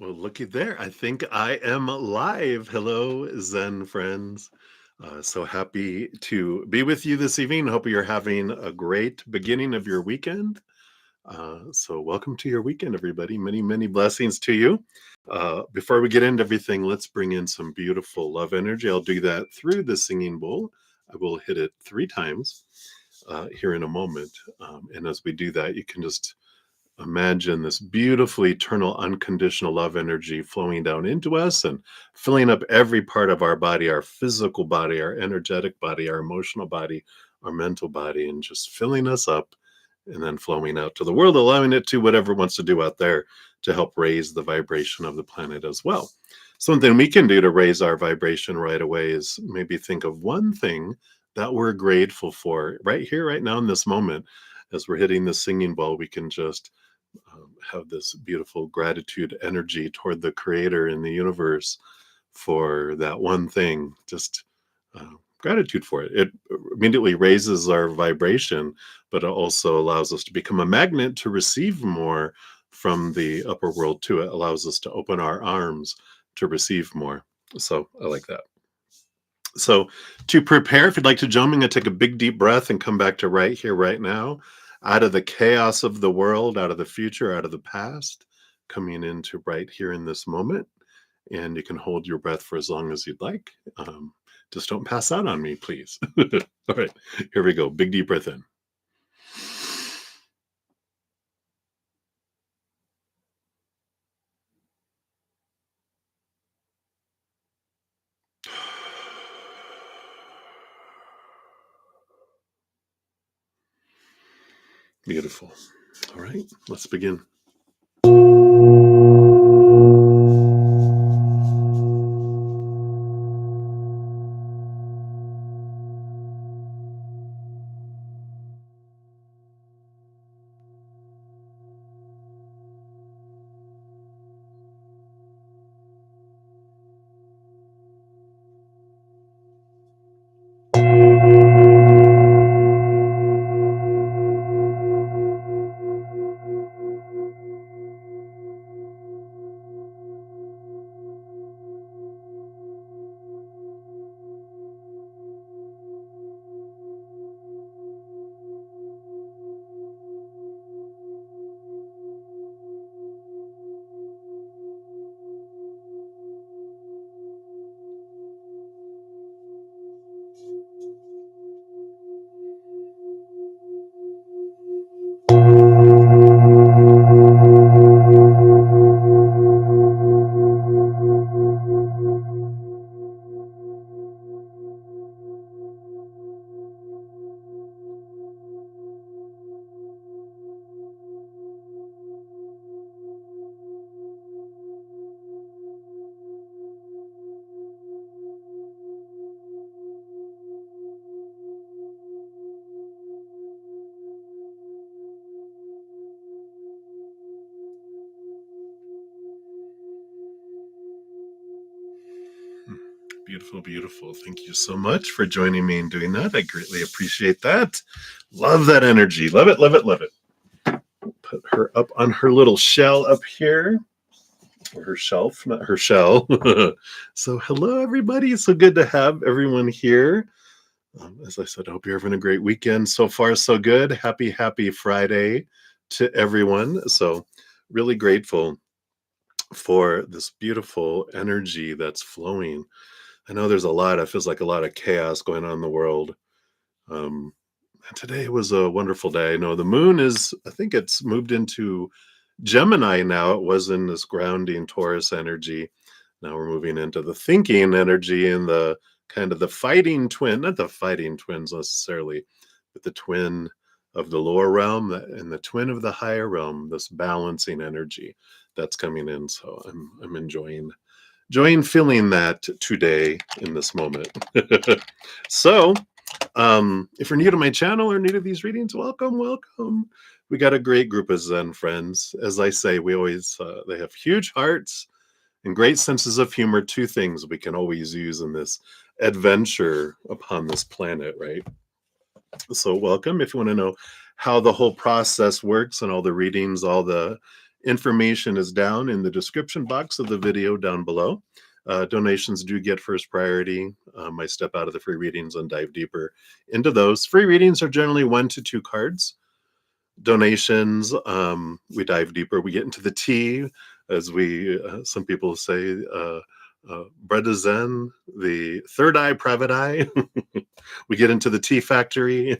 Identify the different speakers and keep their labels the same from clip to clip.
Speaker 1: Well, looky there. I think I am live. Hello, Zen friends. So happy to be with you this evening. Hope you're having a great beginning of your weekend. So, welcome to your weekend, everybody. Many, many blessings to you. Before we get into everything, let's bring in some beautiful love energy. I'll do that through the singing bowl. I will hit it 3 times here in a moment. And as we do that, you can just imagine this beautiful, eternal, unconditional love energy flowing down into us and filling up every part of our body, our physical body, our energetic body, our emotional body, our mental body, and just filling us up and then flowing out to the world, allowing it to whatever it wants to do out there to help raise the vibration of the planet as well. Something we can do to raise our vibration right away is maybe think of one thing that we're grateful for right here, right now, in this moment. As we're hitting the singing bowl, we can just have this beautiful gratitude energy toward the creator in the universe for that one thing. Just gratitude for it. It immediately raises our vibration, but it also allows us to become a magnet to receive more from the upper world too. It allows us to open our arms to receive more. So I like that. So to prepare, if you'd like to join me, I'm going to take a big deep breath and come back to right here, right now, out of the chaos of the world, out of the future, out of the past, coming into right here in this moment. And you can hold your breath for as long as you'd like. Just don't pass out on me, please. All right, here we go. Big deep breath in. Beautiful. All right, let's begin. Beautiful, beautiful. Thank you so much for joining me and doing that. I greatly appreciate that. Love that energy. Love it, love it, love it. Put her up on her little shell up here, or her shelf, not her shell. So, hello, everybody. So good to have everyone here. As I said, I hope you're having a great weekend. So far, so good. Happy, happy Friday to everyone. So, really grateful for this beautiful energy that's flowing. I know there's it feels like a lot of chaos going on in the world. Um, and today was a wonderful day. I know the moon I think it's moved into Gemini now. It was in this grounding Taurus energy. Now we're moving into the thinking energy and the kind of the fighting twin, not the fighting twins necessarily, but the twin of the lower realm and the twin of the higher realm, this balancing energy that's coming in. So I'm enjoying feeling that today in this moment. So if you're new to my channel or new to these readings, welcome, welcome. We got a great group of Zen friends. As I say, we always, they have huge hearts and great senses of humor, two things we can always use in this adventure upon this planet, right? So welcome. If you want to know how the whole process works and all the readings, all the Information is down in the description box of the video down below. Donations do get first priority. I step out of the free readings and dive deeper into those. Free readings are generally 1 to 2 cards. Donations, we dive deeper. We get into the tea, as some people say, brudda-zen, the third eye, private eye. We get into the tea factory.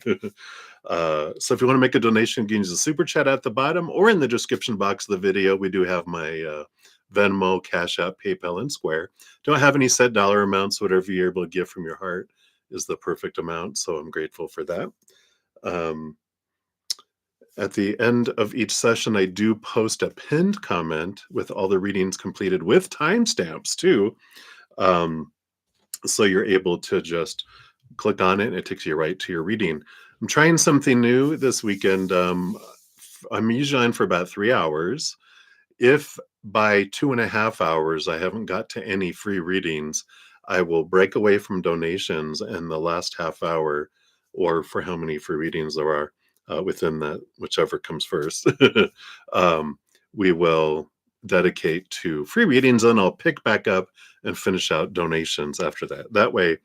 Speaker 1: So if you want to make a donation, you can use the super chat at the bottom or in the description box of the video. We do have my Venmo, CashApp, PayPal, and Square. Don't have any set dollar amounts. Whatever you're able to give from your heart is the perfect amount. So I'm grateful for that. At the end of each session, I do post a pinned comment with all the readings completed with timestamps too. So you're able to just click on it and it takes you right to your reading. I'm trying something new this weekend. I'm usually on for about 3 hours. If by 2.5 hours I haven't got to any free readings, I will break away from donations, and the last half hour, or for how many free readings there are within that, whichever comes first, we will dedicate to free readings, and I'll pick back up and finish out donations after that. That way,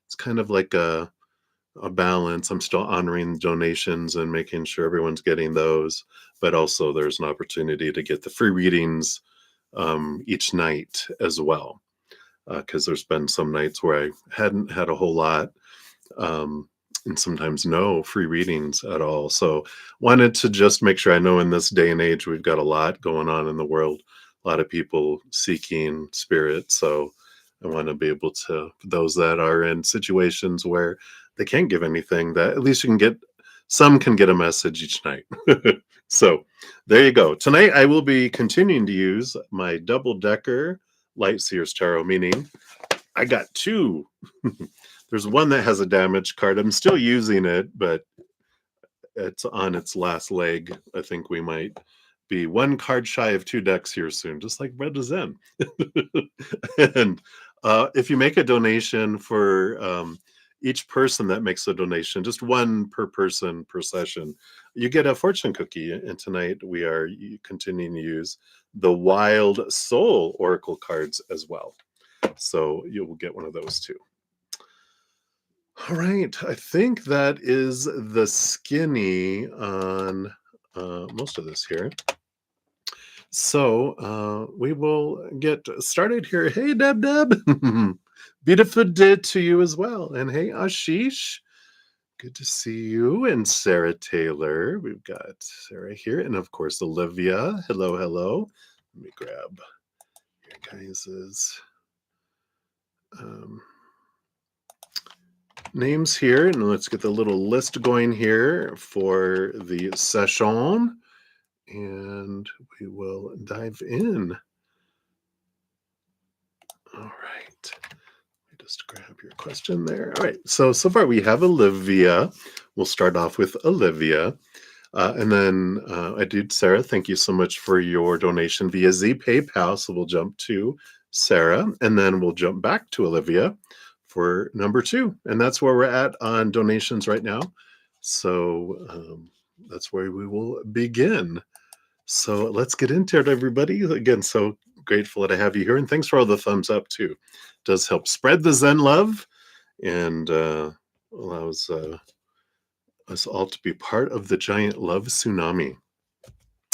Speaker 1: it's kind of like a balance. I'm still honoring donations and making sure everyone's getting those, but also there's an opportunity to get the free readings each night as well, because there's been some nights where I hadn't had a whole lot, and sometimes no free readings at all. So wanted to just make sure. I know in this day and age we've got a lot going on in the world, a lot of people seeking spirit. So I want to be able to, those that are in situations where they can't give anything, that at least some can get a message each night. So there you go. Tonight I will be continuing to use my double-decker Light Seers Tarot, meaning I got 2. There's one that has a damaged card. I'm still using it, but it's on its last leg. I think we might be 1 card shy of 2 decks here soon, just like brudda-zen. And if you make a donation for each person that makes a donation, just 1 per person per session, you get a fortune cookie. And tonight we are continuing to use the Wild Soul Oracle cards as well. So you will get one of those too. All right, I think that is the skinny on most of this here. So we will get started here. Hey, Deb. Beautiful day to you as well. And hey, Ashish, good to see you. And Sarah Taylor, we've got Sarah here. And of course, Olivia. Hello. Let me grab your guys's names here, and let's get the little list going here for the session, and we will dive in. All right, let me just grab your question there. All right, so far we have Olivia. We'll start off with Olivia, and then I did Sarah. Thank you so much for your donation via PayPal. So we'll jump to Sarah, and then we'll jump back to Olivia for number 2, and that's where we're at on donations right now. So that's where we will begin. So let's get into it, everybody. Again, so grateful to have you here, and thanks for all the thumbs up too. It does help spread the Zen love and allows us all to be part of the giant love tsunami.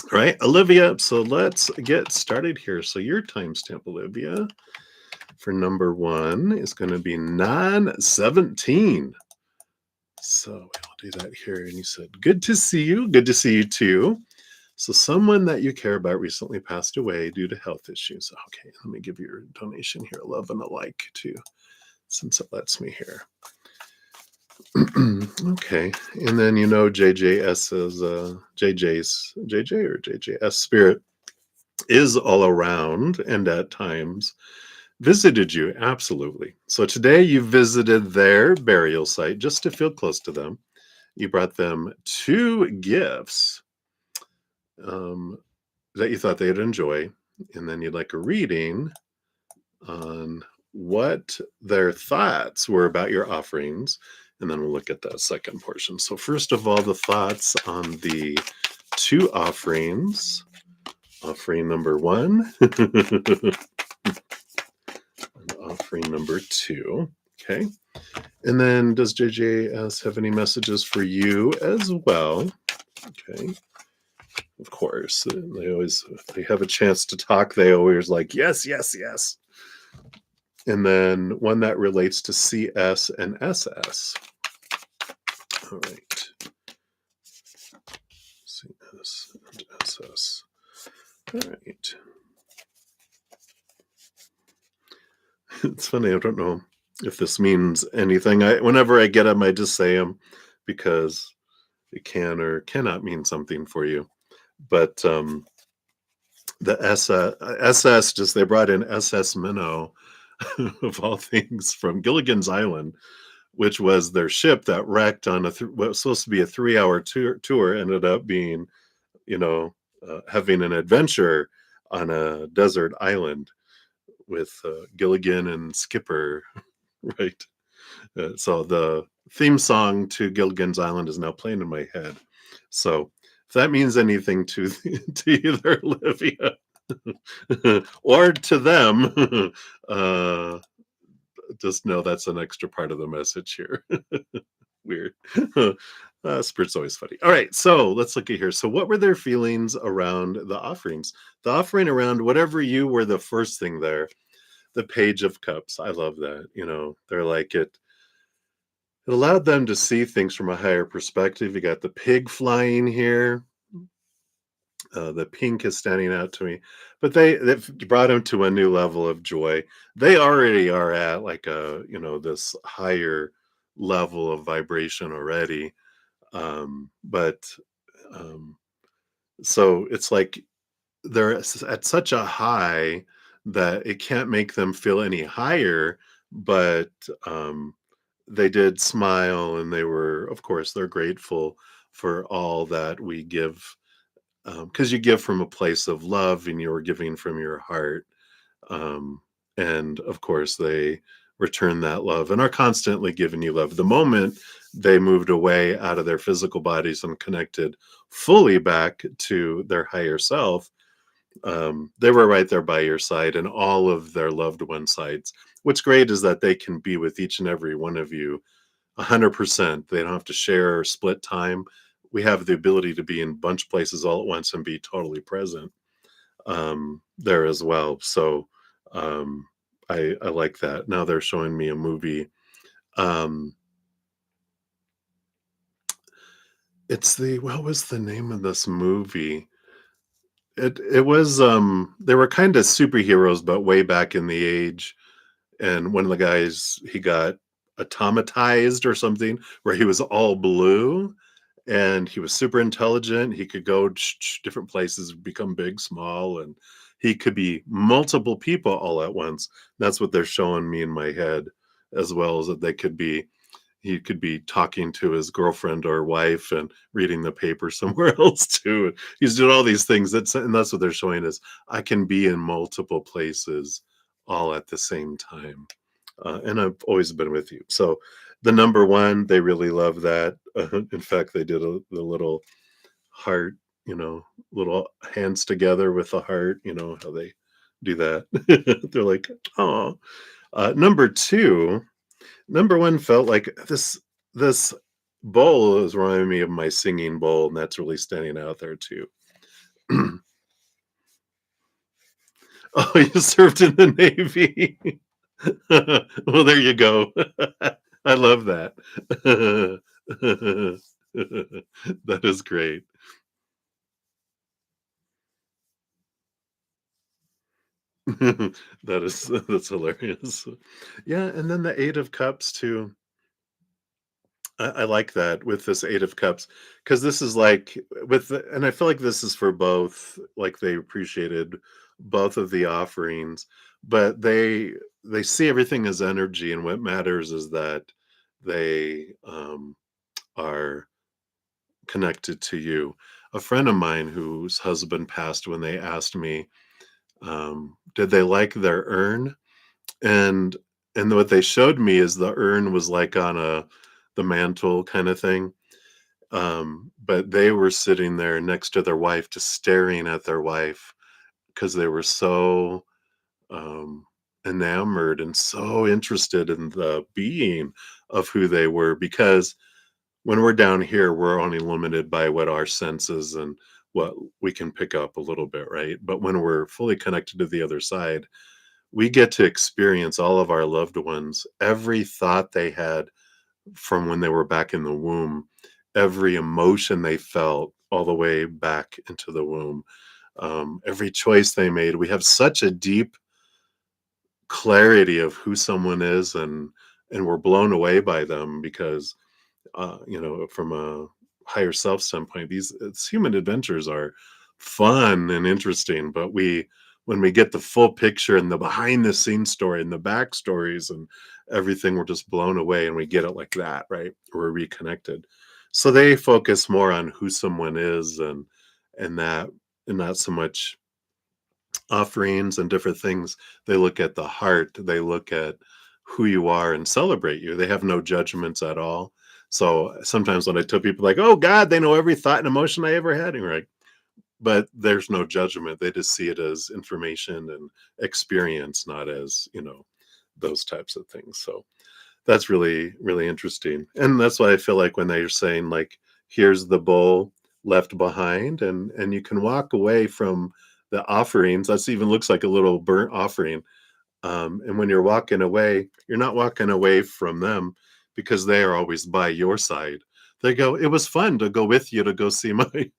Speaker 1: All right, Olivia, so let's get started here. So your timestamp, Olivia, for number 1 is going to be 9/17. So we'll do that here. And you said, good to see you. Good to see you too. So someone that you care about recently passed away due to health issues. Okay, let me give you a donation here. A love and a like too, since it lets me here. Okay, and then JJS is JJS spirit is all around and at times visited you. Absolutely. So today you visited their burial site just to feel close to them. You brought them 2 gifts that you thought they'd enjoy, and then you'd like a reading on what their thoughts were about your offerings, and then we'll look at that second portion. So first of all, the thoughts on the 2 offerings offering number one, and offering number two. Okay. And then does JJS have any messages for you as well? Okay. Of course. They always, if they have a chance to talk, they always like, yes, yes, yes. And then one that relates to CS and SS. All right. CS and SS. All right. It's funny. I don't know if this means anything. Whenever I get them, I just say them because it can or cannot mean something for you. But the SS, just they brought in SS Minnow of all things from Gilligan's Island, which was their ship that wrecked on what was supposed to be a 3-hour tour, ended up being, having an adventure on a desert island with Gilligan and Skipper, right? So the theme song to Gilligan's Island is now playing in my head. So if that means anything to to either Olivia or to them, just know that's an extra part of the message here. Weird. Spirit's always funny. All right, so let's look at here. So, what were their feelings around the offerings? The offering around whatever you were the first thing there. The Page of Cups. I love that. They're like it. It allowed them to see things from a higher perspective. You got the pig flying here. The pink is standing out to me, but they've brought him to a new level of joy. They already are at like this higher level of vibration already, but um, so it's like they're at such a high that it can't make them feel any higher, but they did smile, and they were, of course, they're grateful for all that we give, because you give from a place of love and you're giving from your heart. Um, and of course, they return that love and are constantly giving you love. The moment they moved away out of their physical bodies and connected fully back to their higher self, they were right there by your side and all of their loved one sides. What's great is that they can be with each and every one of you 100%. They don't have to share or split time. We have the ability to be in a bunch of places all at once and be totally present there as well. So I like that. Now they're showing me a movie. Um, what was the name of this movie? It was they were kind of superheroes, but way back in the age. And one of the guys, he got automatized or something, where he was all blue and he was super intelligent. He could go different places, become big, small, and he could be multiple people all at once. That's what they're showing me in my head, as well as that he could be talking to his girlfriend or wife and reading the paper somewhere else too. He's doing all these things. And that's what they're showing is I can be in multiple places all at the same time. And I've always been with you. So the number one, they really love that. In fact, they did the little heart, little hands together with the heart, how they do that. They're like, oh. Number two, number one felt like this bowl is reminding me of my singing bowl, and that's really standing out there too. Oh, you served in the Navy. Well, there you go. I love that. That is great. That's hilarious. Yeah, and then the 8 of Cups too. I like that with this 8 of Cups, because this is like and I feel like this is for both, like they appreciated both of the offerings, but they see everything as energy, and what matters is that they are connected to you. A friend of mine whose husband passed, when they asked me, did they like their urn? And what they showed me is the urn was like on the mantle kind of thing. But they were sitting there next to their wife, just staring at their wife. because they were so um, enamored and so interested in the being of who they were. Because when we're down here, we're only limited by what our senses and what we can pick up a little bit, right? But when we're fully connected to the other side, we get to experience all of our loved ones, every thought they had from when they were back in the womb, every emotion they felt all the way back into the womb, every choice they made. We have such a deep clarity of who someone is, and we're blown away by them because from a higher self standpoint, these human adventures are fun and interesting, but when we get the full picture and the behind the scenes story and the backstories and everything, we're just blown away and we get it like that, right? We're reconnected. So they focus more on who someone is and that and not so much offerings and different things. They look at the heart, they look at who you are and celebrate you. They have no judgments at all. So sometimes when I tell people like, "Oh God, they know every thought and emotion I ever had," and you're like, but there's no judgment. They just see it as information and experience, not as, those types of things. So that's really, really interesting. And that's why I feel like when they're saying like, here's the bowl left behind, and you can walk away from the offerings. That's even looks like a little burnt offering. And when you're walking away, you're not walking away from them because they are always by your side. They go, it was fun to go with you to go see my,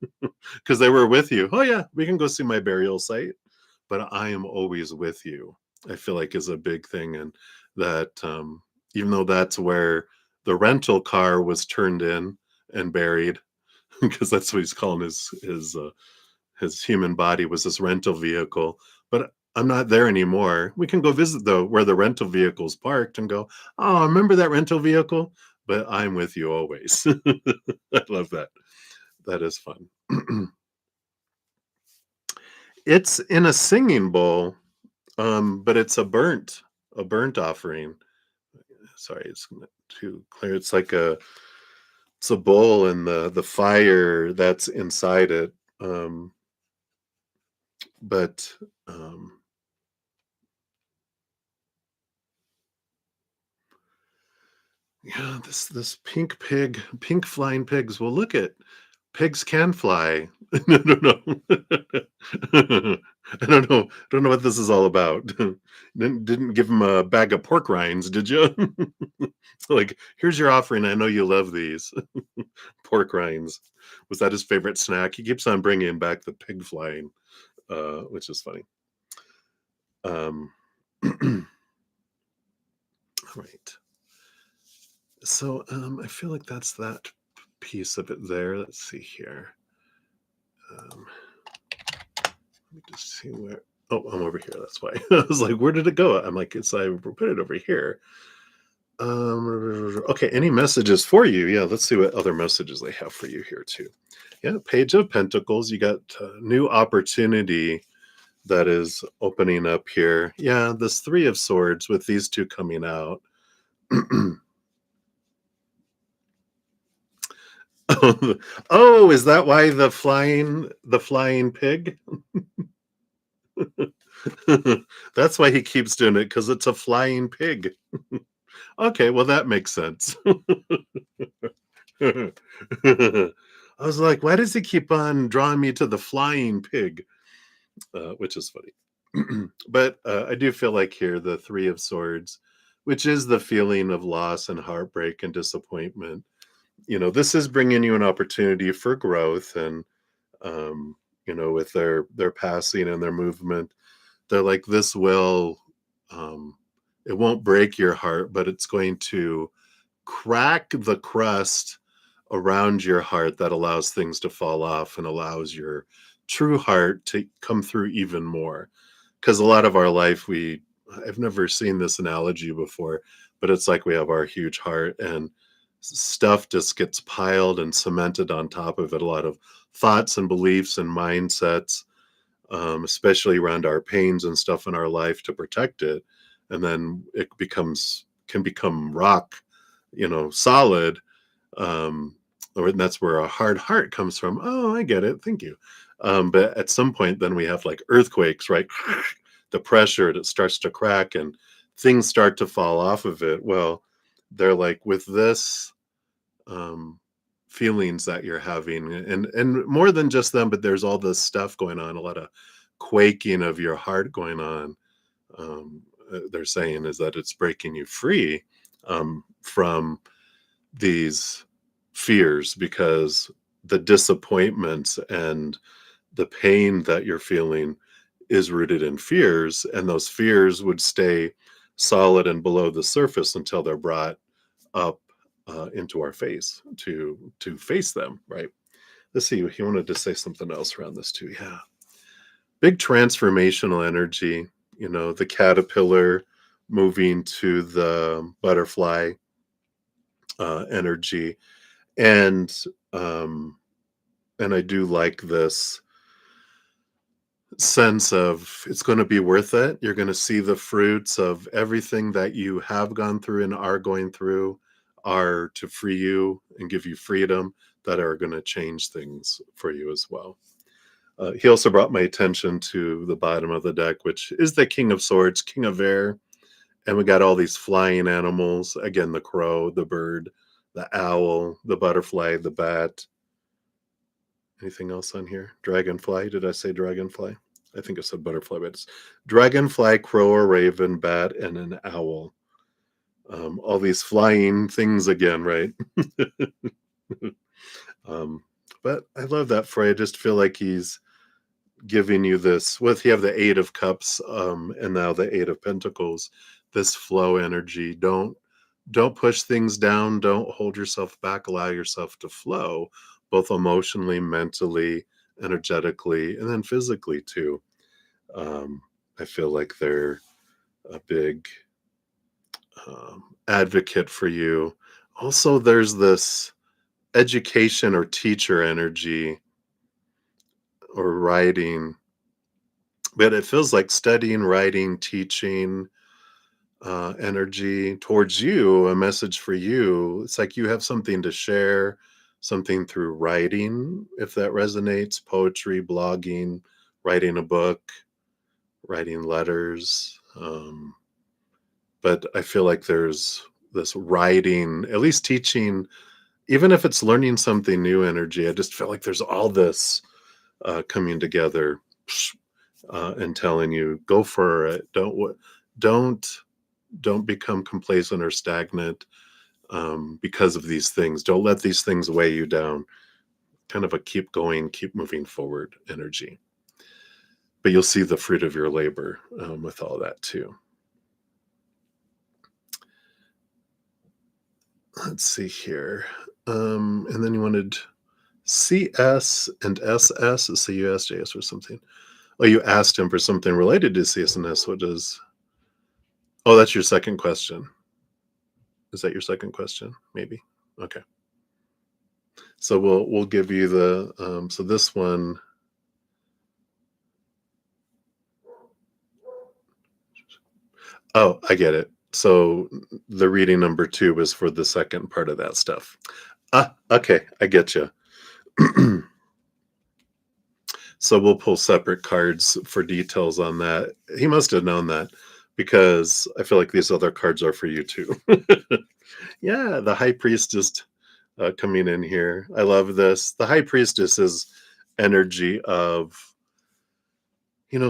Speaker 1: because they were with you. Oh, yeah, we can go see my burial site, but I am always with you. I feel like is a big thing. And that even though that's where the rental car was turned in and buried, because that's what he's calling his human body was this rental vehicle, but I'm not there anymore. We can go visit the where the rental vehicle's parked and go, "Oh, remember that rental vehicle?" But I'm with you always. I love that. That is fun. It's in a singing bowl, but it's a burnt offering. Sorry, it's not too clear. It's a bowl and the fire that's inside it. But Yeah, this pink flying pigs. Well, look at pigs can fly. No, no, no. I don't know what this is all about. Didn't give him a bag of pork rinds, did you? Like, here's your offering. I know you love these pork rinds. Was that his favorite snack? He keeps on bringing back the pig flying, which is funny. Um, right. So I feel like that's that piece of it there. Let's see here. Let me just see where. Oh, I'm over here. That's why. I was like, where did it go? I'm like, I put it over here. Okay, any messages for you? Yeah, let's see what other messages they have for you here too. Yeah, Page of Pentacles. You got new opportunity that is opening up here. Yeah, this Three of Swords with these two coming out. Oh, is that why the flying pig? That's why he keeps doing it, because it's a flying pig. Okay, well that makes sense. I was like, why does he keep on drawing me to the flying pig? Which is funny. But I do feel like here the Three of Swords, which is the feeling of loss and heartbreak and disappointment. This is bringing you an opportunity for growth, and with their passing and their movement, they're like, this will it won't break your heart, but it's going to crack the crust around your heart that allows things to fall off and allows your true heart to come through even more. Because a lot of our life, I've never seen this analogy before, but it's like we have our huge heart and stuff just gets piled and cemented on top of it. A lot of thoughts and beliefs and mindsets, especially around our pains and stuff in our life to protect it. And then it can become rock, solid. Um, and that's where a hard heart comes from. Oh, I get it. Thank you. But at some point, then we have like earthquakes, right? The pressure, it starts to crack and things start to fall off of it. Well, they're like with this um, feelings that you're having, and more than just them, but there's all this stuff going on, a lot of quaking of your heart going on. They're saying is that it's breaking you free from these fears because the disappointments and the pain that you're feeling is rooted in fears, and those fears would stay solid and below the surface until they're brought up into our face to face them, right? Let's see, he wanted to say something else around this too. Yeah, big transformational energy, the caterpillar moving to the butterfly energy. And um and I do like this sense of it's going to be worth it. You're going to see the fruits of everything that you have gone through and are going through are to free you and give you freedom that are going to change things for you as well. He also brought my attention to the bottom of the deck, which is the King of Swords, King of Air. And we got all these flying animals. Again, the crow, the bird, the owl, the butterfly, the bat. Anything else on here? Dragonfly. Did I say dragonfly? I think I said butterfly, but it's dragonfly, crow, or raven, bat, and an owl. All these flying things again, right? um, but I love that for you. I just feel like he's giving you this. With you have the Eight of Cups, and now the Eight of Pentacles. This flow energy. Don't push things down. Don't hold yourself back. Allow yourself to flow, both emotionally, mentally, energetically, and then physically too. I feel like they're a big advocate for you. Also, there's this education or teacher energy or writing, but it feels like studying, writing, teaching energy towards you, a message for you. It's like you have something to share, something through writing, if that resonates, poetry, blogging, writing a book, writing letters. But I feel like there's this writing, at least teaching, even if it's learning something new energy. I just feel like there's all this coming together and telling you, go for it. Don't don't become complacent or stagnant because of these things. Don't let these things weigh you down. Kind of a keep going, keep moving forward energy. But you'll see the fruit of your labor with all that too. Let's see here. And then you wanted CS and SS, CUSJS or something. Oh, you asked him for something related to CS and S. What does? Oh, that's your second question. Is that your second question? Maybe. Okay. So we'll give you the so this one. Oh, I get it. So the reading number 2 was for the second part of that stuff. Ah, okay, I get you. So we'll pull separate cards for details on that. He must have known that because I feel like these other cards are for you too. Yeah, the High Priestess coming in here. I love this. The High Priestess is energy of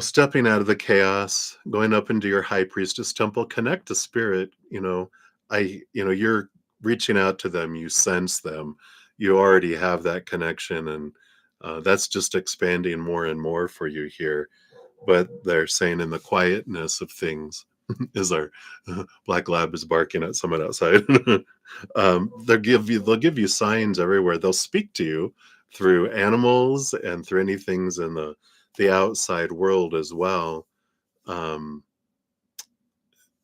Speaker 1: stepping out of the chaos, going up into your High Priestess temple, connect to spirit. You're reaching out to them, you sense them, you already have that connection, and that's just expanding more and more for you here. But they're saying in the quietness of things, is our black lab is barking at someone outside. They'll give you signs everywhere. They'll speak to you through animals and through anything in the outside world as well. Um,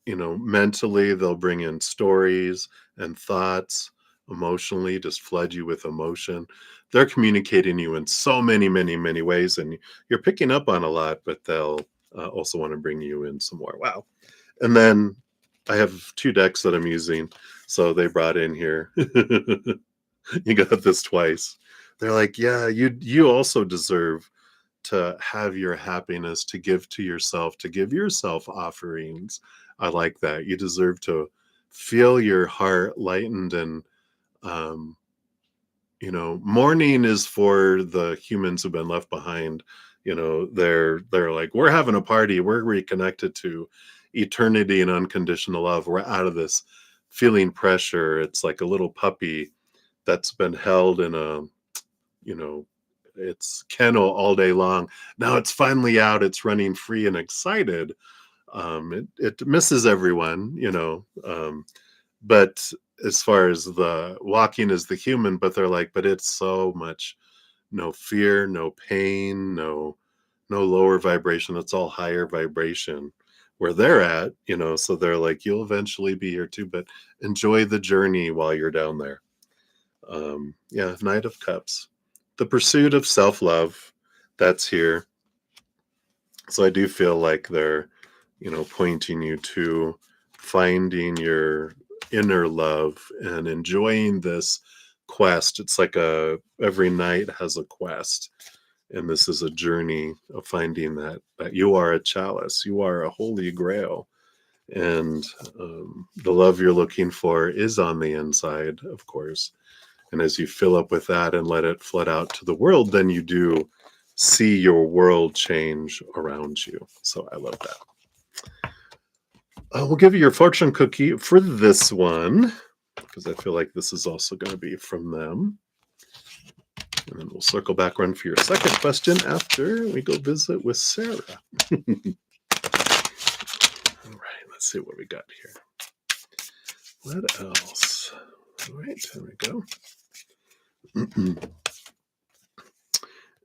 Speaker 1: mentally, they'll bring in stories and thoughts. Emotionally, just flood you with emotion. They're communicating you in so many, many, many ways, and you're picking up on a lot, but they'll also want to bring you in some more. Wow. And then I have 2 decks that I'm using. So they brought in here. You got this twice. They're like, yeah, you also deserve to have your happiness, to give to yourself, to give yourself offerings. I like that. You deserve to feel your heart lightened. And um, mourning is for the humans who've been left behind. They're like, we're having a party, we're reconnected to eternity and unconditional love, we're out of this feeling pressure. It's like a little puppy that's been held in a you know its kennel all day long. Now it's finally out, it's running free and excited. It misses everyone, but as far as the walking is the human, but they're like, but it's so much, no fear, no pain, no lower vibration. It's all higher vibration where they're at, so they're like, you'll eventually be here too, but enjoy the journey while you're down there. Yeah, Knight of Cups. The pursuit of self-love, that's here. So I do feel like they're, pointing you to finding your inner love and enjoying this quest. It's like every night has a quest, and this is a journey of finding that you are a chalice, you are a holy grail, and the love you're looking for is on the inside, of course. And as you fill up with that and let it flood out to the world, then you do see your world change around you. So I love that. We'll give you your fortune cookie for this one, because I feel like this is also going to be from them. And then we'll circle back around for your second question after we go visit with Sarah. All right, let's see what we got here. What else? All right, there we go.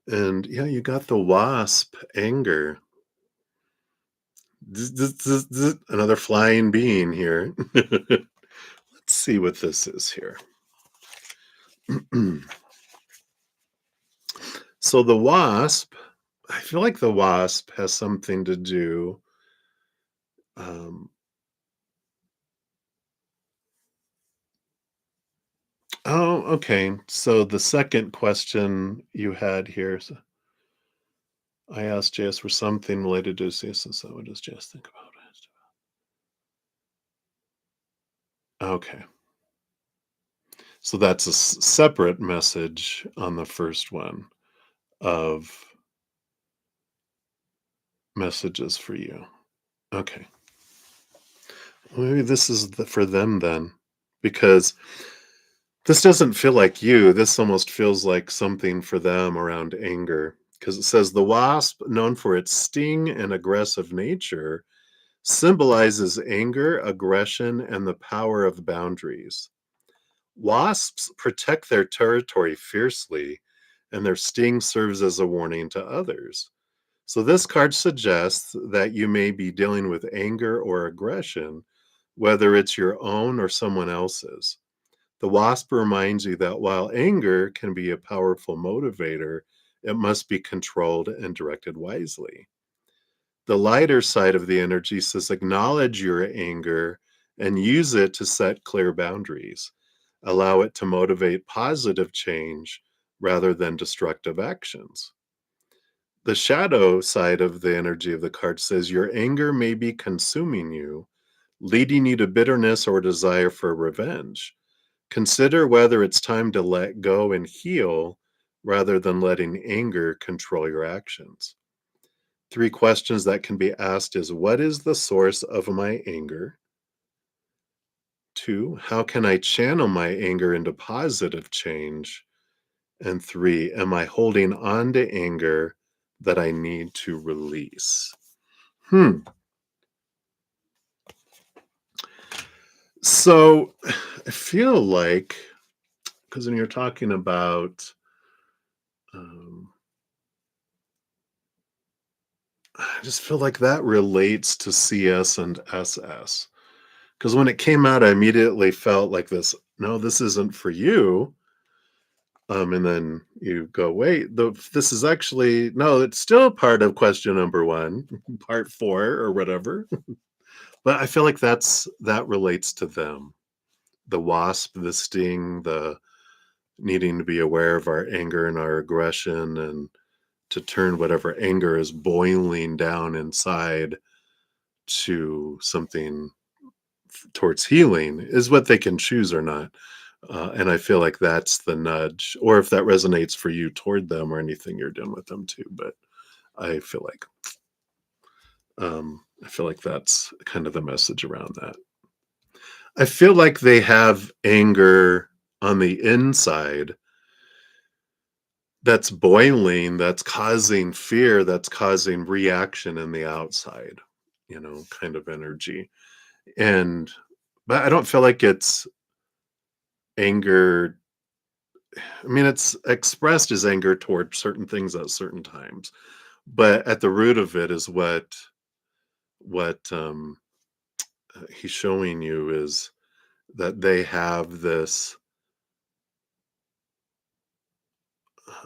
Speaker 1: And yeah, you got the wasp, anger. Another flying being here. Let's see what this is here. So the wasp, I feel like the wasp has something to do. Oh, okay. So the second question you had here, so I asked JS for something related to CS. So what does JS think about it? Okay. So that's a separate message on the first one of messages for you. Okay. Maybe this is for them then, because this doesn't feel like you. This almost feels like something for them around anger, because it says the wasp, known for its sting and aggressive nature, symbolizes anger, aggression, and the power of boundaries. Wasps protect their territory fiercely, and their sting serves as a warning to others. So this card suggests that you may be dealing with anger or aggression, whether it's your own or someone else's. The wasp reminds you that while anger can be a powerful motivator, it must be controlled and directed wisely. The lighter side of the energy says acknowledge your anger and use it to set clear boundaries. Allow it to motivate positive change rather than destructive actions. The shadow side of the energy of the card says your anger may be consuming you, leading you to bitterness or desire for revenge. Consider whether it's time to let go and heal rather than letting anger control your actions. 3 questions that can be asked is, what is the source of my anger? 2, how can I channel my anger into positive change? And 3, am I holding on to anger that I need to release? So I feel like, because when you're talking about, I just feel like that relates to CS and SS. Because when it came out, I immediately felt like this, no, this isn't for you. And then you go, wait, this is actually, no, it's still part of question number 1, part 4 or whatever. But I feel like that relates to them. The wasp, the sting, the needing to be aware of our anger and our aggression, and to turn whatever anger is boiling down inside to something towards healing is what they can choose or not. And I feel like that's the nudge, or if that resonates for you toward them or anything you're doing with them too. But I feel like that's kind of the message around that. I feel like they have anger on the inside that's boiling, that's causing fear, that's causing reaction in the outside, kind of energy. And but I don't feel like it's anger. I mean, it's expressed as anger toward certain things at certain times, but at the root of it is what he's showing you is that they have this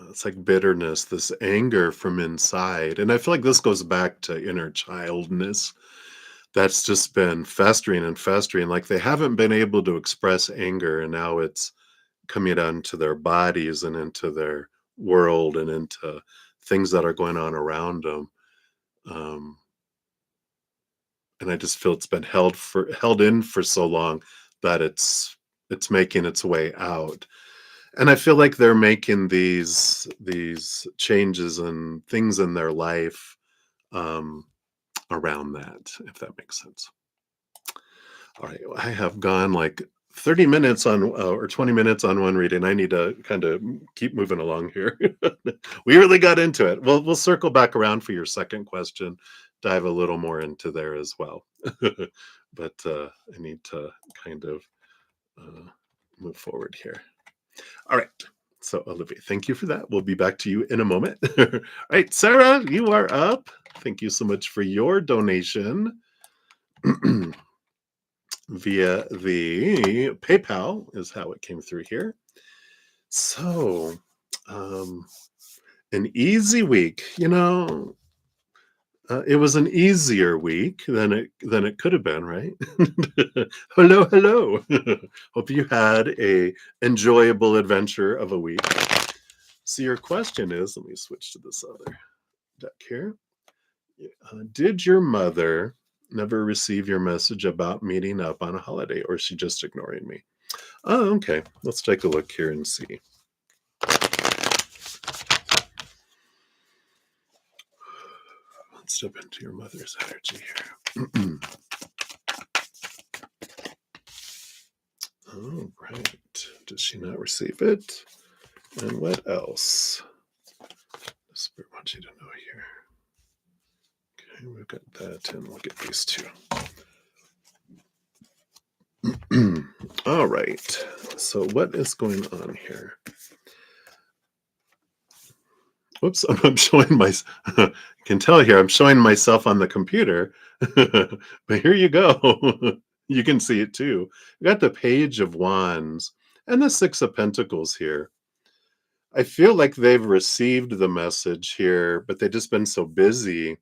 Speaker 1: it's like bitterness, this anger from inside. And I feel like this goes back to inner childness that's just been festering and festering. Like they haven't been able to express anger, and now it's coming out into their bodies and into their world and into things that are going on around them. Um, and I just feel it's been held in for so long that it's making its way out. And I feel like they're making these changes and things in their life um, around that, if that makes sense. All right, I have gone like 30 minutes on or 20 minutes on one reading. I need to kind of keep moving along here. We really got into it. We'll circle back around for your second question, dive a little more into there as well. But I need to kind of uh, move forward here. All right. So, Olivia, thank you for that. We'll be back to you in a moment. All right, Sarah, you are up. Thank you so much for your donation via the PayPal, is how it came through here. So, um, an easy week. It was an easier week than it could have been, right? Hello, hello. Hope you had a enjoyable adventure of a week. So your question is, let me switch to this other deck here. Did your mother never receive your message about meeting up on a holiday, or is she just ignoring me? Oh, okay. Let's take a look here and see. Let's step into your mother's energy here. All right. Does she not receive it? And what else? The spirit wants you to know here. Okay, we've got that, and we'll get these two. All right. So what is going on here? Whoops, I'm showing my. You can tell here I'm showing myself on the computer, but here you go. You can see it too. We got the Page of Wands and the Six of Pentacles here. I feel like they've received the message here, but they've just been so busy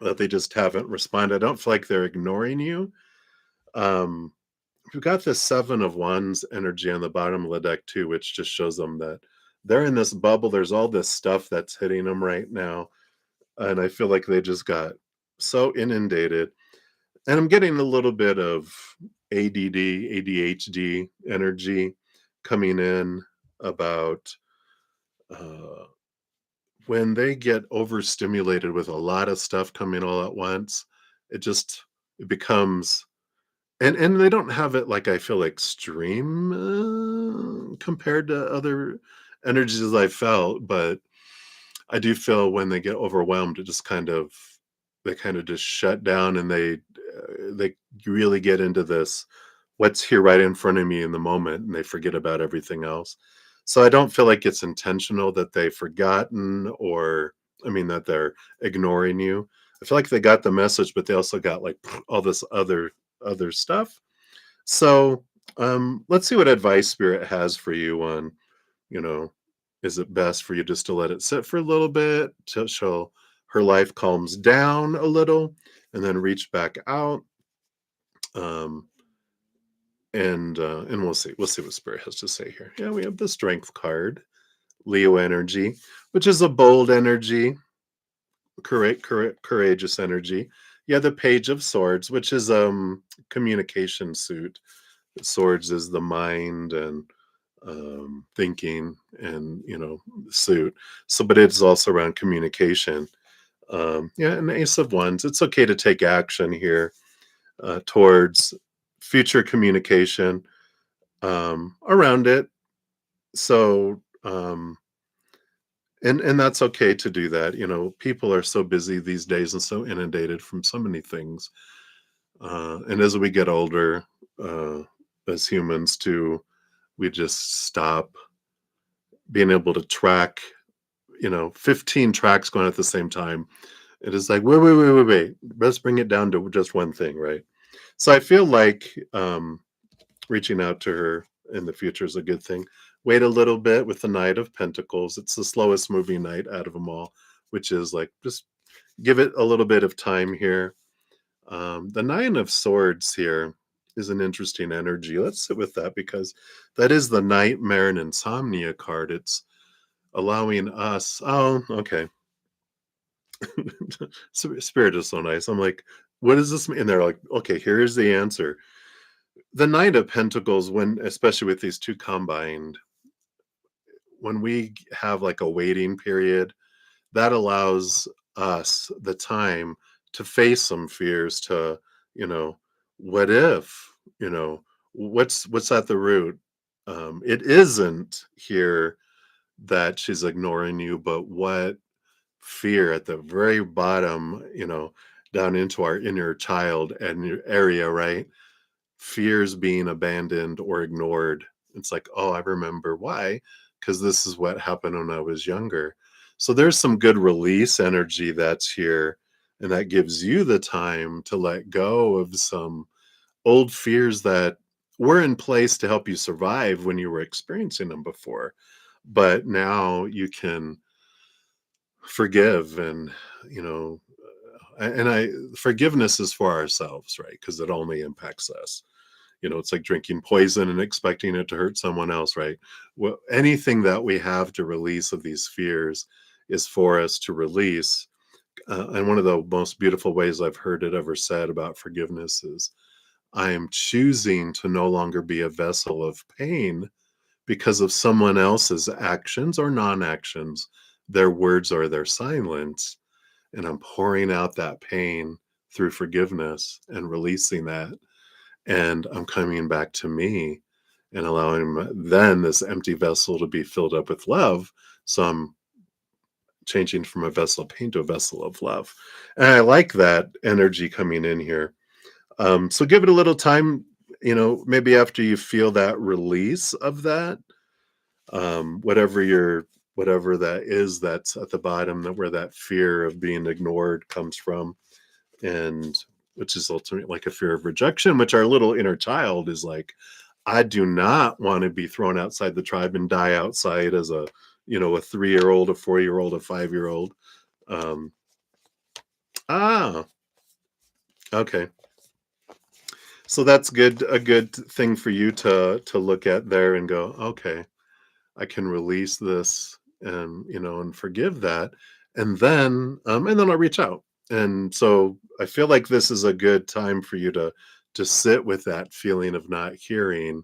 Speaker 1: that they just haven't responded. I don't feel like they're ignoring you. Um, we've got the Seven of Wands energy on the bottom of the deck too, which just shows them that they're in this bubble. There's all this stuff that's hitting them right now, and I feel like they just got so inundated. And I'm getting a little bit of ADD, ADHD energy coming in about uh, when they get overstimulated with a lot of stuff coming all at once. It becomes and they don't have it like I feel extreme compared to other energies I felt, but I do feel when they get overwhelmed, it just they kind of just shut down, and they really get into this what's here right in front of me in the moment, and they forget about everything else. So I don't feel like it's intentional that they've forgotten, or I mean that they're ignoring you. I feel like they got the message, but they also got like all this other stuff. So let's see what advice Spirit has for you on, you know, is it best for you just to let it sit for a little bit till her life calms down a little, and then reach back out. Um, and we'll see what Spirit has to say here. Yeah, we have the Strength card Leo energy, which is a bold energy, courageous energy. Yeah, the Page of Swords, which is communication suit. Swords is the mind and thinking and suit. So, but it's also around communication. Yeah, an Ace of Wands. It's okay to take action here towards future communication around it. So, and that's okay to do that. People are so busy these days and so inundated from so many things. And as we get older, uh, as humans too, we just stop being able to track, 15 tracks going at the same time. It is like, wait. Let's bring it down to just one thing, right? So I feel like reaching out to her in the future is a good thing. Wait a little bit with the Knight of Pentacles. It's the slowest moving knight out of them all, which is like just give it a little bit of time here. The Nine of Swords here is an interesting energy. Let's sit with that because that is the nightmare and insomnia card. It's allowing us. Oh, okay. Spirit is so nice. I'm like, what does this mean? And they're like, okay, here's the answer. The Knight of Pentacles, when especially with these two combined, when we have like a waiting period, that allows us the time to face some fears to, you know, what if, what's at the root? It isn't here that she's ignoring you, but what fear at the very bottom, down into our inner child and area, right? Fears being abandoned or ignored. It's like, oh, I remember why, because this is what happened when I was younger. So there's some good release energy that's here, and that gives you the time to let go of some old fears that were in place to help you survive when you were experiencing them before. But now you can forgive and, you know, and I forgiveness is for ourselves, right? Because it only impacts us. It's like drinking poison and expecting it to hurt someone else, right? Well, anything that we have to release of these fears is for us to release. And one of the most beautiful ways I've heard it ever said about forgiveness is I am choosing to no longer be a vessel of pain because of someone else's actions or non actions, their words or their silence. And I'm pouring out that pain through forgiveness and releasing that, and I'm coming back to me and allowing then this empty vessel to be filled up with love. So I'm changing from a vessel of pain to a vessel of love. And I like that energy coming in here. So give it a little time, maybe after you feel that release of that, whatever whatever that is that's at the bottom, that where that fear of being ignored comes from, and which is ultimately like a fear of rejection, which our little inner child is like, I do not want to be thrown outside the tribe and die outside as a 3-year old, a 4-year old, a 5-year old. Um, ah, okay. So that's good. A good thing for you to look at there and go, okay, I can release this and and forgive that, and then I'll reach out. And so I feel like this is a good time for you to sit with that feeling of not hearing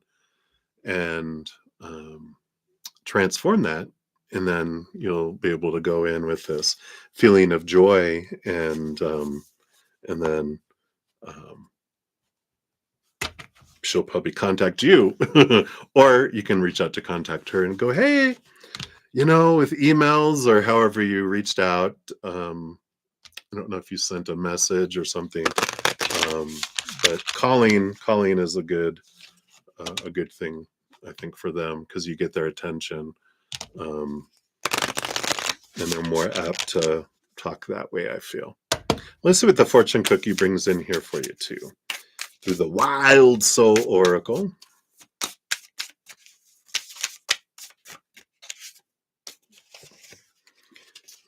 Speaker 1: and transform that, and then you'll be able to go in with this feeling of joy, and then um, she'll probably contact you, or you can reach out to contact her and go, hey, with emails or however you reached out. I don't know if you sent a message or something, um, but calling is a good thing, I think, for them, because you get their attention, um, and they're more apt to talk that way, I feel. Let's see what the fortune cookie brings in here for you too, through the Wild Soul Oracle.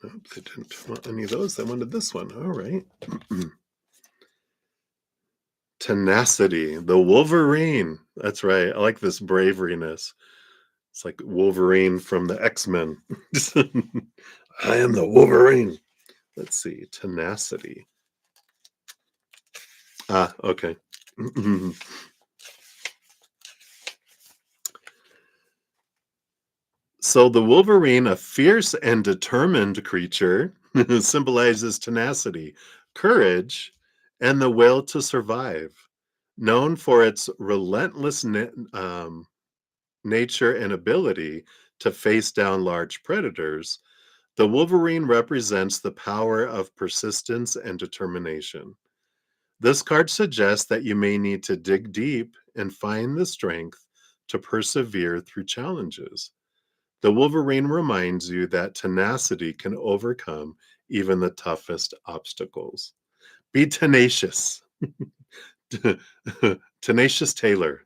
Speaker 1: Nope, they didn't want any of those. They wanted this one. All right. Tenacity, the Wolverine. That's right. I like this braveryness. It's like Wolverine from the X-Men. I am the Wolverine. Let's see. Tenacity. Ah, okay. So the Wolverine, a fierce and determined creature, symbolizes tenacity, courage, and the will to survive. Known for its relentless nature and ability to face down large predators, the Wolverine represents the power of persistence and determination. This card suggests that you may need to dig deep and find the strength to persevere through challenges. The Wolverine reminds you that tenacity can overcome even the toughest obstacles. Be tenacious. Tenacious Taylor.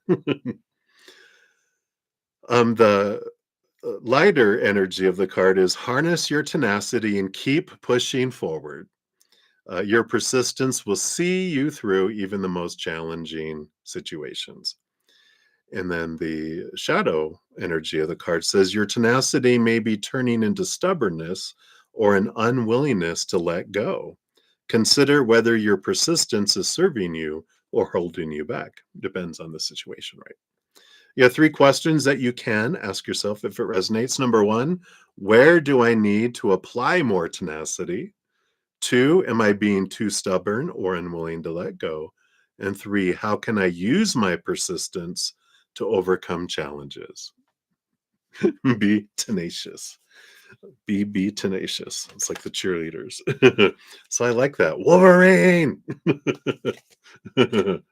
Speaker 1: The lighter energy of the card is harness your tenacity and keep pushing forward. Your persistence will see you through even the most challenging situations. And then the shadow energy of the card says your tenacity may be turning into stubbornness or an unwillingness to let go. Consider whether your persistence is serving you or holding you back. Depends on the situation, right? You have three questions that you can ask yourself if it resonates. Number one, where do I need to apply more tenacity? Two, am I being too stubborn or unwilling to let go? And three, how can I use my persistence to overcome challenges? Be tenacious. Be tenacious. It's like the cheerleaders. So I like that. Wolverine. That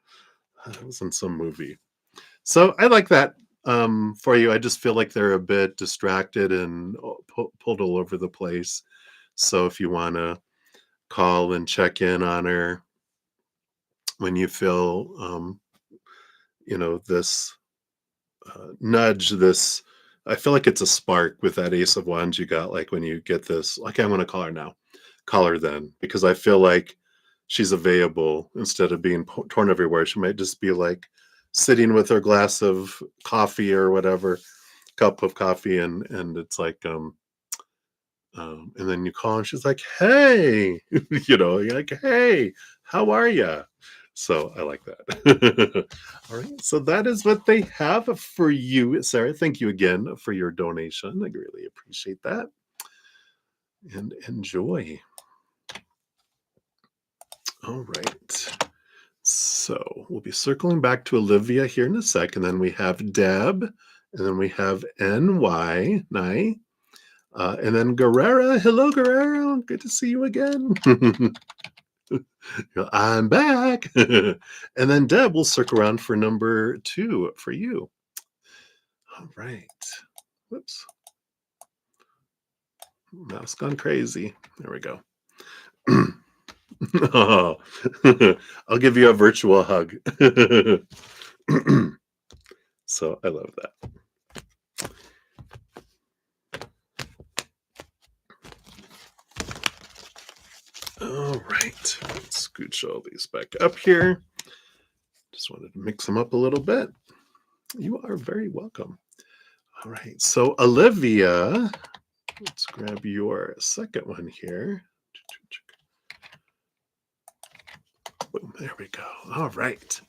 Speaker 1: was in some movie. So I like that for you. I just feel like they're a bit distracted and pulled all over the place. So if you want to call and check in on her when you feel, this nudge, this, I feel like it's a spark with that Ace of Wands you got. Like when you get this, like I'm going to call her now, call her then, because I feel like she's available instead of being torn everywhere. She might just be like sitting with her glass of coffee or whatever, cup of coffee, and it's like, and then you call and she's like, "Hey," you're like, "Hey, how are you?" So I like that. All right, so that is what they have for you, Sarah. Thank you again for your donation. I really appreciate that, and enjoy. All right. So we'll be circling back to Olivia here in a sec, and then we have Deb, and then we have NY, Nye, and then Guerrera. Hello, Guerrero. Good to see you again. I'm back. And then Deb will circle around for number 2 for you. All right. Whoops. Mouse gone crazy. There we go. Oh, I'll give you a virtual hug. So I love that. All right. Let's scooch all these back up here. Just wanted to mix them up a little bit. You are very welcome. All right. So Olivia, let's grab your second one here. Boom, there we go. All right.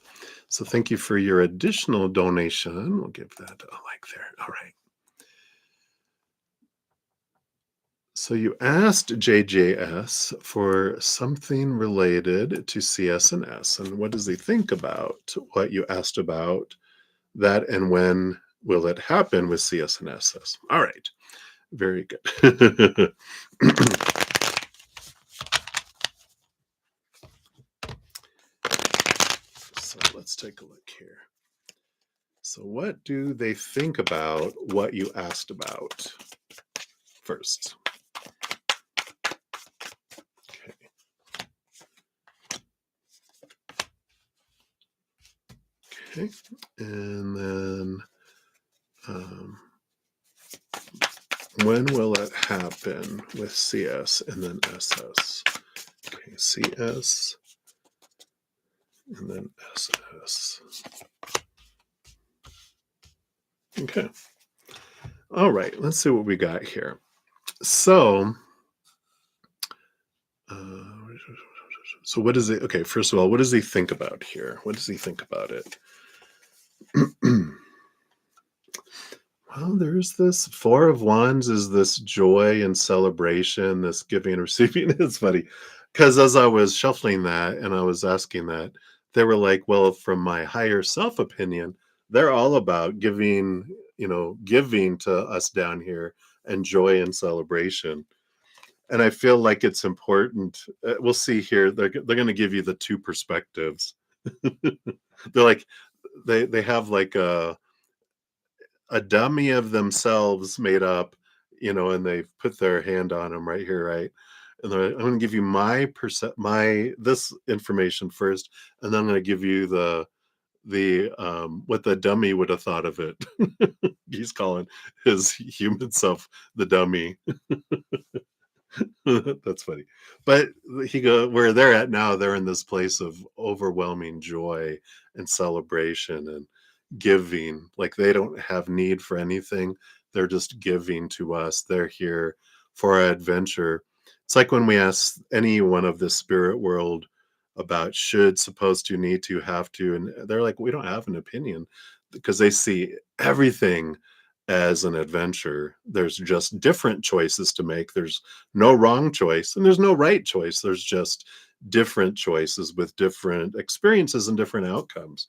Speaker 1: So thank you for your additional donation. We'll give that a like there. All right. So you asked JJS for something related to CS and S, and what does he think about what you asked about that, and when will it happen with CS and SS? All right. Very good. So let's take a look here. So what do they think about what you asked about first? Okay. And then when will it happen with CS and then SS? Okay, CS and then SS. Okay. All right, let's see what we got here. So, uh, so what is it? Okay, first of all, what does he think about here? What does he think about it? Well, there's this Four of Wands is this joy and celebration, this giving and receiving. It's funny because as I was shuffling that and I was asking that, they were like, well, from my higher self opinion, they're all about giving, giving to us down here and joy and celebration. And I feel like it's important. We'll see here. They're going to give you the two perspectives. They're like they have like a dummy of themselves made up, and they've put their hand on them right here, right? And they're like, I'm going to give you my this information first, and then I'm going to give you the what the dummy would have thought of it. He's calling his human self the dummy. That's funny. But he go where they're at now, they're in this place of overwhelming joy and celebration and giving. Like they don't have need for anything. They're just giving to us. They're here for our adventure. It's like when we ask anyone of the spirit world about should, supposed to, need to, have to, and they're like, we don't have an opinion because they see everything as an adventure. There's just different choices to make. There's no wrong choice and there's no right choice. There's just different choices with different experiences and different outcomes.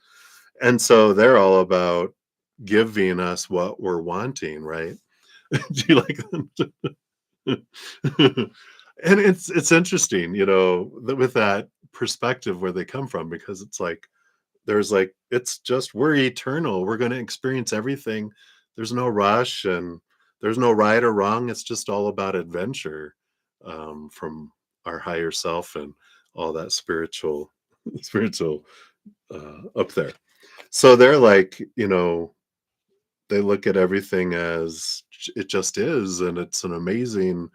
Speaker 1: And so they're all about giving us what we're wanting, right? Do you like them? And it's interesting, with that perspective where they come from, because it's like there's like it's just we're eternal. We're going to experience everything. There's no rush and there's no right or wrong. It's just all about adventure, from our higher self and all that spiritual up there. So they're like, they look at everything as it just is, and it's an amazing.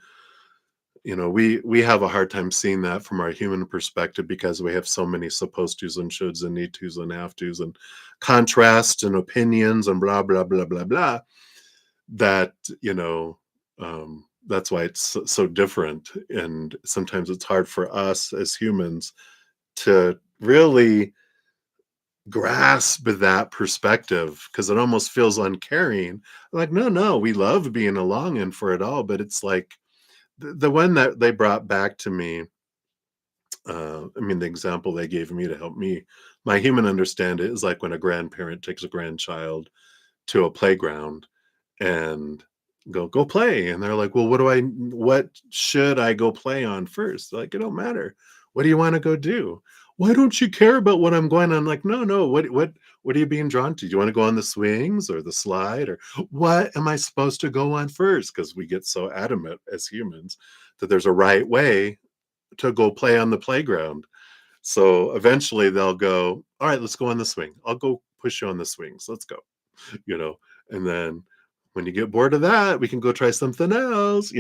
Speaker 1: We have a hard time seeing that from our human perspective because we have so many supposed tos and shoulds and need tos and have tos and contrast and opinions and blah blah blah blah blah. That that's why it's so different, and sometimes it's hard for us as humans to really grasp that perspective because it almost feels uncaring. Like, no, no, we love being along and for it all, but it's like the one that they brought back to me, I mean, the example they gave me to help me, my human understand it, is like when a grandparent takes a grandchild to a playground and go play, and they're like, well, what should I go play on first? Like, it don't matter. What do you want to go do? Why don't you care about what I'm going on? Like, no, no. What are you being drawn to? Do you want to go on the swings or the slide, or what am I supposed to go on first? Because we get so adamant as humans that there's a right way to go play on the playground. So eventually they'll go, all right, let's go on the swing. I'll go push you on the swings. Let's go, you know. And then when you get bored of that, we can go try something else.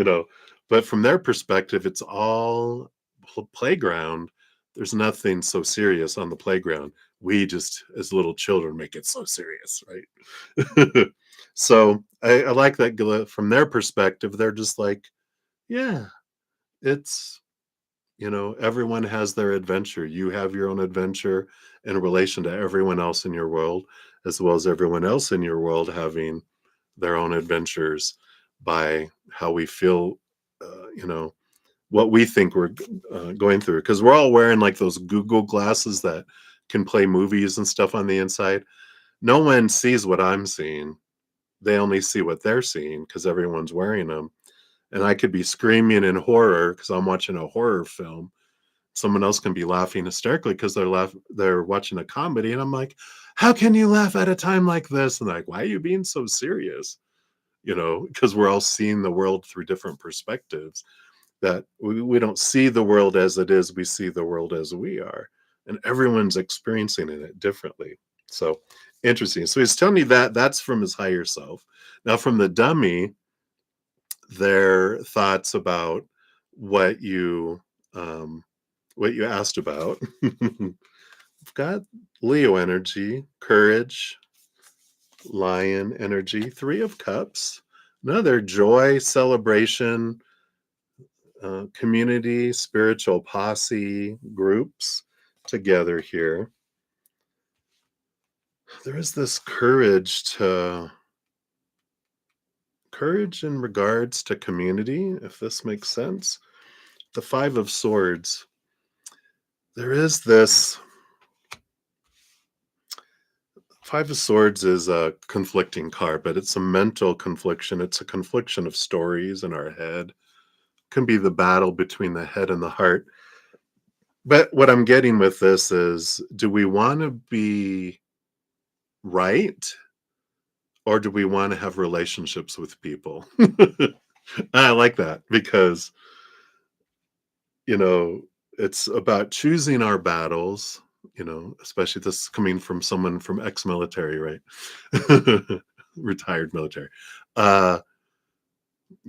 Speaker 1: But from their perspective, it's all playground. There's nothing so serious on the playground. We just, as little children, make it so serious, right? So I like that from their perspective. They're just like, yeah, it's everyone has their adventure. You have your own adventure in relation to everyone else in your world, as well as everyone else in your world having their own adventures by how we feel, what we think we're going through. Because we're all wearing like those Google glasses that can play movies and stuff on the inside. No one sees what I'm seeing. They only see what they're seeing because everyone's wearing them. And I could be screaming in horror because I'm watching a horror film. Someone else can be laughing hysterically because they're watching a comedy, and I'm like, how can you laugh at a time like this? And they're like, why are you being so serious? Because we're all seeing the world through different perspectives, that we don't see the world as it is, we see the world as we are, and everyone's experiencing it differently. So interesting. So he's telling me that that's from his higher self. Now from the dummy, their thoughts about what you um, what you asked about. We've got Leo energy, courage, lion energy, 3 of cups, No, they're joy, celebration, community, spiritual posse groups together here. There is this courage in regards to community, if this makes sense. The Five of Swords. There is this Five of Swords is a conflicting card, but it's a mental confliction. It's a confliction of stories in our head. It can be the battle between the head and the heart. But what I'm getting with this is, do we want to be right, or do we want to have relationships with people? I like that because, you know, it's about choosing our battles, especially this coming from someone from ex-military, right? Retired military. Uh,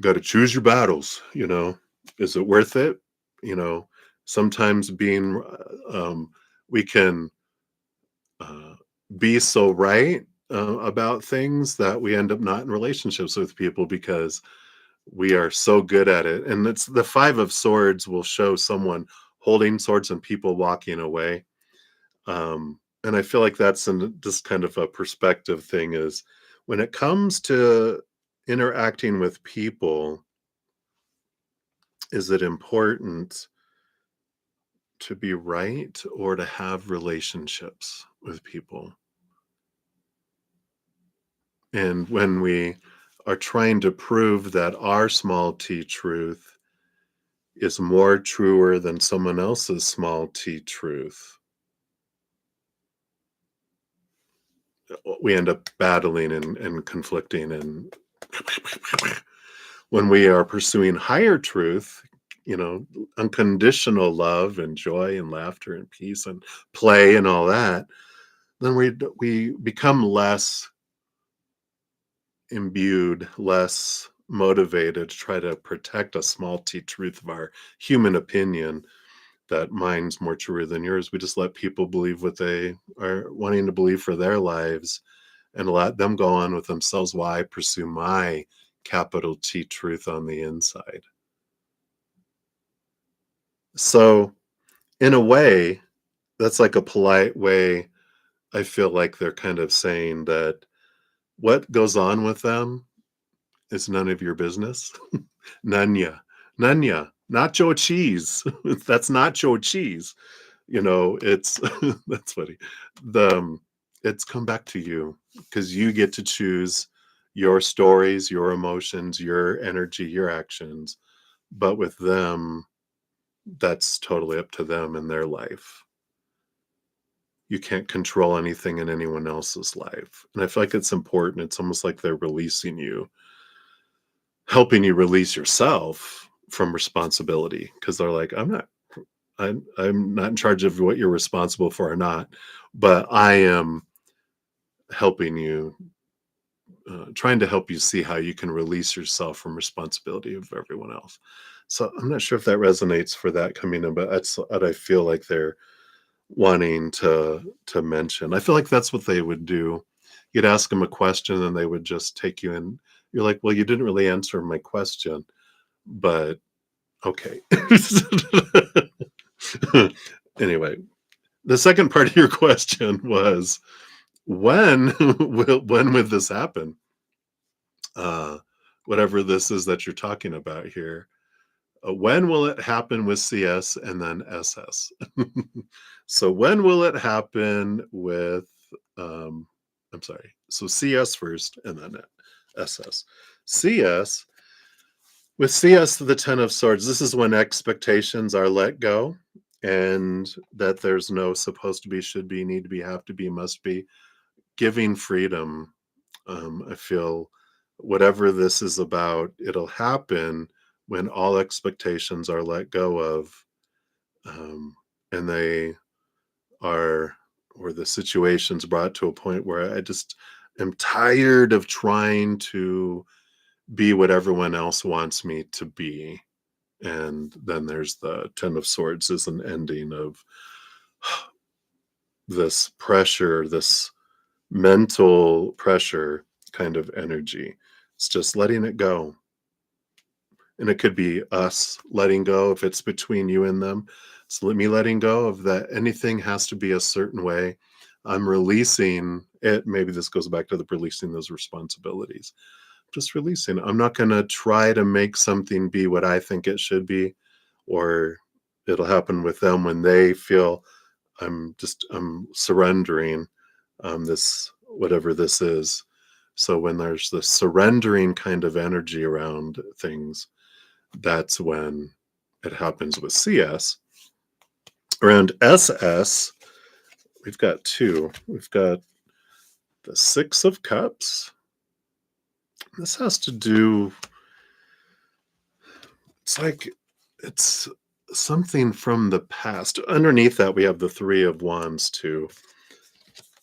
Speaker 1: Got to choose your battles, Is it worth it? You know, Sometimes we can uh, be so right about things that we end up not in relationships with people because we are so good at it. And it's the Five of Swords will show someone holding swords and people walking away. And I feel like that's just kind of a perspective thing is when it comes to interacting with people, is it important to be right or to have relationships with people? And when we are trying to prove that our small t truth is more truer than someone else's small t truth, we end up battling and conflicting. And when we are pursuing higher truth, unconditional love and joy and laughter and peace and play and all that, then we become less imbued, less motivated to try to protect a small t truth of our human opinion that mine's more truer than yours. We just let people believe what they are wanting to believe for their lives and let them go on with themselves while I pursue my capital T truth on the inside. So, in a way, that's like a polite way. I feel like they're kind of saying that what goes on with them is none of your business. Nanya, Nanya, nacho cheese. That's nacho cheese. It's that's funny. It's come back to you because you get to choose your stories, your emotions, your energy, your actions. But with them, that's totally up to them and their life. You can't control anything in anyone else's life. And I feel like it's important. It's almost like they're releasing you, helping you release yourself from responsibility because they're like, I'm not in charge of what you're responsible for or not, but I am helping you, trying to help you see how you can release yourself from responsibility of everyone else. So I'm not sure if that resonates for that coming in, but that's what I feel like they're wanting to mention. I feel like that's what they would do. You'd ask them a question and they would just take you in. You're like, well, you didn't really answer my question, but okay. Anyway, the second part of your question was when when would this happen? Uh, Whatever this is that you're talking about here. When will it happen with CS and then SS? So when will it happen with I'm sorry. So CS first and then SS. CS with CS the 10 of swords. This is when expectations are let go and that there's no supposed to be, should be, need to be, have to be, must be, giving freedom. I feel whatever this is about, it'll happen when all expectations are let go of, um, and they are, or the situation's brought to a point where I just am tired of trying to be what everyone else wants me to be. And then there's the 10 of swords as an ending of this pressure, this mental pressure kind of energy. It's just letting it go. And it could be us letting go if it's between you and them. So let me letting go of that. Anything has to be a certain way. I'm releasing it. Maybe this goes back to the releasing those responsibilities. Just releasing. I'm not going to try to make something be what I think it should be, or it'll happen with them when they feel I'm surrendering this, whatever this is. So when there's the surrendering kind of energy around things, that's when it happens with CS. Around SS, we've got two. We've got the Six of Cups. This has to do, it's like, it's something from the past. Underneath that, we have the Three of Wands too.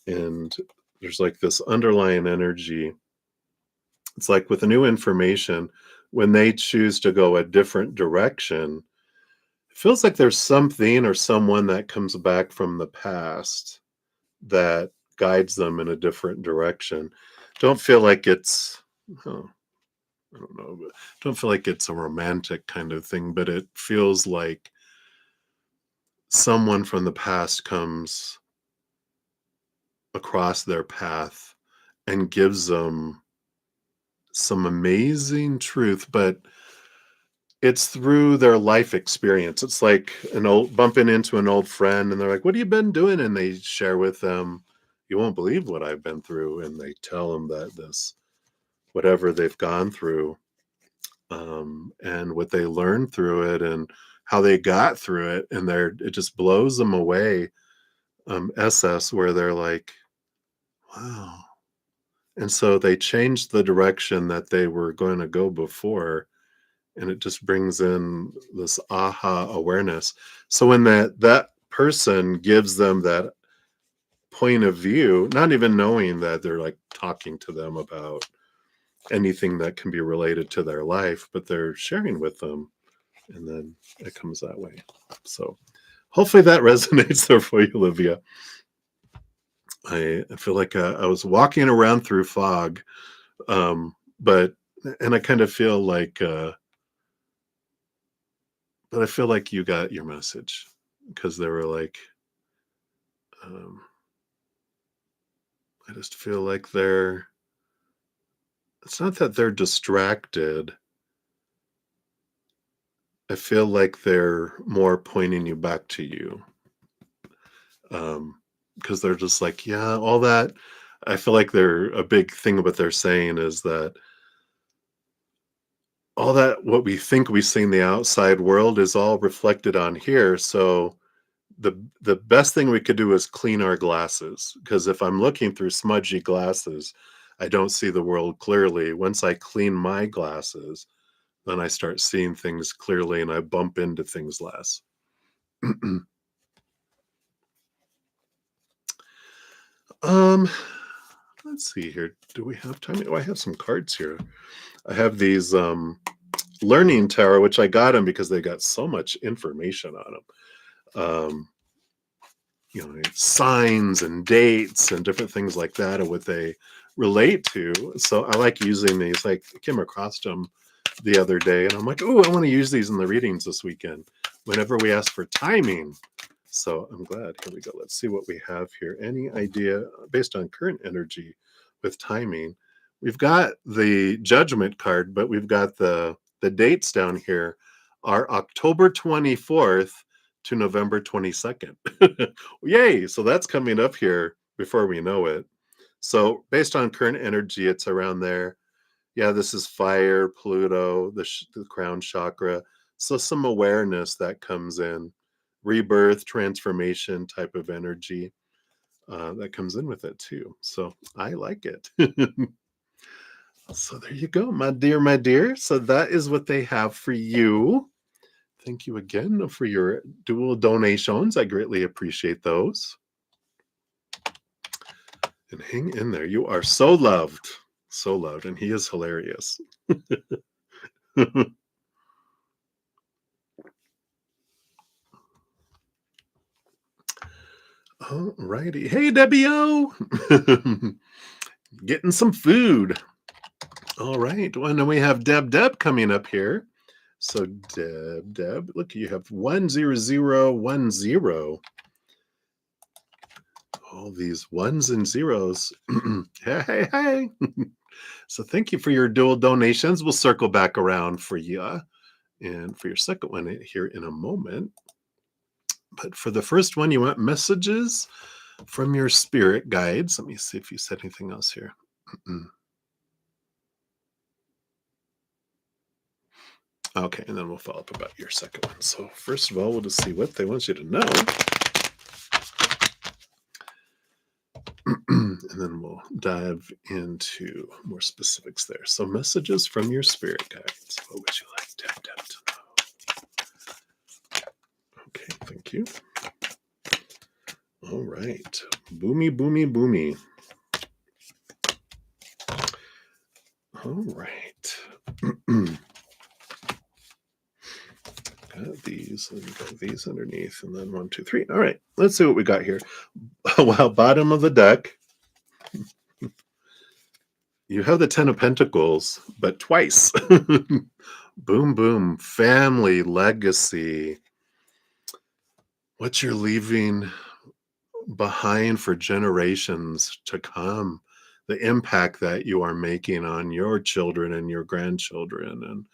Speaker 1: And there's like this underlying energy. It's like with the new information, when they choose to go a different direction, it feels like there's something or someone that comes back from the past that guides them in a different direction. Don't feel like it's, oh, I don't know, but don't feel like it's a romantic kind of thing, but it feels like someone from the past comes across their path and gives them some amazing truth, but it's through their life experience. It's like an old bumping into an old friend and they're like, "What have you been doing?" And they share with them, "You won't believe what I've been through." And they tell them that this, whatever they've gone through, and what they learned through it and how they got through it. And it just blows them away. SS, where they're like, wow. And so they changed the direction that they were going to go before, and it just brings in this aha awareness. So when that person gives them that point of view, not even knowing that they're like talking to them about anything that can be related to their life, but they're sharing with them, and then it comes that way. So hopefully that resonates there for you, Olivia. I feel like I was walking around through fog, but and I kind of feel like but I feel like you got your message, because they were like, um, I just feel like it's not that they're distracted. I feel like they're more pointing you back to you. Because they're just like, yeah, all that. I feel like they're a big thing of what they're saying is that all that what we think we see in the outside world is all reflected on here. So the best thing we could do is clean our glasses, because if I'm looking through smudgy glasses, I don't see the world clearly. Once I clean my glasses, then I start seeing things clearly and I bump into things less. um let's see here. Do we have time? Oh, I have some cards here. I have these learning tarot, which I got them because they got so much information on them. Signs and dates and different things like that, and what they relate to. So I like using these. Like, I came across them the other day, and I'm like, oh, I want to use these in the readings this weekend whenever we ask for timing. So I'm glad. Here we go. Let's see what we have here. Any idea based on current energy with timing? We've got the judgment card, but we've got the dates down here are October 24th to November 22nd. Yay! So that's coming up here before we know it. So based on current energy, it's around there. Yeah, this is fire, Pluto, the crown chakra. So some awareness that comes in, rebirth, transformation type of energy that comes in with it too. So I like it. So there you go, my dear, my dear. So that is what they have for you. Thank you again for your dual donations. I greatly appreciate those. And hang in there. You are so loved. So loved. And he is hilarious. All righty. Hey, Debbie O. Getting some food. All right. Well, and then we have Deb coming up here. So Deb, look, you have 10010. All these ones and zeros. Hey, hey, hey. So thank you for your dual donations. We'll circle back around for you and for your second one here in a moment. But for the first one, you want messages from your spirit guides. Let me see if you said anything else here. Okay, and then we'll follow up about your second one. So first of all, we'll just see what they want you to know. And then we'll dive into more specifics there. So messages from your spirit guides. What would you like Deb to know? Okay, thank you. All right. Boomy, boomy, boomy. All right. Got these and got these underneath, and then 1, 2, 3. All right, let's see what we got here. Wow, bottom of the deck. You have the 10 of Pentacles, but twice. Boom, boom. Family, legacy. What you're leaving behind for generations to come. The impact that you are making on your children and your grandchildren. And,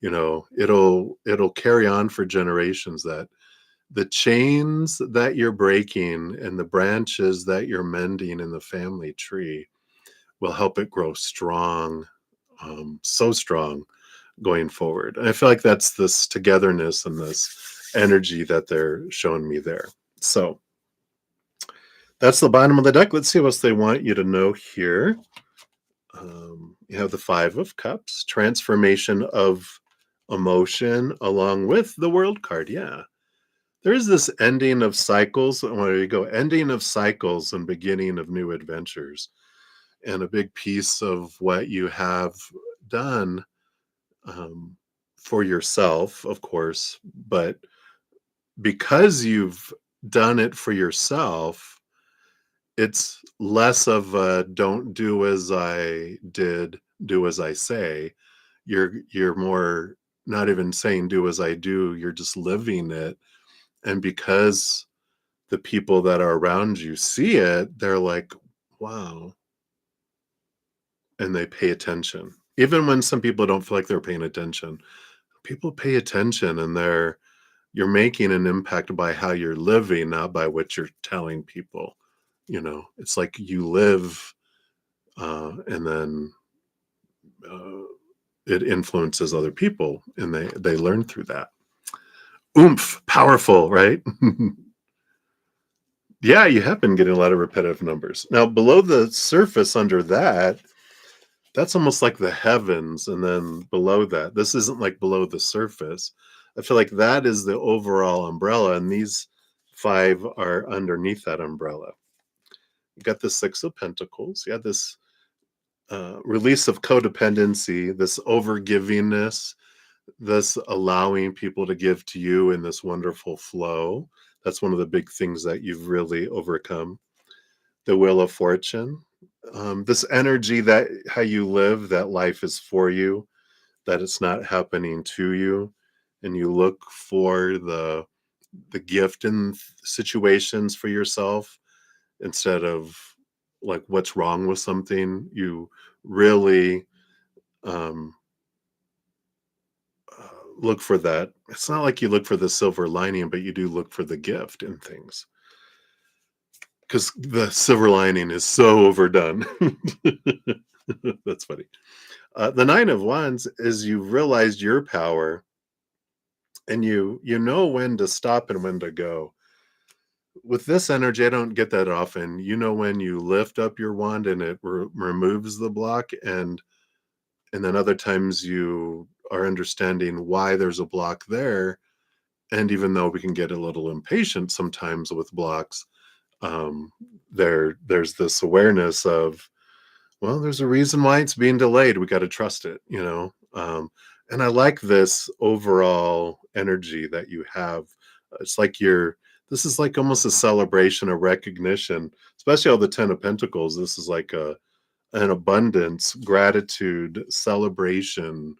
Speaker 1: it'll carry on for generations. That the chains that you're breaking and the branches that you're mending in the family tree will help it grow strong, so strong going forward. And I feel like that's this togetherness and this energy that they're showing me there. So that's the bottom of the deck. Let's see what else they want you to know here. You have the 5 of Cups, transformation of emotion, along with the World card. Yeah. There's this ending of cycles. Where you go, ending of cycles and beginning of new adventures. And a big piece of what you have done for yourself, of course, but because you've done it for yourself, it's less of a don't do as I did, do as I say. You're more not even saying do as I do, you're just living it. And because the people that are around you see it, they're like, wow. And they pay attention. Even when some people don't feel like they're paying attention, people pay attention, and you're making an impact by how you're living, not by what you're telling people. It's like you live, and then it influences other people, and they learn through that. Oomph, powerful, right? Yeah, you have been getting a lot of repetitive numbers. Now, below the surface under that's almost like the heavens. And then below that, this isn't like below the surface. I feel like that is the overall umbrella, and these 5 are underneath that umbrella. You got the 6 of Pentacles. You have this release of codependency, this overgivingness, this allowing people to give to you in this wonderful flow. That's one of the big things that you've really overcome. The Wheel of Fortune, this energy that how you live, that life is for you, that it's not happening to you, and you look for the gift in situations for yourself instead of like what's wrong with something. You really um, look for that. It's not like you look for the silver lining, but you do look for the gift in things, because the silver lining is so overdone. That's funny. The 9 of Wands is you've realized your power, and you know when to stop and when to go. With this energy, I don't get that often. You know when you lift up your wand and it removes the block, and then other times you are understanding why there's a block there. And even though we can get a little impatient sometimes with blocks, there's this awareness of, well, there's a reason why it's being delayed. We got to trust it. And I like this overall energy that you have. It's like this is like almost a celebration, a recognition, especially all the 10 of Pentacles. This is like a an abundance, gratitude, celebration,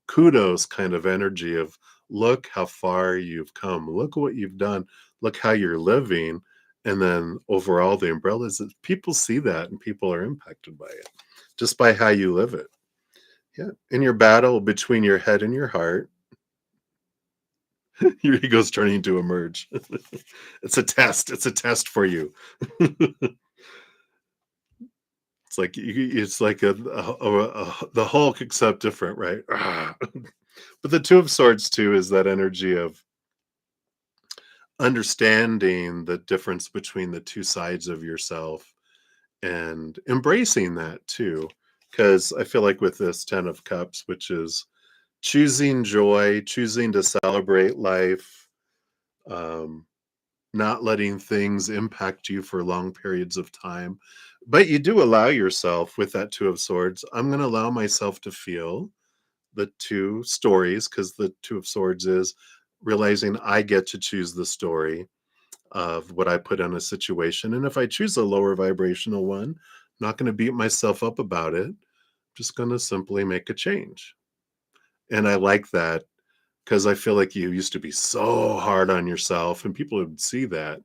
Speaker 1: kudos kind of energy of look how far you've come, look what you've done, look how you're living. And then overall, the umbrella is that people see that and people are impacted by it just by how you live it. Yeah. In your battle between your head and your heart, your ego's turning to emerge. It's a test. It's a test for you. It's like the Hulk, except different, right? Ah. But the Two of Swords too is that energy of understanding the difference between the two sides of yourself and embracing that too. Because I feel like with this Ten of Cups, which is choosing joy, choosing to celebrate life, um, not letting things impact you for long periods of time. But you do allow yourself with that Two of Swords, I'm going to allow myself to feel the two stories because the Two of Swords is realizing I get to choose the story of what I put in a situation. And if I choose a lower vibrational one, I'm not going to beat myself up about it. I'm just going to simply make a change. And I like that because I feel like you used to be so hard on yourself and people would see that,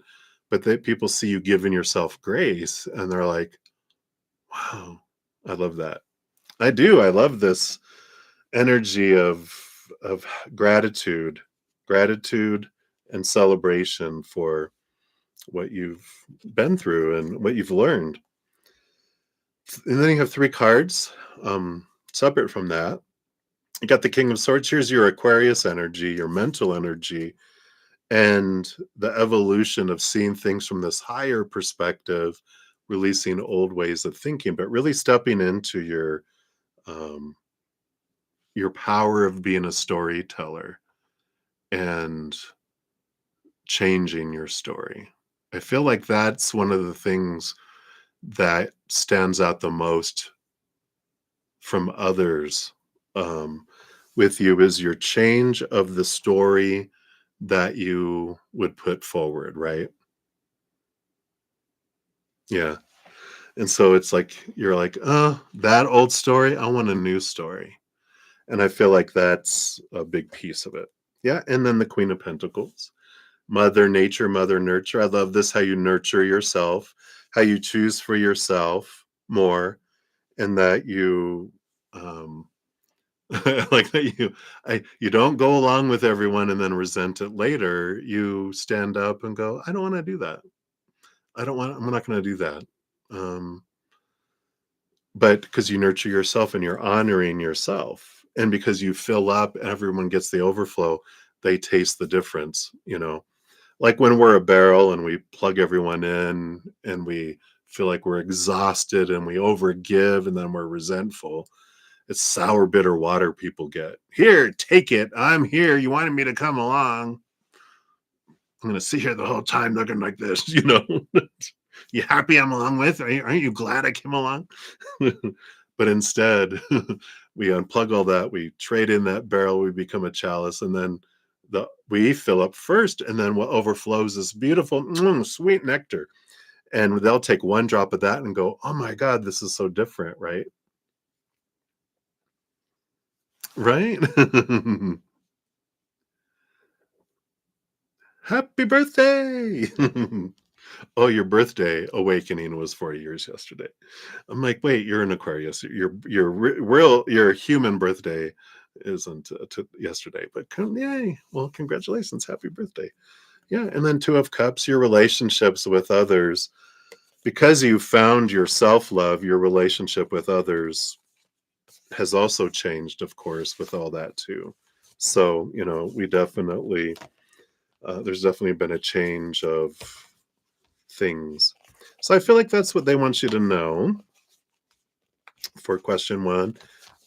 Speaker 1: but that people see you giving yourself grace and they're like, wow, I love that. I do. I love this energy of gratitude, gratitude and celebration for what you've been through and what you've learned. And then you have three cards separate from that. You got the King of Swords. Here's your Aquarius energy, your mental energy, and the evolution of seeing things from this higher perspective, releasing old ways of thinking, but really stepping into um, your power of being a storyteller and changing your story. I feel like that's one of the things that stands out the most from others um, with you is your change of the story that you would put forward, right? Yeah. And so it's like you're like, that old story, I want a new story. And I feel like that's a big piece of it. Yeah. And then the Queen of Pentacles, Mother Nature, Mother Nurture. I love this, how you nurture yourself, how you choose for yourself more, and that you like that you don't go along with everyone and then resent it later. You stand up and go, I don't want to do that. I'm not going to do that. Um, but because you nurture yourself and you're honoring yourself, and because you fill up, everyone gets the overflow. They taste the difference, like when we're a barrel and we plug everyone in and we feel like we're exhausted and we overgive and then we're resentful. It's sour, bitter water people get. Here, take it. I'm here. You wanted me to come along. I'm going to sit here the whole time looking like this, You happy I'm along with? Aren't you glad I came along? But instead, we unplug all that. We trade in that barrel. We become a chalice. And then we fill up first. And then what overflows is beautiful, sweet nectar. And they'll take one drop of that and go, oh my God, this is so different, right? Right? Happy birthday! Oh, your birthday awakening was 4 years yesterday. I'm like, wait, you're an Aquarius. Your human birthday isn't yesterday, but yay! Well, congratulations, happy birthday! Yeah, and then Two of Cups, your relationships with others, because you found your self love, your relationship with others has also changed, of course, with all that too. So we definitely there's definitely been a change of things. So I feel like that's what they want you to know for question one.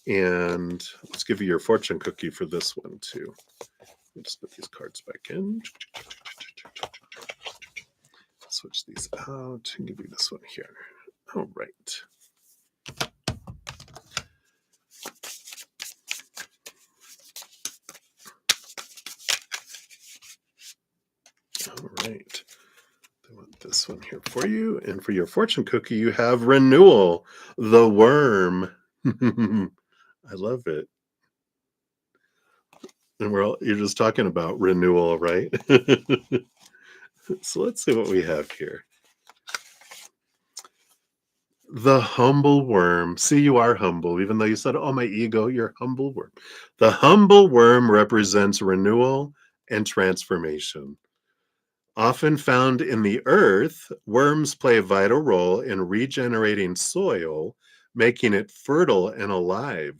Speaker 1: And let's give you your fortune cookie for this one too. Just put these cards back in. Switch these out and give you this one here. All right. All right. I want this one here for you. And for your fortune cookie, you have renewal. The worm. I love it. And you're just talking about renewal, right? So let's see what we have here. The humble worm. See, you are humble, even though you said, oh, my ego, you're humble worm. The humble worm represents renewal and transformation. Often found in the earth, worms play a vital role in regenerating soil, making it fertile and alive.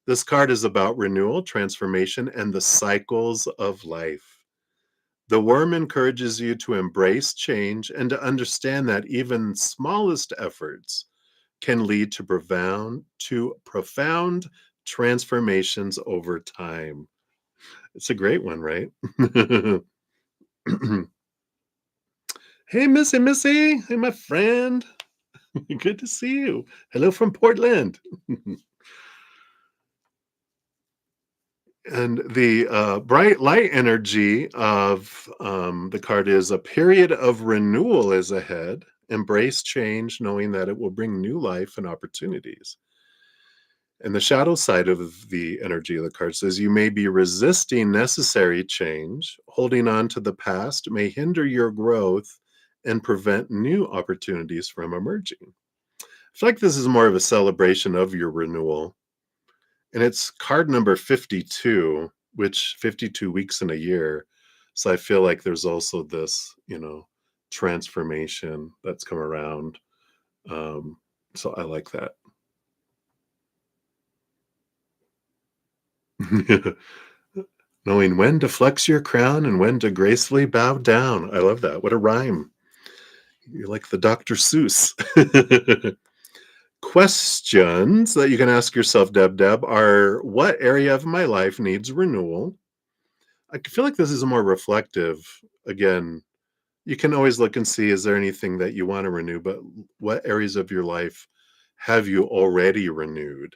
Speaker 1: This card is about renewal, transformation, and the cycles of life. The worm encourages you to embrace change and to understand that even smallest efforts can lead to profound transformations over time. It's a great one, right? Hey, Missy. Hey, my friend. Good to see you. Hello from Portland. And the bright light energy of the card is a period of renewal is ahead. Embrace change, knowing that it will bring new life and opportunities. And the shadow side of the energy of the card says you may be resisting necessary change. Holding on to the past may hinder your growth and prevent new opportunities from emerging. I feel like this is more of a celebration of your renewal. And it's card number 52, which 52 weeks in a year. So I feel like there's also this, transformation that's come around. So I like that. Knowing when to flex your crown and when to gracefully bow down. I love that. What a rhyme. You're like the Dr. Seuss. Questions that you can ask yourself, Deb, are what area of my life needs renewal? I feel like this is more reflective. Again, you can always look and see, is there anything that you want to renew, but what areas of your life have you already renewed?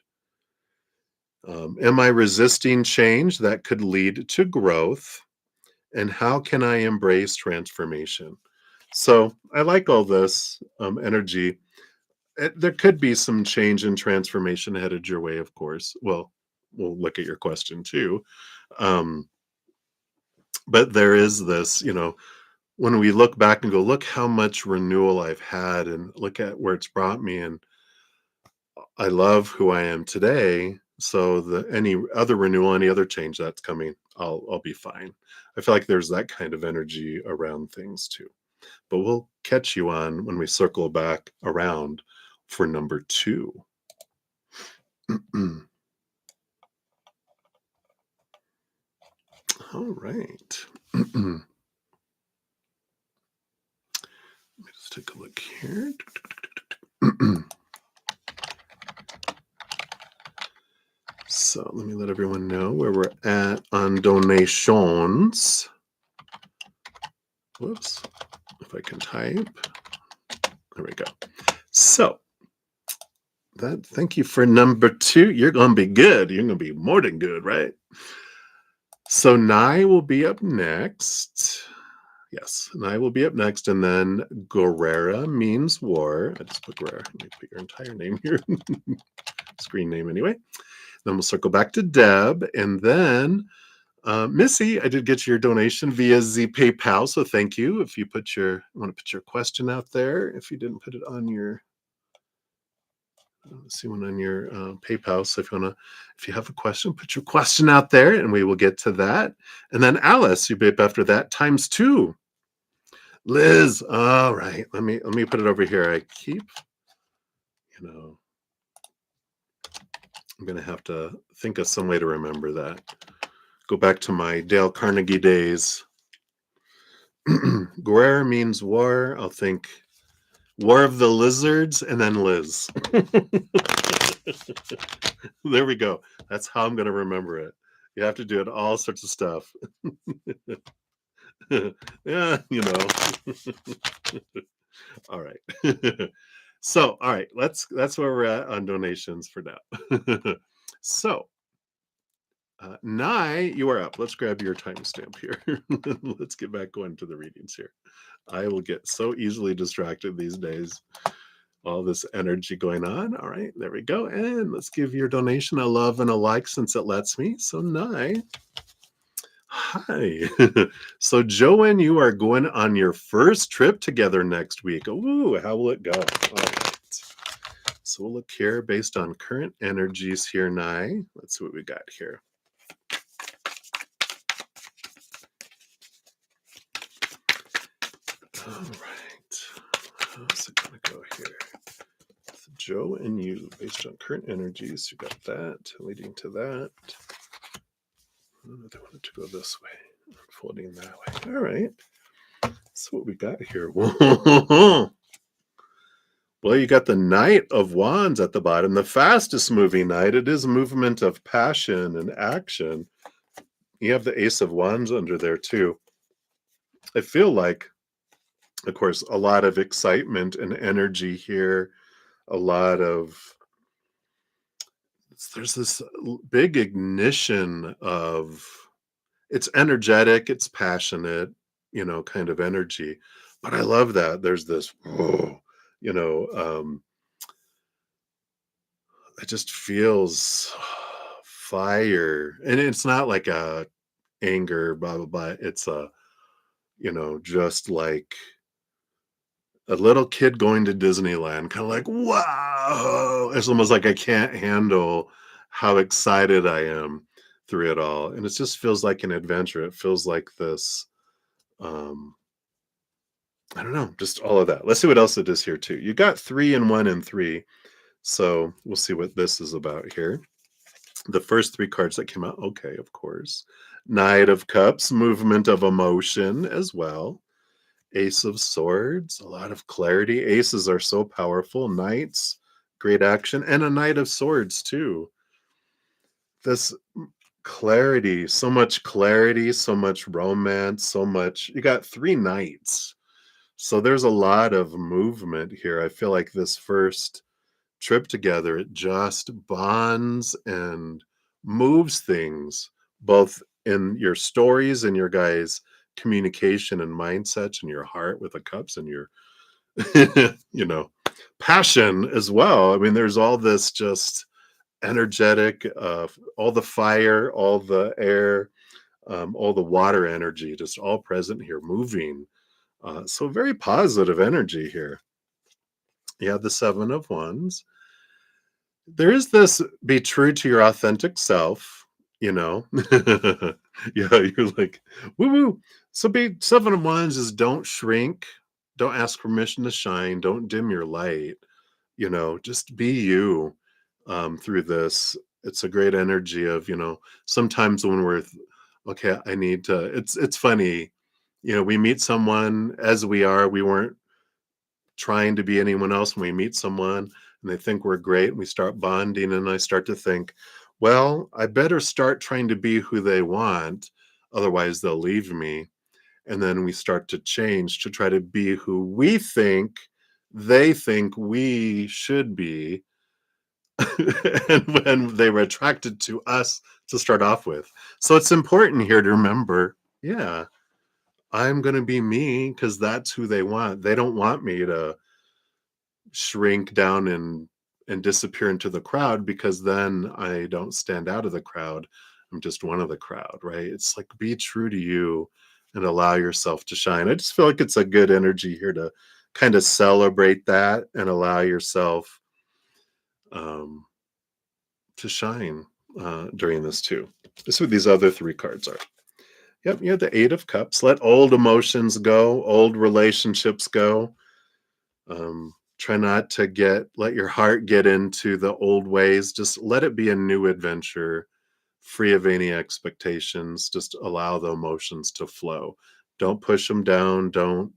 Speaker 1: Am I resisting change that could lead to growth? And how can I embrace transformation? So I like all this energy. There could be some change and transformation headed your way, of course. Well, we'll look at your question too. Um, but there is this, when we look back and go, look how much renewal I've had and look at where it's brought me. And I love who I am today. So any other renewal, any other change that's coming, I'll be fine. I feel like there's that kind of energy around things too. But we'll catch you on when we circle back around for number 2. All right. Let me just take a look here. So let me let everyone know where we're at on donations. Whoops. If I can type. There we go. So thank you for number 2. You're going to be good. You're going to be more than good, right? So Nye will be up next. Yes, Nye will be up next. And then Guerrera means war. I just put Guerrera. Let me put your entire name here. Screen name anyway. Then we'll circle back to Deb. And then Missy, I did get your donation via the PayPal. So thank you. If you want to put your question out there, if you didn't put it on your see one on your PayPal. So if you have a question, put your question out there, and we will get to that. And then Alice, you beep after that times 2. Liz, all right. Let me put it over here. I keep, I'm gonna have to think of some way to remember that. Go back to my Dale Carnegie days. Guerre means war. I'll think War of the Lizards and then Liz. There we go. That's how I'm going to remember it. You have to do it all sorts of stuff. Yeah, All right. So, all right, that's where we're at on donations for now. So, Nye, you are up. Let's grab your timestamp here. Let's get back going to the readings here. I will get so easily distracted these days. All this energy going on. All right, there we go. And let's give your donation a love and a like since it lets me. So nice. Hi. So, Joanne, you are going on your first trip together next week. Ooh, how will it go? All right. So, we'll look here based on current energies here, Nye. Let's see what we got here. All right. How's it going to go here? So Joe and you, based on current energies, you got that leading to that. They wanted to go this way, unfolding that way. All right. So what we got here? Well, you got the Knight of Wands at the bottom, the fastest moving knight. It is a movement of passion and action. You have the Ace of Wands under there too. I feel like, of course, a lot of excitement and energy here. A lot of, there's this big ignition of, it's energetic, it's passionate, kind of energy. But I love that. There's this, whoa, it just feels fire. And it's not like a anger, blah, blah, blah. It's just like a little kid going to Disneyland, kind of like, wow. It's almost like I can't handle how excited I am through it all. And it just feels like an adventure. It feels like this, um, I don't know, just all of that. Let's see what else it is here too. You got 3 and 1 and 3. So we'll see what this is about here. The first 3 cards that came out, okay, of course. Knight of Cups, movement of emotion as well. Ace of Swords, a lot of clarity. Aces are so powerful. Knights, great action. And a Knight of Swords too. This clarity, so much romance, so much. You got 3 knights. So there's a lot of movement here. I feel like this first trip together, it just bonds and moves things, both in your stories and your guys' communication and mindsets and your heart with the cups and your passion as well. I mean, there's all this just energetic, all the fire, all the air, all the water energy, just all present here, moving. So very positive energy here. You have the 7 of Wands. There is this, be true to your authentic self, you know. Yeah, you're like, woo woo. So be 7 of Wands is don't shrink, don't ask permission to shine, don't dim your light, just be you through this. It's a great energy of, sometimes when we're okay, I need to, it's funny, we meet someone as we are, we weren't trying to be anyone else. When we meet someone and they think we're great and we start bonding, and I start to think, well, I better start trying to be who they want, otherwise they'll leave me. And then we start to change to try to be who we think they think we should be. And when they were attracted to us to start off with. So it's important here to remember, yeah, I'm going to be me because that's who they want. They don't want me to shrink down and disappear into the crowd, because then I don't stand out of the crowd. I'm just one of the crowd, right? It's like, be true to you and allow yourself to shine. I just feel like it's a good energy here to kind of celebrate that and allow yourself to shine during this too. This is what these other 3 cards are. Yep, you have the 8 of Cups. Let old emotions go, old relationships go. Try not to let your heart get into the old ways. Just let it be a new adventure, free of any expectations. Just allow the emotions to flow. Don't push them down. Don't,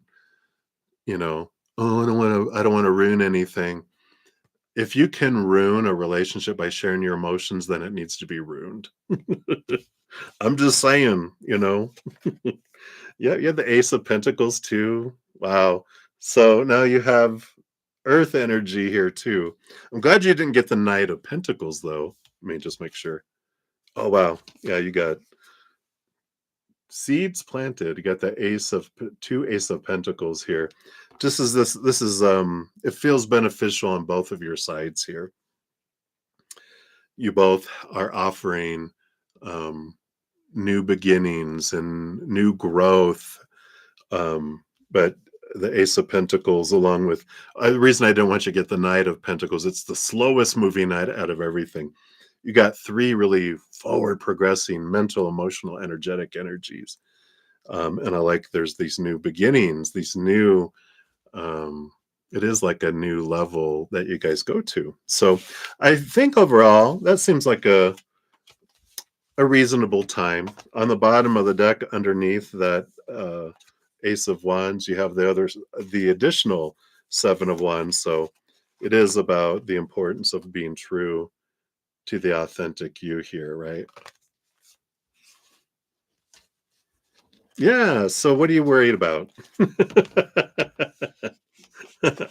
Speaker 1: oh, I don't want to ruin anything. If you can ruin a relationship by sharing your emotions, then it needs to be ruined. I'm just saying, Yeah, you have the Ace of Pentacles too. Wow. So now you have Earth energy here too. I'm glad you didn't get the Knight of Pentacles though. Let me just make sure. Oh wow. Yeah, you got seeds planted. You got the 2 Ace of Pentacles here. Just as this is it feels beneficial on both of your sides here. You both are offering um new beginnings and new growth. But the Ace of Pentacles, along with the reason I don't want you to get the Knight of Pentacles, it's the slowest moving knight out of everything. You got three really forward progressing mental, emotional, energetic energies. And I like there's these new beginnings, these new, um, it is like a new level that you guys go to. So I think overall, that seems like a reasonable time. On the bottom of the deck, underneath that Ace of Wands, you have the additional Seven of Wands. So it is about the importance of being true to the authentic you here, right? Yeah. So what are you worried about?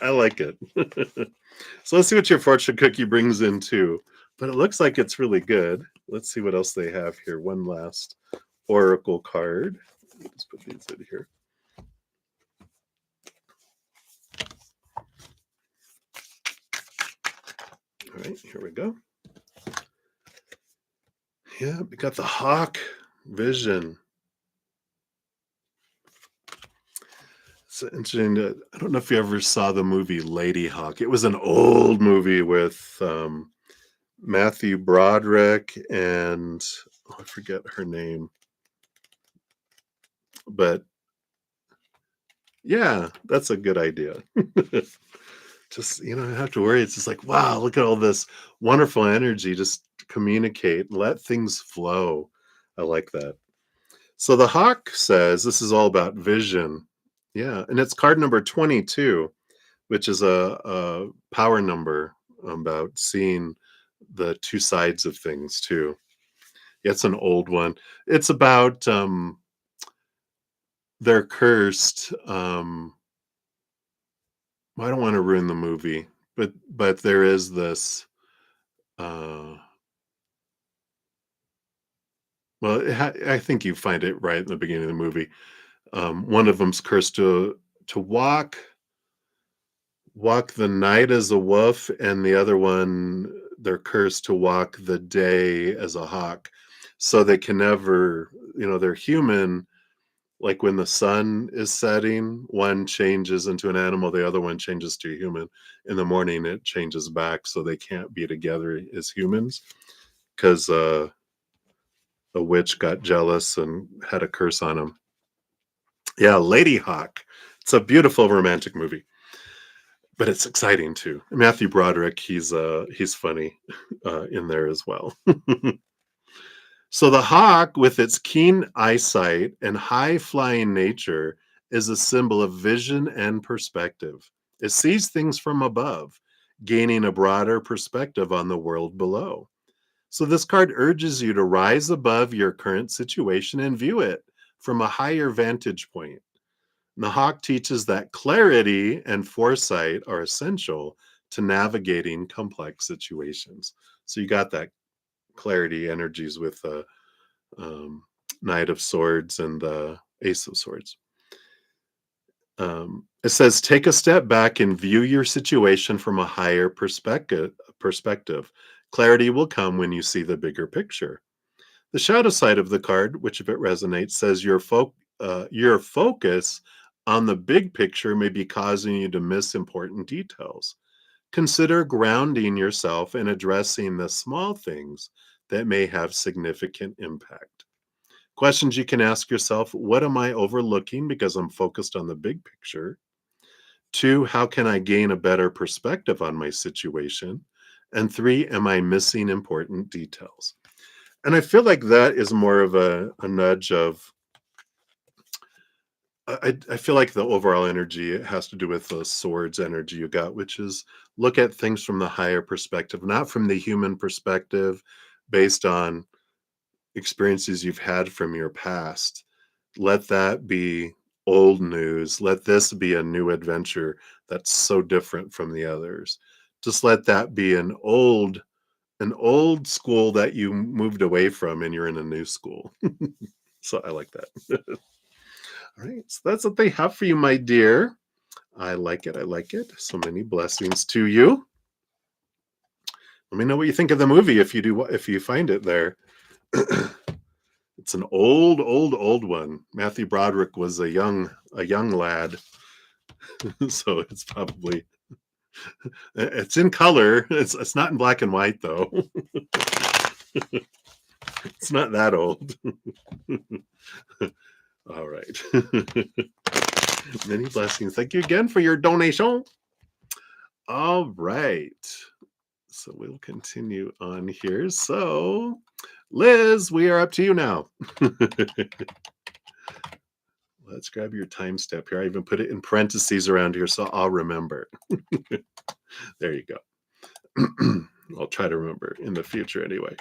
Speaker 1: I like it. So let's see what your fortune cookie brings in too. But it looks like it's really good. Let's see what else they have here. One last oracle card. Let's put these in here. All right, here we go. Yeah, we got the hawk vision. It's interesting. I don't know if you ever saw the movie Lady Hawk. It was an old movie with Matthew Broderick and I forget her name, but yeah, that's a good idea. Just you don't have to worry. It's just like wow, look at all this wonderful energy. Just communicate, let things flow. I like that. So the hawk says this is all about vision. Yeah, and it's card number 22, which is a power number about seeing the two sides of things too. Yeah, it's an old one. It's about they're cursed. I don't want to ruin the movie, but there is this. Uh, I think you find it right in the beginning of the movie. One of them's cursed to walk the night as a wolf, and the other one they're cursed to walk the day as a hawk. So they can never, they're human. Like when the sun is setting, one changes into an animal, the other one changes to a human. In the morning, it changes back, so they can't be together as humans because a witch got jealous and had a curse on him. Yeah, Lady Hawk. It's a beautiful romantic movie, but it's exciting too. Matthew Broderick, he's funny in there as well. So the hawk, with its keen eyesight and high-flying nature, is a symbol of vision and perspective. It sees things from above, gaining a broader perspective on the world below. So this card urges you to rise above your current situation and view it from a higher vantage point. The hawk teaches that clarity and foresight are essential to navigating complex situations. So you got that clarity energies with the um, Knight of Swords and the Ace of Swords. It says, take a step back and view your situation from a higher perspective. Clarity will come when you see the bigger picture. The shadow side of the card, which if it resonates, says your focus on the big picture may be causing you to miss important details. Consider grounding yourself and addressing the small things that may have significant impact. Questions you can ask yourself: what am I overlooking because I'm focused on the big picture? Two, how can I gain a better perspective on my situation? And three, am I missing important details? And I feel like that is more of a nudge of, I feel like the overall energy has to do with the swords energy you got, which is look at things from the higher perspective, not from the human perspective based on experiences you've had from your past. Let that be old news. Let this be a new adventure that's so different from the others. Just let that be an old school that you moved away from and you're in a new school. So I like that. All right. So that's what they have for you, my dear. I like it. I like it. So many blessings to you. Let me know what you think of the movie if you find it there. It's an old one. Matthew Broderick was a young lad, so it's in color. It's not in black and white though. It's not that old. All right. Many blessings. Thank you again for your donation. All right. So we'll continue on here. So, Liz, we are up to you now. Let's grab your time step here. I even put it in parentheses around here so I'll remember. There you go. I'll try to remember in the future anyway.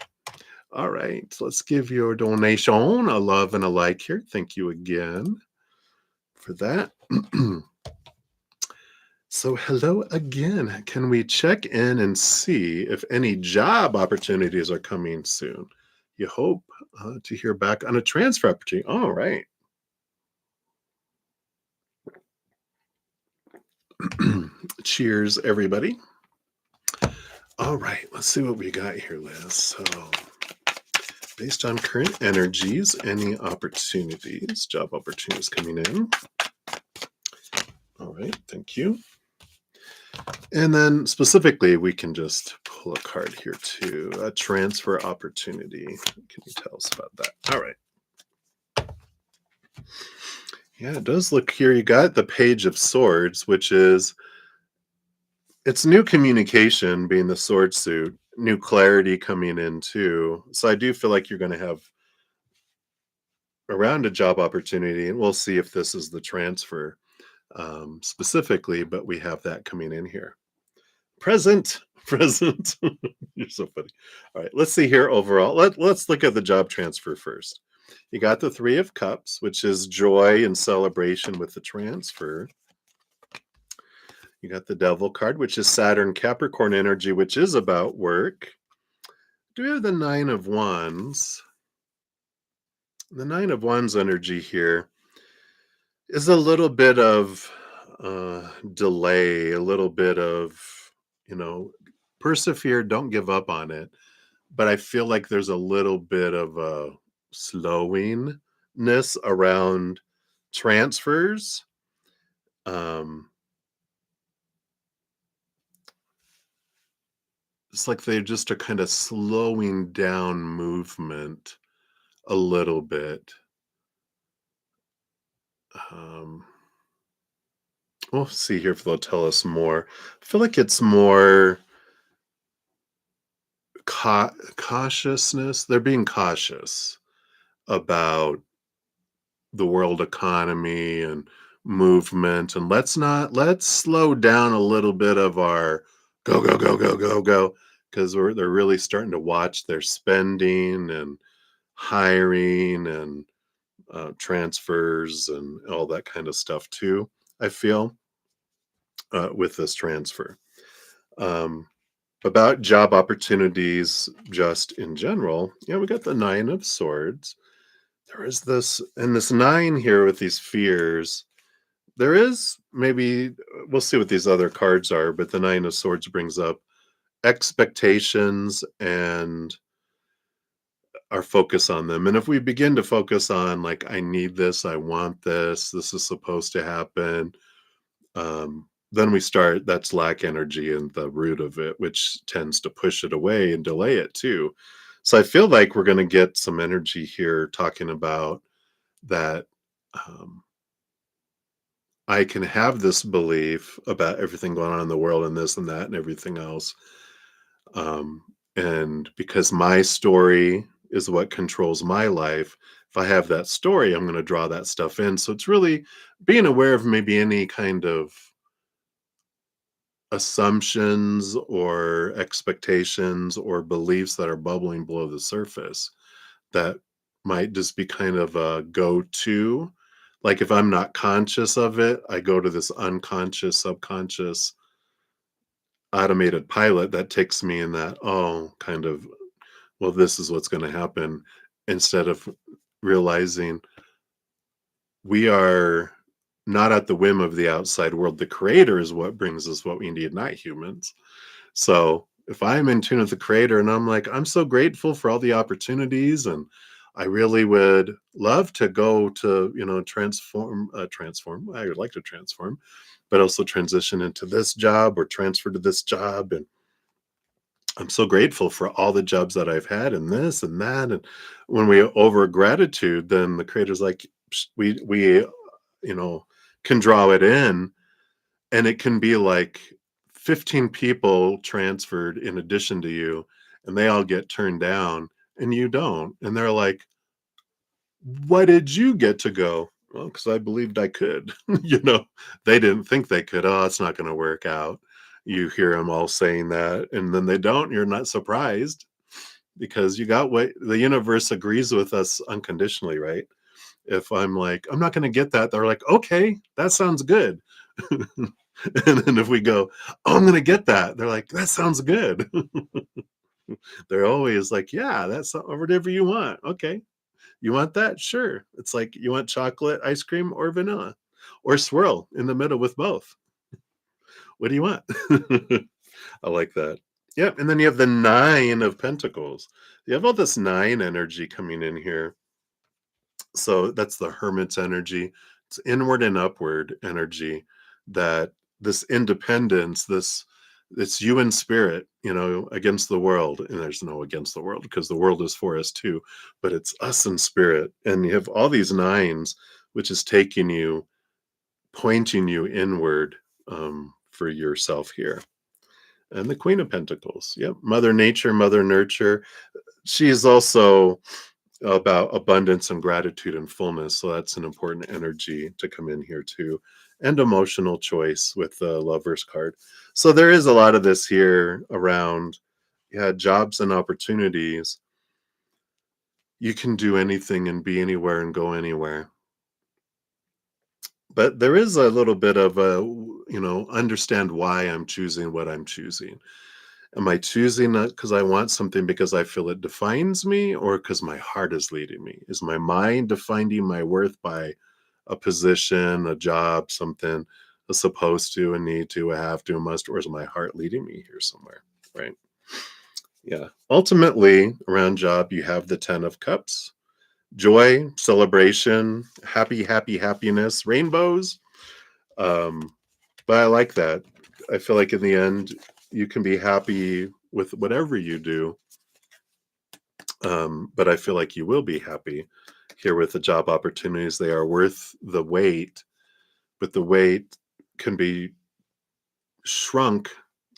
Speaker 1: All right, let's give your donation a love and a like here. Thank you again for that. So hello again. Can we check in and see if any job opportunities are coming soon? You hope to hear back on a transfer opportunity. All right. Cheers, everybody. All right, let's see what we got here, Liz. So, based on current energies, any opportunities, job opportunities coming in? All right, thank you. And then specifically, we can just pull a card here too. A transfer opportunity. Can you tell us about that? All right. Yeah, it does look here. You got the Page of Swords, which is it's new communication being the sword suit, new clarity coming in too. So I do feel like you're going to have around a job opportunity, and we'll see if this is the transfer specifically, but we have that coming in here. Present. You're so funny. All right, let's see here overall. Let's look at the job transfer first. You got the Three of Cups, which is joy and celebration with the transfer. You got the Devil card, which is Saturn Capricorn energy, which is about work. Do we have the Nine of Wands? The Nine of Wands energy here is a little bit of delay, a little bit of, persevere, don't give up on it. But I feel like there's a little bit of a slowingness around transfers. It's like they just are kind of slowing down movement a little bit. We'll see here if they'll tell us more. I feel like it's more cautiousness. They're being cautious about the world economy and movement, and let's slow down a little bit of our go, because they're really starting to watch their spending and hiring and transfers and all that kind of stuff too, I feel, with this transfer. About job opportunities just in general, we got the Nine of Swords. There is this, and this nine here with these fears. There is maybe, we'll see what these other cards are, but the Nine of Swords brings up expectations and our focus on them. And if we begin to focus on, like, I need this, I want this is supposed to happen, then we start, that's lack energy and the root of it, which tends to push it away and delay it too. So I feel like we're going to get some energy here talking about that. I can have this belief about everything going on in the world and this and that and everything else. And because my story is what controls my life, if I have that story, I'm going to draw that stuff in. So it's really being aware of maybe any kind of assumptions or expectations or beliefs that are bubbling below the surface that might just be kind of a go-to. Like if I'm not conscious of it, I go to this unconscious, subconscious automated pilot that takes me in that, kind of, well, this is what's going to happen, instead of realizing we are, not at the whim of the outside world. The creator is what brings us what we need, not humans. So if I'm in tune with the creator and I'm like, I'm so grateful for all the opportunities, and I really would love to go to, transform. I would like to transform, but also transition into this job or transfer to this job. And I'm so grateful for all the jobs that I've had and this and that. And when we over gratitude, then the creator's like, we, you know, can draw it in, and it can be like 15 people transferred in addition to you, and they all get turned down and you don't. And they're like, why did you get to go? Well, because I believed I could. They didn't think they could. Oh, it's not going to work out. You hear them all saying that, and then they don't. You're not surprised because you got what the universe agrees with us unconditionally, right? If I'm like, I'm not going to get that, they're like, okay, that sounds good. And then if we go, oh, I'm going to get that, they're like, that sounds good. They're always like, yeah, that's whatever you want. Okay. You want that? Sure. It's like, you want chocolate ice cream or vanilla or swirl in the middle with both. What do you want? I like that. Yep. And then you have the Nine of Pentacles. You have all this nine energy coming in here. So that's the Hermit's energy. It's inward and upward energy, that this independence, this it's you in spirit, against the world. And there's no against the world because the world is for us too, but it's us in spirit. And you have all these nines, which is taking you, pointing you inward, for yourself here. And the Queen of Pentacles. Yep. Mother Nature, Mother Nurture. She is also about abundance and gratitude and fullness. So that's an important energy to come in here too. And emotional choice with the Lover's card. So there is a lot of this here around, yeah, jobs and opportunities. You can do anything and be anywhere and go anywhere. But there is a little bit of understand why I'm choosing what I'm choosing. Am I choosing that because I want something because I feel it defines me, or because my heart is leading me? Is my mind defining my worth by a position, a job, something, a supposed to, a need to, a have to, a must, or is my heart leading me here somewhere? Right. Yeah. Ultimately, around job, you have the 10 of Cups, joy, celebration, happiness, rainbows. Um, but I like that. I feel like in the end, you can be happy with whatever you do. But I feel like you will be happy here with the job opportunities. They are worth the wait, but the wait can be shrunk,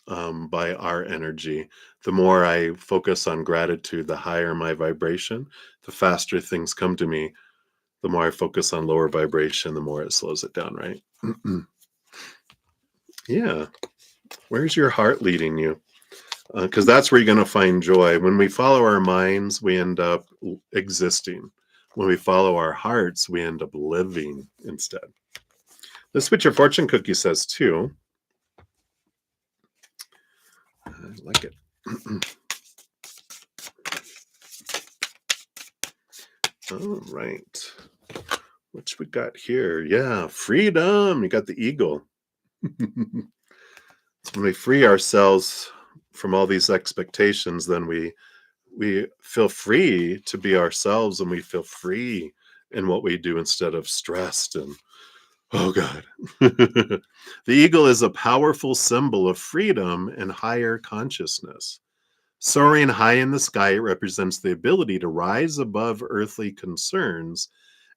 Speaker 1: by our energy. The more I focus on gratitude, the higher my vibration, the faster things come to me. The more I focus on lower vibration, the more it slows it down, right? Yeah. Where's your heart leading you? Because that's where you're going to find joy. When we follow our minds, we end up existing. When we follow our hearts, we end up living instead. That's what your fortune cookie says too. I like it. All right. What we got here? Yeah, freedom. You got the eagle. When we free ourselves from all these expectations, then we feel free to be ourselves, and we feel free in what we do instead of stressed and, oh God. The eagle is a powerful symbol of freedom and higher consciousness. Soaring high in the sky, it represents the ability to rise above earthly concerns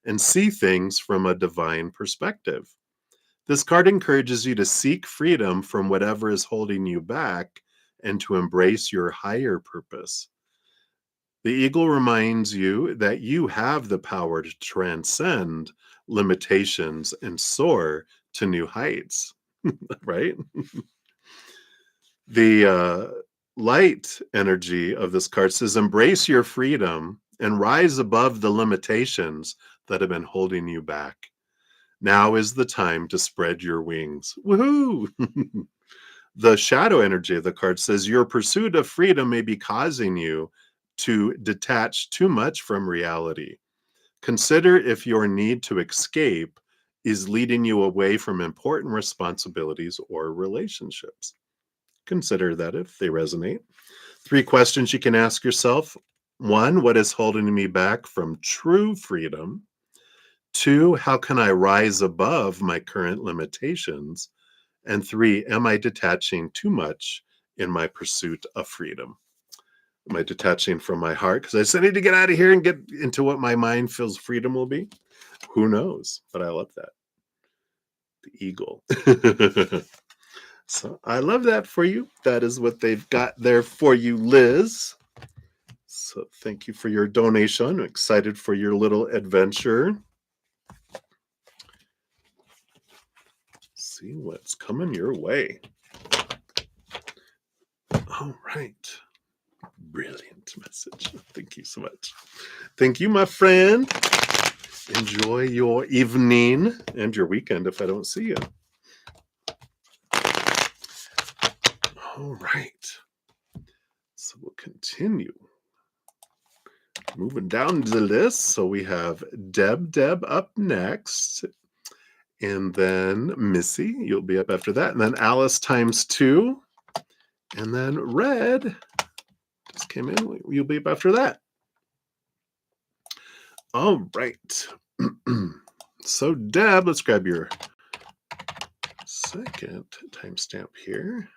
Speaker 1: and see things from a divine perspective. This card encourages you to seek freedom from whatever is holding you back and to embrace your higher purpose. The eagle reminds you that you have the power to transcend limitations and soar to new heights, right? The light energy of this card says, embrace your freedom and rise above the limitations that have been holding you back. Now is the time to spread your wings. Woohoo! The shadow energy of the card says, your pursuit of freedom may be causing you to detach too much from reality. Consider if your need to escape is leading you away from important responsibilities or relationships? Consider that if they resonate. 3 questions you can ask yourself. 1, what is holding me back from true freedom? 2, how can I rise above my current limitations? And 3, am I detaching too much in my pursuit of freedom? Am I detaching from my heart? Because I just need to get out of here and get into what my mind feels freedom will be. Who knows? But I love that. The eagle. So I love that for you. That is what they've got there for you, Liz. So thank you for your donation. I'm excited for your little adventure. See what's coming your way. All right. Brilliant message. Thank you so much. Thank you, my friend. Enjoy your evening and your weekend if I don't see you. All right. So we'll continue moving down the list. So we have Deb up next. And then Missy, you'll be up after that. And then Alice times 2. And then Red just came in. You'll be up after that. All right. So Deb, let's grab your second timestamp here.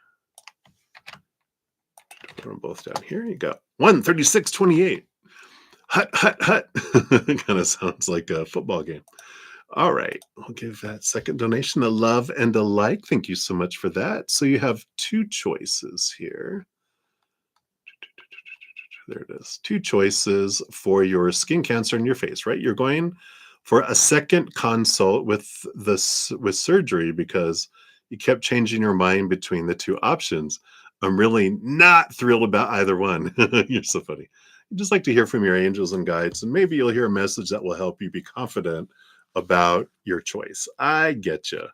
Speaker 1: Put them both down here. You got 1:36:28. Hut. Kind of sounds like a football game. All right. I'll give that second donation a love and a like. Thank you so much for that. So you have 2 choices here. There it is. 2 choices for your skin cancer in your face, right? You're going for a second consult with surgery because you kept changing your mind between the 2 options. I'm really not thrilled about either one. You're so funny. I'd just like to hear from your angels and guides, and maybe you'll hear a message that will help you be confident about your choice. I get you.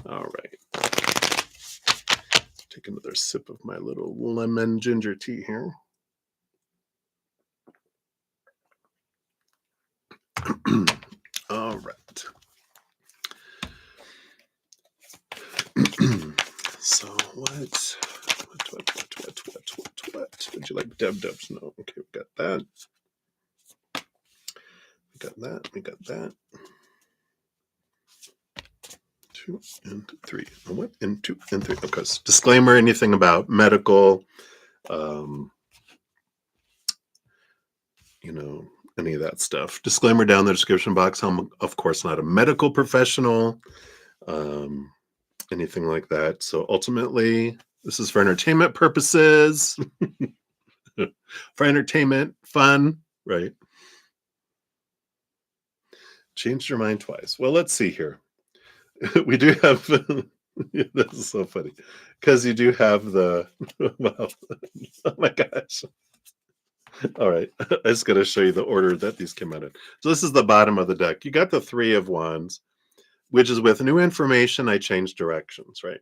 Speaker 1: All right. Take another sip of my little lemon ginger tea here. All right. So what? Would you like Debs? No. Okay, we got that. We got that. 2 and 3. What? And 2 and 3. Okay. So disclaimer: anything about medical, any of that stuff. Disclaimer down in the description box. I'm of course not a medical professional, anything like that. So ultimately, this is for entertainment purposes. For entertainment, fun, right? Changed your mind twice. Well, let's see here. We do have. This is so funny because you do have the. Well, oh my gosh. All right. I just got to show you the order that these came out in. So this is the bottom of the deck. You got the 3 of Wands, which is with new information. I changed directions, right?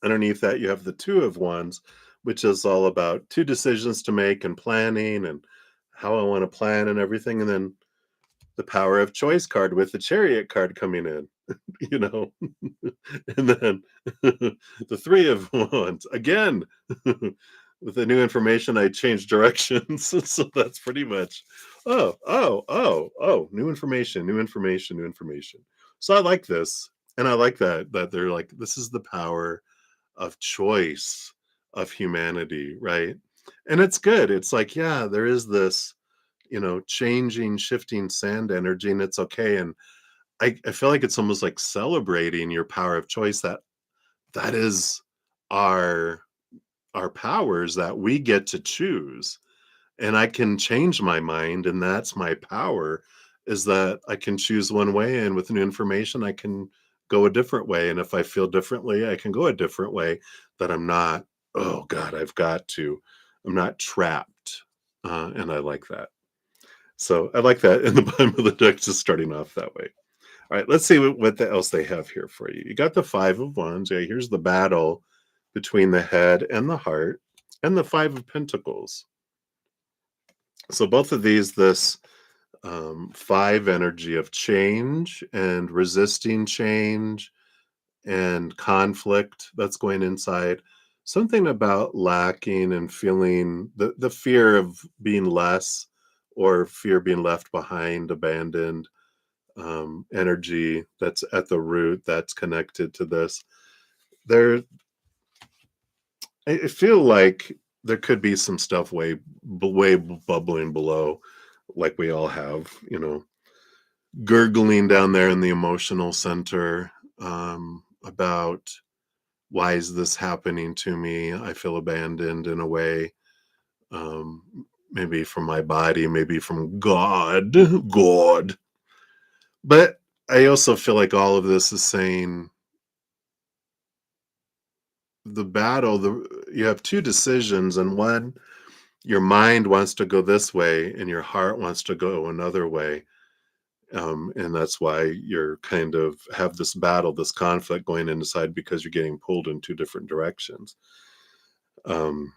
Speaker 1: Underneath that, you have the 2 of Wands, which is all about 2 decisions to make and planning and how I want to plan and everything. And then the power of choice card with the Chariot card coming in, and then the 3 of Wands again. With the new information, I changed directions. So that's pretty much, new information. So I like this. And I like that they're like, this is the power of choice of humanity, right? And it's good. It's like, yeah, there is this, changing, shifting sand energy, and it's okay. And I feel like it's almost like celebrating your power of choice, that is our powers that we get to choose. And I can change my mind, and that's my power, is that I can choose one way, and with new information I can go a different way. And if I feel differently, I can go a different way, that I'm not, oh God, I'm not trapped. And I like that. So I like that in the bottom of the deck, just starting off that way. All right, let's see what else they have here for you. You got the 5 of Wands. Yeah, here's the battle between the head and the heart, and the 5 of Pentacles. So both of these, this 5, energy of change and resisting change and conflict that's going inside. Something about lacking and feeling the fear of being less or fear being left behind, abandoned, energy that's at the root that's connected to this. There, I feel like there could be some stuff way bubbling below, like we all have, gurgling down there in the emotional center, about why is this happening to me? I feel abandoned in a way, um, maybe from my body, maybe from God. But I also feel like all of this is saying the battle. You have two decisions, and one, your mind wants to go this way, and your heart wants to go another way. And that's why you're kind of have this battle, this conflict going inside because you're getting pulled in two different directions. Um,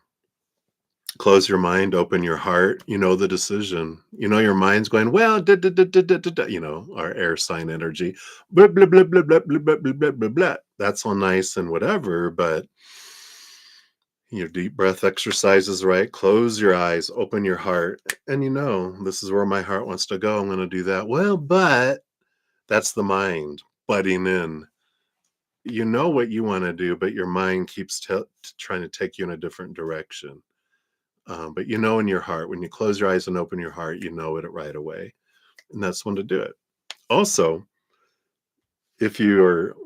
Speaker 1: Close your mind, open your heart. You know the decision. You know your mind's going, well, da, da, da, da, da, da, da, our air sign energy, blah blah blah blah blah blah blah blah blah blah blah. That's all nice and whatever, but your deep breath exercises, right? Close your eyes, open your heart, and this is where my heart wants to go. I'm going to do that. Well, but that's the mind butting in. You know what you want to do, but your mind keeps trying to take you in a different direction. But in your heart, when you close your eyes and open your heart, you know it right away. And that's when to do it. Also, if you're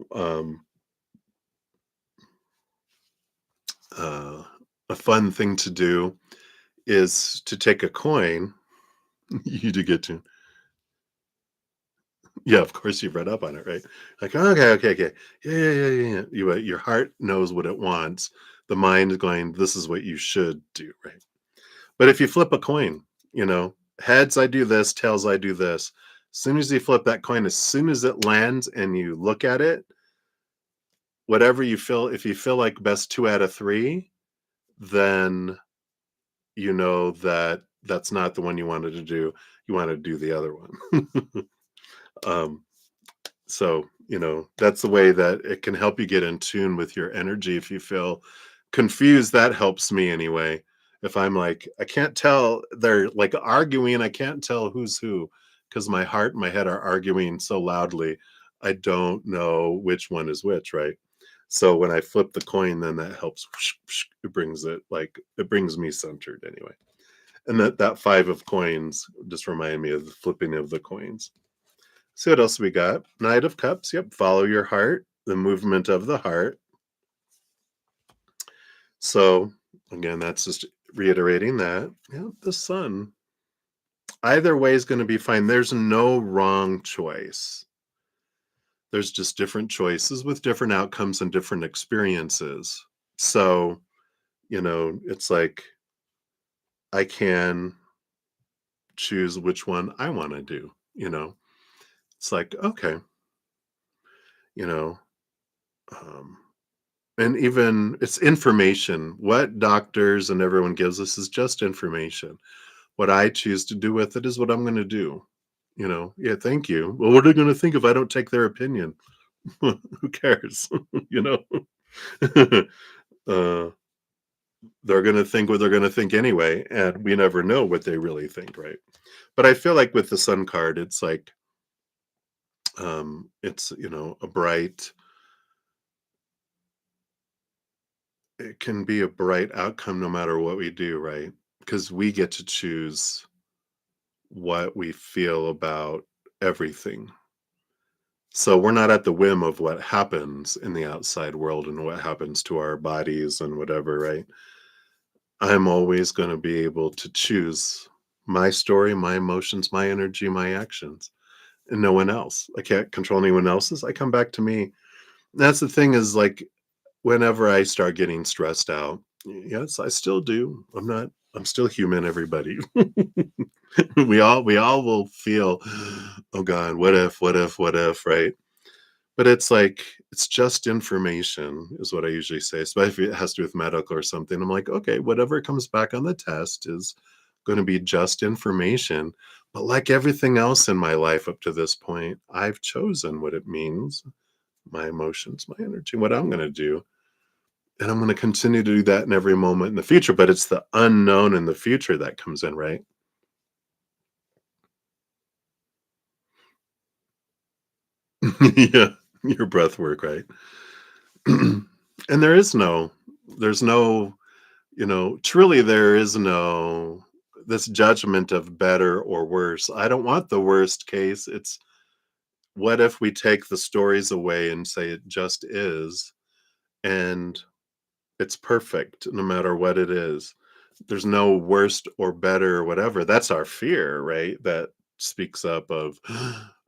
Speaker 1: uh, a fun thing to do is to take a coin. You do get to, yeah, of course you've read up on it, right? Like, okay, okay, okay. Yeah, yeah, yeah, yeah, yeah. Your heart knows what it wants. The mind is going, this is what you should do, right? But if you flip a coin, heads, I do this, tails, I do this. As soon as you flip that coin, as soon as it lands and you look at it, whatever you feel, if you feel like best 2 out of 3, then you know that that's not the one you wanted to do. You want to do the other one. um, So, that's the way that it can help you get in tune with your energy. If you feel confused, that helps me anyway. If I'm like, I can't tell, they're like arguing, I can't tell who's who because my heart and my head are arguing so loudly. I don't know which one is which, right? So when I flip the coin, then that helps. It brings me centered anyway. And that 5 of coins just remind me of the flipping of the coins. See what else we got. Knight of Cups. Yep. Follow your heart, the movement of the heart. So, again, that's just reiterating that. Yeah, the Sun. Either way is going to be fine. There's no wrong choice. There's just different choices with different outcomes and different experiences. So, it's like I can choose which one I want to do. It's like, okay, you know, um, and even it's information. What doctors and everyone gives us is just information. What I choose to do with it is what I'm going to do. Yeah, thank you. Well, what are they going to think if I don't take their opinion? Who cares? you know, uh, they're going to think what they're going to think anyway, and we never know what they really think, right? But I feel like with the Sun card, it's like, it's a bright. It can be a bright outcome no matter what we do, right? Because we get to choose what we feel about everything. So we're not at the whim of what happens in the outside world and what happens to our bodies and whatever, right? I'm always going to be able to choose my story, my emotions, my energy, my actions, and no one else. I can't control anyone else's. I come back to me. That's the thing is like whenever I start getting stressed out, yes, I still do. I'm still human, everybody. We all will feel, oh God, what if, right? But it's like it's just information, is what I usually say, especially if it has to do with medical or something. I'm like, okay, whatever comes back on the test is going to be just information. But like everything else in my life up to this point, I've chosen what it means, my emotions, my energy, what I'm going to do. And I'm going to continue to do that in every moment in the future. But it's the unknown in the future that comes in, right? Yeah, your breath work, right? And there's no, truly there is no this judgment of better or worse. I don't want the worst case. It's what if we take the stories away and say it just is, and it's perfect no matter what it is. There's no worst or better or whatever. That's our fear, right? That speaks up of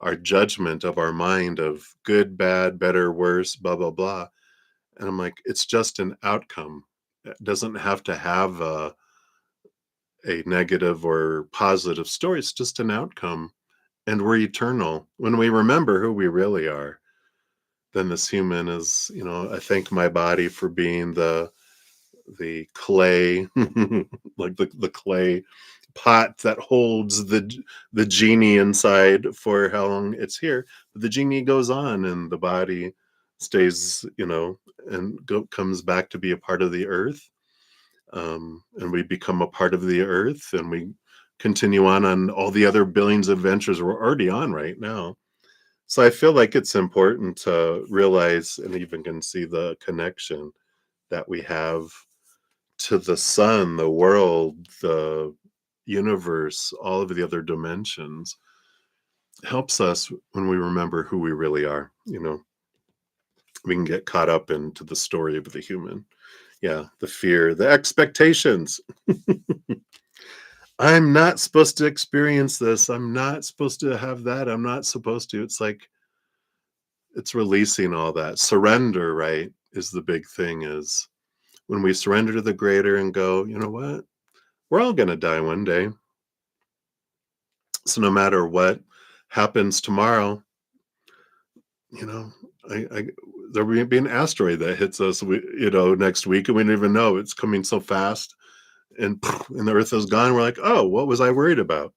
Speaker 1: our judgment of our mind of good, bad, better, worse, blah, blah, blah. And I'm like, it's just an outcome. It doesn't have to have a negative or positive story. It's just an outcome. And we're eternal. When we remember who we really are, then this human is, I thank my body for being the clay, like the clay pot that holds the genie inside for how long it's here. But the genie goes on, and the body stays, and comes back to be a part of the earth. And we become a part of the earth, and we continue on all the other billions of adventures we're already on right now. So I feel like it's important to realize and even can see the connection that we have to the sun, the world, the universe, all of the other dimensions. Helps us when we remember who we really are. We can get caught up into the story of the human. Yeah, the fear, the expectations. I'm not supposed to experience this. I'm not supposed to have that. I'm not supposed to. It's like it's releasing all that. Surrender, right? Is the big thing is when we surrender to the greater and go, you know what? We're all going to die one day. So no matter what happens tomorrow, you know, I there will be an asteroid that hits us, next week, and we don't even know it's coming so fast, and and the Earth is gone. We're like, oh, what was I worried about?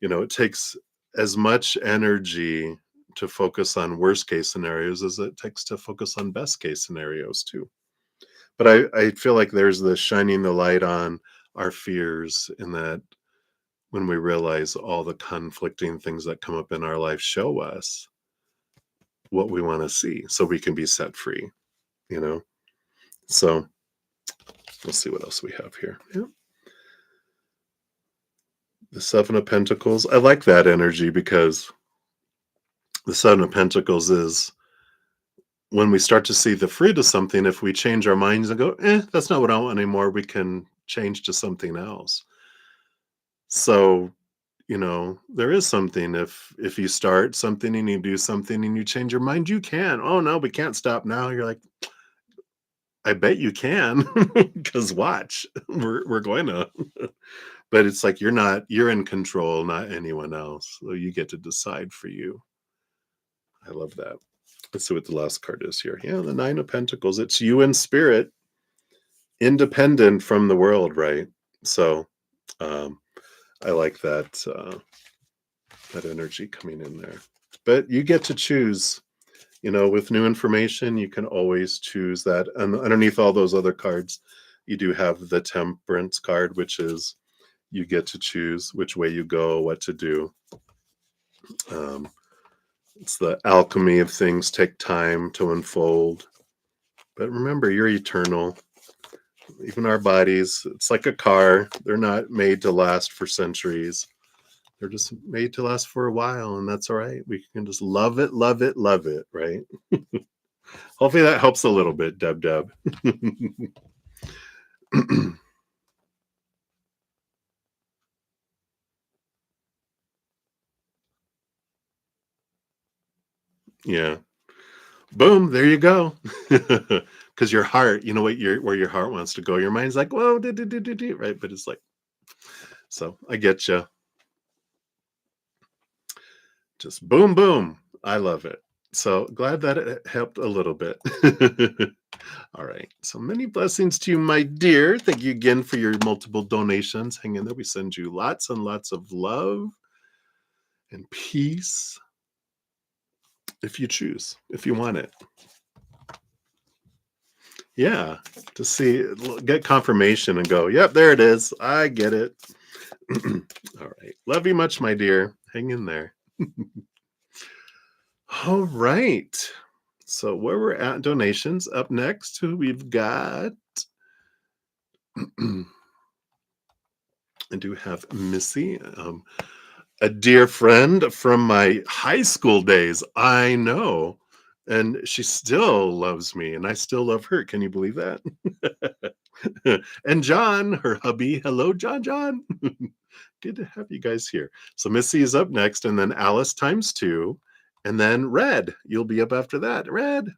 Speaker 1: It takes as much energy to focus on worst case scenarios as it takes to focus on best case scenarios too. But I feel like there's the shining the light on our fears in that when we realize all the conflicting things that come up in our life show us what we want to see so we can be set free, you know? So let's see what else we have here. Yeah. The Seven of Pentacles. I like that energy because the Seven of Pentacles is when we start to see the fruit of something, if we change our minds and go, that's not what I want anymore, we can change to something else. So, there is something if you start something and you do something and you change your mind, you can. Oh no, we can't stop now. You're like, I bet you can, because watch, we're going to. But it's like you're in control, not anyone else. So you get to decide for you. I love that. Let's see what the last card is here. Yeah, the Nine of Pentacles. It's you in spirit, independent from the world, right? So um, I like that energy coming in there. But you get to choose. With new information, you can always choose that. And underneath all those other cards, you do have the Temperance card, which is you get to choose which way you go, what to do. Um, it's the alchemy of things take time to unfold. But remember, you're eternal. Even our bodies, it's like a car. They're not made to last for centuries. They're just made to last for a while, and that's all right. We can just love it, love it, love it, right? Hopefully that helps a little bit, Deb Deb. Yeah. Boom, there you go. Because your heart, you know what where your heart wants to go. Your mind's like, whoa, right? But it's like, so I get you. Just boom, boom. I love it. So glad that it helped a little bit. All right. So many blessings to you, my dear. Thank you again for your multiple donations. Hang in there. We send you lots and lots of love. and peace if you choose, if you want it. Yeah, to see, get confirmation and go, yep, there it is. I get it. All right. Love you much, my dear. Hang in there. All right. So where we're at donations, up next, we've got I do have Missy, a dear friend from my high school days. I know. And she still loves me, and I still love her. Can you believe that? And John, her hubby. Hello, John. John. Good to have you guys here. So Missy is up next, and then Alice times two, and then Red. You'll be up after that. Red.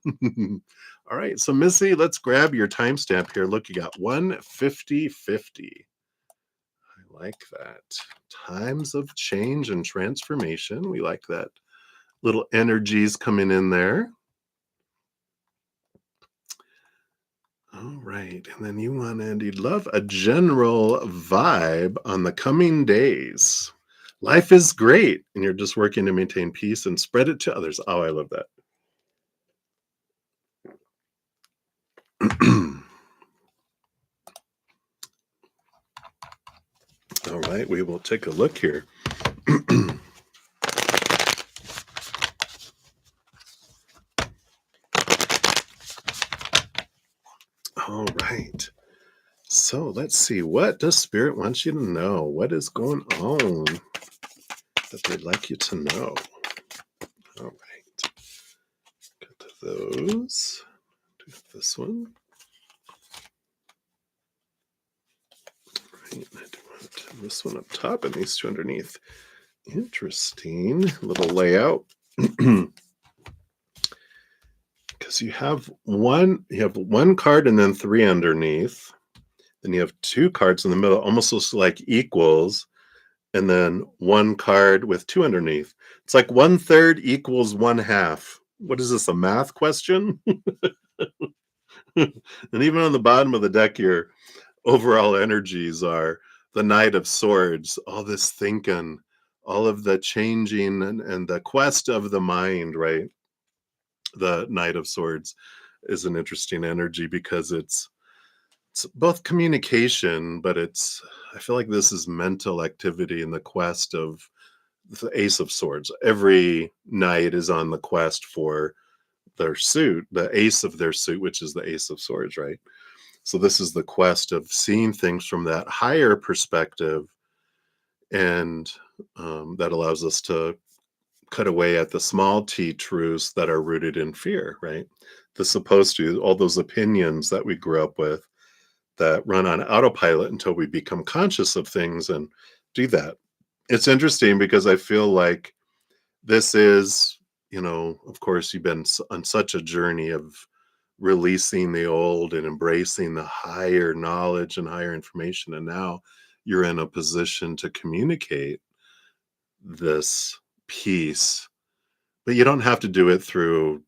Speaker 1: All right. So Missy, let's grab your timestamp here. Look, you got 150.50. I like that. Times of change and transformation. We like that. Little energies coming in there. All right. And then you'd love a general vibe on the coming days. Life is great, and you're just working to maintain peace and spread it to others. Oh, I love that. All right. We will take a look here. All right. So let's see. What does Spirit want you to know? What is going on that they'd like you to know? All right. Get to those. Do this one. Right. I do want this one up top and these two underneath. Interesting little layout. Because you have one card and then three underneath. Then you have two cards in the middle, almost looks like equals, and then one card with two underneath. It's like 1/3 equals 1/2. What is this, a math question? And even on the bottom of the deck, your overall energies are the Knight of Swords, all this thinking, all of the changing and the quest of the mind, right? The Knight of Swords is an interesting energy because it's both communication, but I feel like this is mental activity in the quest of the Ace of Swords. Every knight is on the quest for their suit, the ace of their suit, which is the Ace of Swords, right? So this is the quest of seeing things from that higher perspective, and that allows us to cut away at the small t truths that are rooted in fear, right? The supposed to, all those opinions that we grew up with that run on autopilot until we become conscious of things and do that. It's interesting because I feel like this is, of course, you've been on such a journey of releasing the old and embracing the higher knowledge and higher information. And now you're in a position to communicate this piece, but you don't have to do it through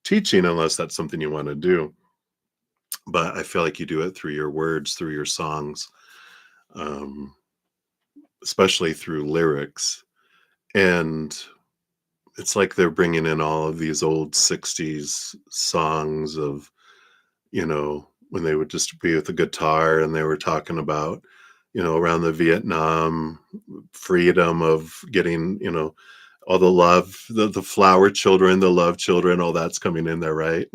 Speaker 1: teaching unless that's something you want to do. But I feel like you do it through your words, through your songs, um, especially through lyrics. And it's like they're bringing in all of these old 60s songs of, when they would just be with the guitar and they were talking about, around the Vietnam freedom of getting, all the love, the flower children, the love children, all that's coming in there, right?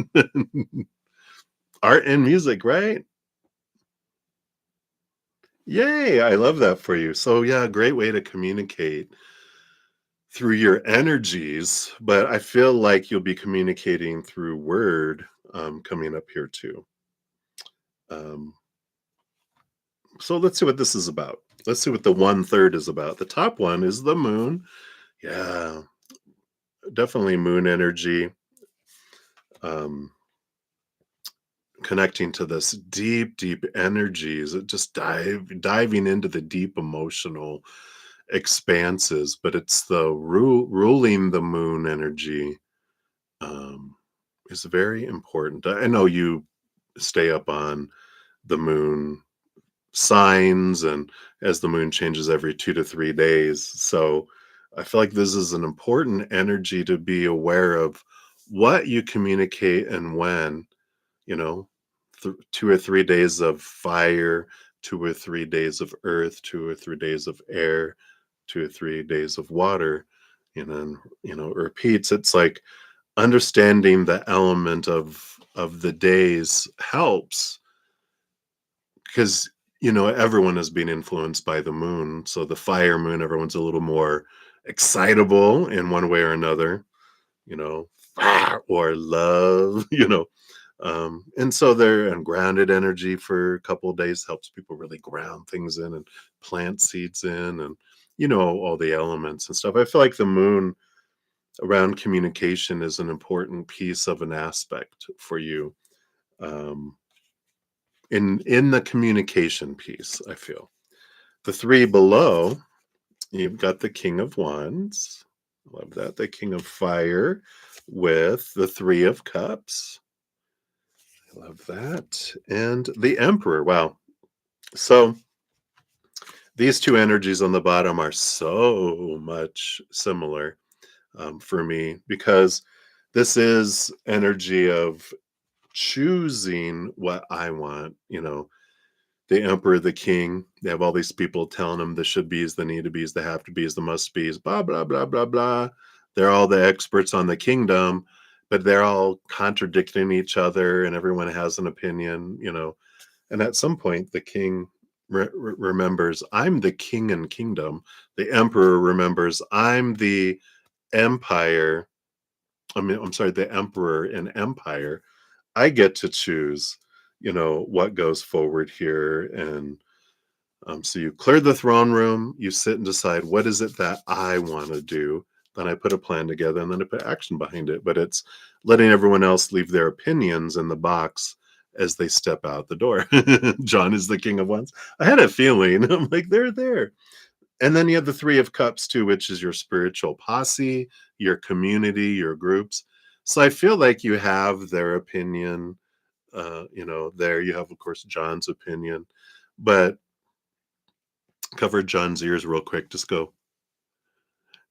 Speaker 1: Art and music, right? Yay, I love that for you. So yeah, great way to communicate through your energies, but I feel like you'll be communicating through word coming up here too. Um, so let's see what this is about. Let's see what the 1/3 is about. The top one is the moon. Yeah, definitely moon energy. Um, Connecting to this deep, deep energies, it just diving into the deep emotional expanses, but it's the ruling the moon energy um, is very important. I know you stay up on the moon signs and as the moon changes every 2 to 3 days. So I feel like this is an important energy to be aware of what you communicate and when, you know, 2 or 3 days of fire, 2 or 3 days of earth, 2 or 3 days of air, 2 or 3 days of water, and it repeats. It's like understanding the element of the days helps because everyone is being influenced by the moon. So the fire moon, everyone's a little more excitable in one way or another, you know, fire or love, and so they're and grounded energy for a couple of days helps people really ground things in and plant seeds in, and all the elements and stuff. I feel like the moon around communication is an important piece of an aspect for you, um, in the communication piece. I feel the three below, you've got the King of Wands. Love that. The King of Fire with the Three of Cups. Love that. And the Emperor. Wow. So these two energies on the bottom are so much similar, for me, because this is energy of choosing what I want. The Emperor, the King, they have all these people telling them the should be's, the need to be's, the have to be's, the must be's, blah, blah, blah, blah, blah. They're all the experts on the kingdom, but they're all contradicting each other and everyone has an opinion. And at some point, the king remembers, I'm the king and kingdom. The emperor remembers, I'm the empire. I'm sorry, the emperor and empire. I get to choose, what goes forward here. And so you clear the throne room, you sit and decide, what is it that I want to do? Then I put a plan together and then I put action behind it. But it's letting everyone else leave their opinions in the box as they step out the door. John is the king of wands. I had a feeling. I'm like, they're there. And then you have the Three of Cups too, which is your spiritual posse, your community, your groups. So I feel like you have their opinion. There you have, of course, John's opinion. But cover John's ears real quick. Just go,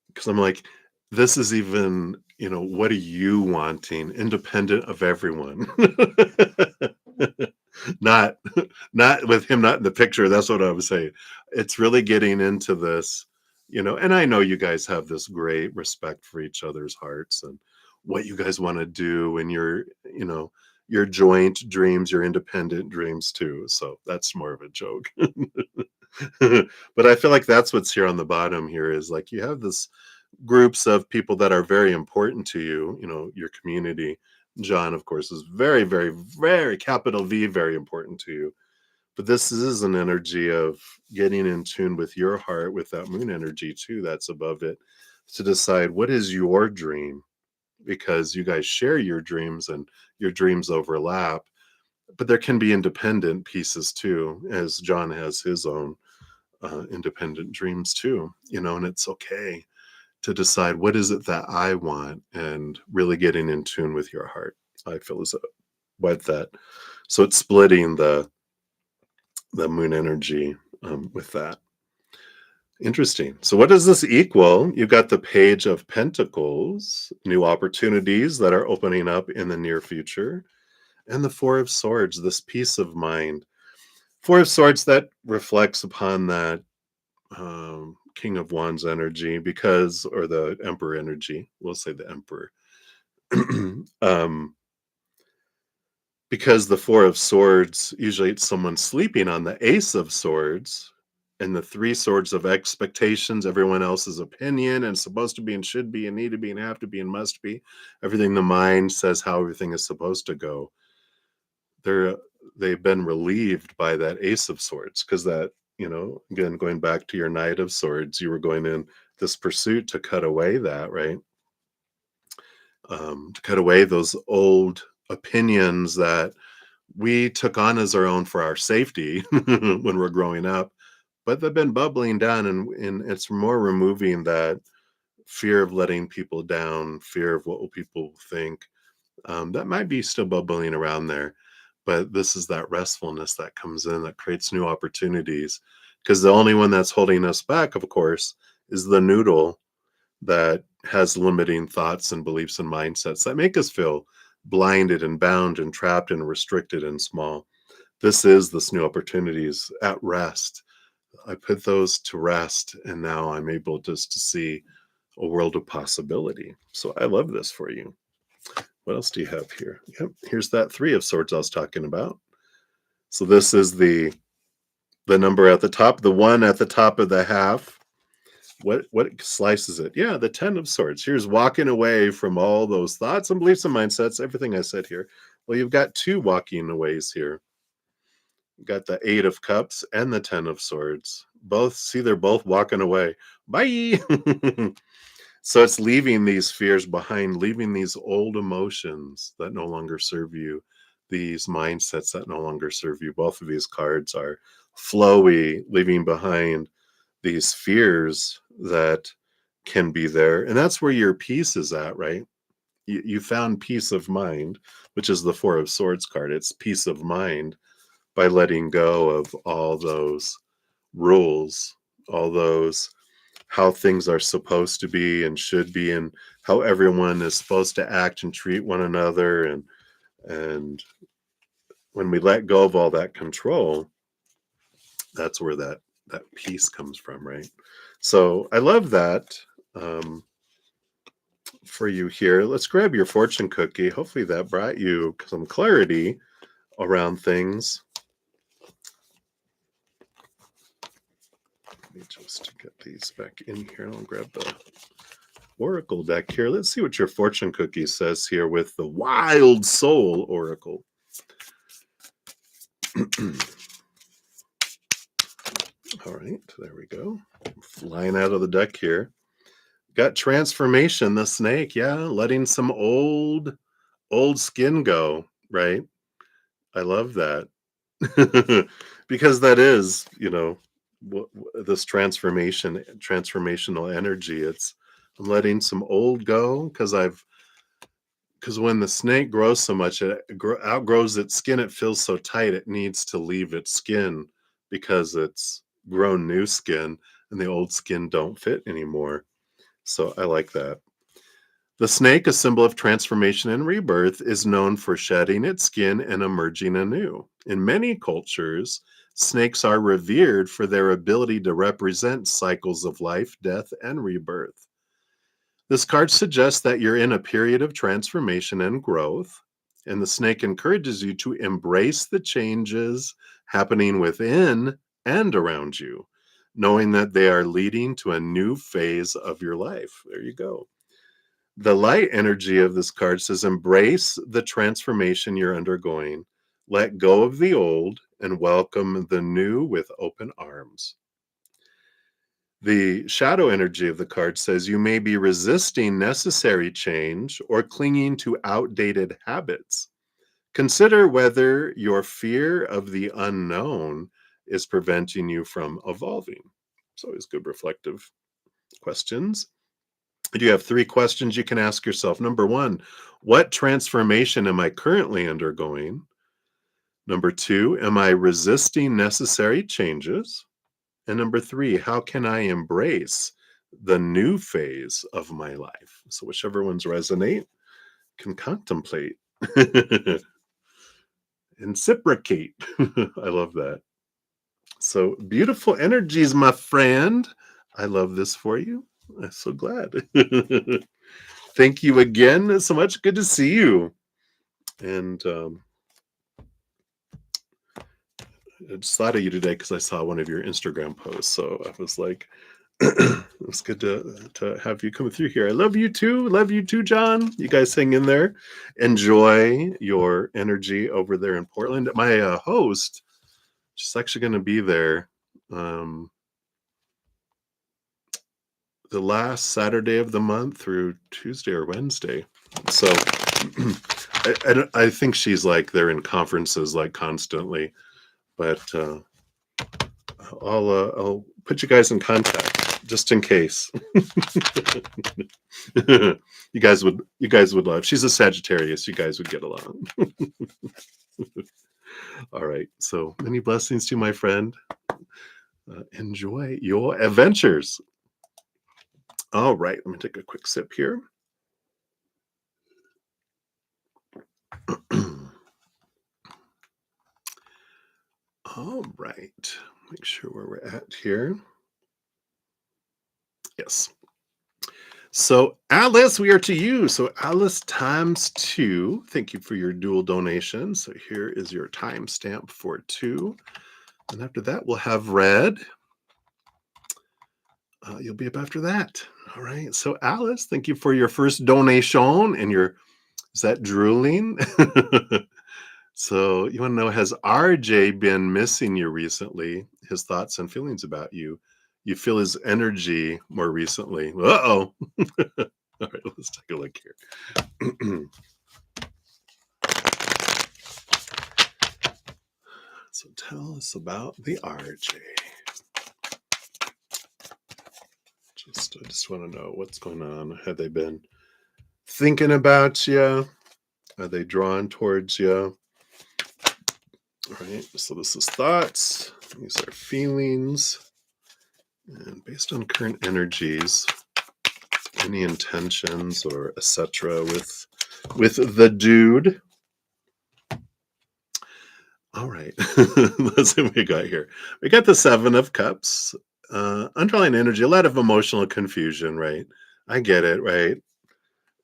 Speaker 1: because I'm like, this is even, what are you wanting, independent of everyone? not not with him not in the picture. That's what I was saying. It's really getting into this, and I know you guys have this great respect for each other's hearts and what you guys want to do and your joint dreams, your independent dreams too. So that's more of a joke. But I feel like that's what's here on the bottom here is like you have this groups of people that are very important to you, your community. John, of course, is very, very, very capital V, very important to you. But this is an energy of getting in tune with your heart, with that moon energy too, that's above it, to decide what is your dream, because you guys share your dreams and your dreams overlap. But there can be independent pieces too, as John has his own independent dreams too, and it's okay to decide what is it that I want and really getting in tune with your heart. I feel as what that. So it's splitting the moon energy, with that. Interesting. So what does this equal? You've got the Page of Pentacles, new opportunities that are opening up in the near future, and the Four of Swords, this peace of mind. Four of Swords, that reflects upon that King of Wands energy, or the Emperor energy. We'll say the Emperor. um, because the Four of Swords, usually it's someone sleeping on the Ace of Swords, and the Three Swords of expectations, everyone else's opinion, and supposed to be and should be and need to be and have to be and must be. Everything the mind says how everything is supposed to go. They've been relieved by that Ace of Swords, because that, again, going back to your Knight of Swords, you were going in this pursuit to cut away that, right? To cut away those old opinions that we took on as our own for our safety when we're growing up, but they've been bubbling down, and it's more removing that fear of letting people down, fear of what will people think. That might be still bubbling around there, but this is that restfulness that comes in that creates new opportunities, because the only one that's holding us back, of course, is the noodle. that has limiting thoughts and beliefs and mindsets that make us feel blinded and bound and trapped and restricted and small. This is this new opportunities at rest. I put those to rest, and now I'm able just to see a world of possibility. So I love this for you. What else do you have here? Yep, here's that 3 of swords I was talking about. So this is the number at the top, the 1 at the top of the half. What slices it? Yeah, the 10 of swords. Here's walking away from all those thoughts and beliefs and mindsets, everything I said here. Well, you've got 2 walking aways here. You've got the 8 of cups and the 10 of swords. Both, see, they're both walking away. Bye. So it's leaving these fears behind, leaving these old emotions that no longer serve you, these mindsets that no longer serve you. Both of these cards are flowy, leaving behind these fears that can be there. And that's where your peace is at, right? You found peace of mind, which is the 4 of swords card. It's peace of mind by letting go of all those rules, all those how things are supposed to be and should be, and how everyone is supposed to act and treat one another. And when we let go of all that control, that's where that peace comes from, right? So I love that for you here. Let's grab your fortune cookie. Hopefully that brought you some clarity around things. Let me just get these back in here. I'll grab the Oracle deck here. Let's see what your fortune cookie says here with the Wild Soul Oracle. All right, there we go. Flying out of the deck here. Got transformation, the snake. Yeah, letting some old skin go, right? I love that. Because that is, this transformational energy. It's I'm letting some old go because when the snake grows so much, it outgrows its skin. It feels so tight, it needs to leave its skin because it's grown new skin and the old skin don't fit anymore. So I like that. The snake, a symbol of transformation and rebirth, is known for shedding its skin and emerging anew. In many cultures, snakes are revered for their ability to represent cycles of life, death, and rebirth. This card suggests that you're in a period of transformation and growth, and the snake encourages you to embrace the changes happening within and around you, knowing that they are leading to a new phase of your life. There you go. The light energy of this card says, embrace the transformation you're undergoing, let go of the old, and welcome the new with open arms. The shadow energy of the card says you may be resisting necessary change or clinging to outdated habits. Consider whether your fear of the unknown is preventing you from evolving. It's always good reflective questions. You have 3 questions you can ask yourself. Number 1, what transformation am I currently undergoing? Number 2, am I resisting necessary changes? And number 3, how can I embrace the new phase of my life? So whichever ones resonate, can contemplate. Reciprocate. I love that. So beautiful energies, my friend. I love this for you. I'm so glad. Thank you again so much. Good to see you. And I just thought of you today because I saw one of your Instagram posts. So I was like, it's good to have you come through here. I love you too. Love you too, John. You guys hang in there. Enjoy your energy over there in Portland. My host, she's actually going to be there the last Saturday of the month through Tuesday or Wednesday. So I think she's like they're in conferences like constantly, but I'll put you guys in contact just in case. you guys would love. She's a Sagittarius. You guys would get along. All right. So many blessings to my friend. Enjoy your adventures. All right, let me take a quick sip here. All right, make sure where we're at here. Yes. So, Alice, we are to you. So, Alice times two. Thank you for your dual donation. So, here is your timestamp for two. And after that, we'll have red. You'll be up after that. All right. So, Alice, thank you for your first donation and your, is that drooling? So, you want to know, has RJ been missing you recently? His thoughts and feelings about you? You feel his energy more recently. Uh-oh. All right, let's take a look here. So tell us about the RJ. I just want to know what's going on. Have they been thinking about you? Are they drawn towards you? All right. So this is thoughts. These are feelings. And based on current energies, any intentions or etc. with the dude. All right. Let's see what we got here. We got the Seven of Cups. Underlying energy, a lot of emotional confusion, right? I get it, right?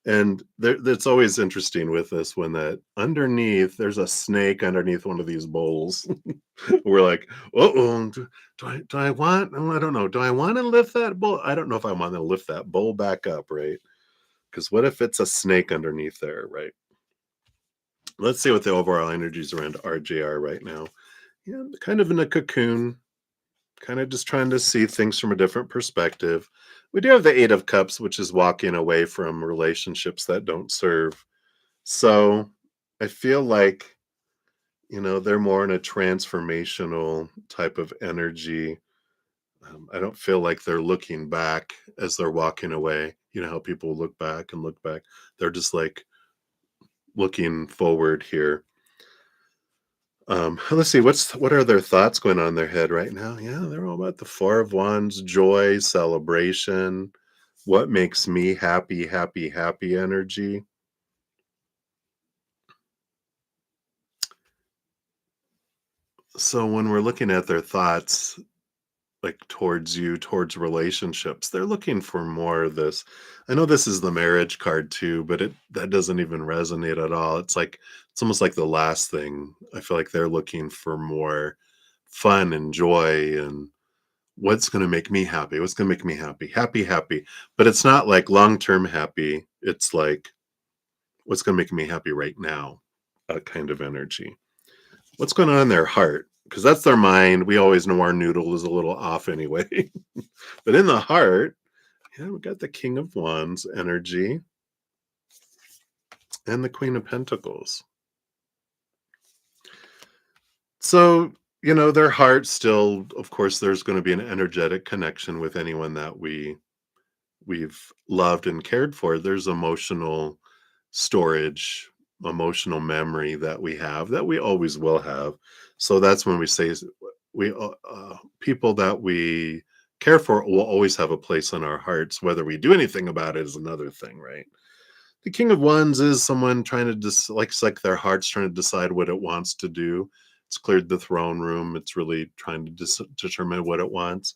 Speaker 1: And that's always interesting with this when that underneath, there's a snake underneath one of these bowls. We're like, oh, do I want, oh, I don't know. Do I want to lift that bowl? I don't know if I want to lift that bowl back up, right? Because what if it's a snake underneath there, right? Let's see what the overall energies around RJR right now. Yeah, kind of in a cocoon, kind of just trying to see things from a different perspective. We do have the Eight of Cups, which is walking away from relationships that don't serve. So I feel like, they're more in a transformational type of energy. I don't feel like they're looking back as they're walking away. You know how people look back and look back? They're just like looking forward here. Let's see, what are their thoughts going on in their head right now? Yeah, they're all about the Four of Wands, joy, celebration, what makes me happy, happy, happy energy. So when we're looking at their thoughts, like towards you, towards relationships, they're looking for more of this. I know this is the marriage card too, but that doesn't even resonate at all. It's almost like the last thing. I feel like they're looking for more fun and joy and what's going to make me happy, what's going to make me happy, happy, happy. But it's not like long-term happy. It's like what's going to make me happy right now, that kind of energy. What's going on in their heart? Because that's their mind. We always know our noodle is a little off anyway. But in the heart, yeah, we got the King of Wands energy and the Queen of Pentacles. So, their heart still, of course, there's going to be an energetic connection with anyone that we've loved and cared for. There's emotional storage, emotional memory that we have that we always will have. So that's when we say people that we care for will always have a place in our hearts. Whether we do anything about it is another thing, right? The King of Wands is someone trying to it's like their heart's trying to decide what it wants to do. It's cleared the throne room. It's really trying to determine what it wants.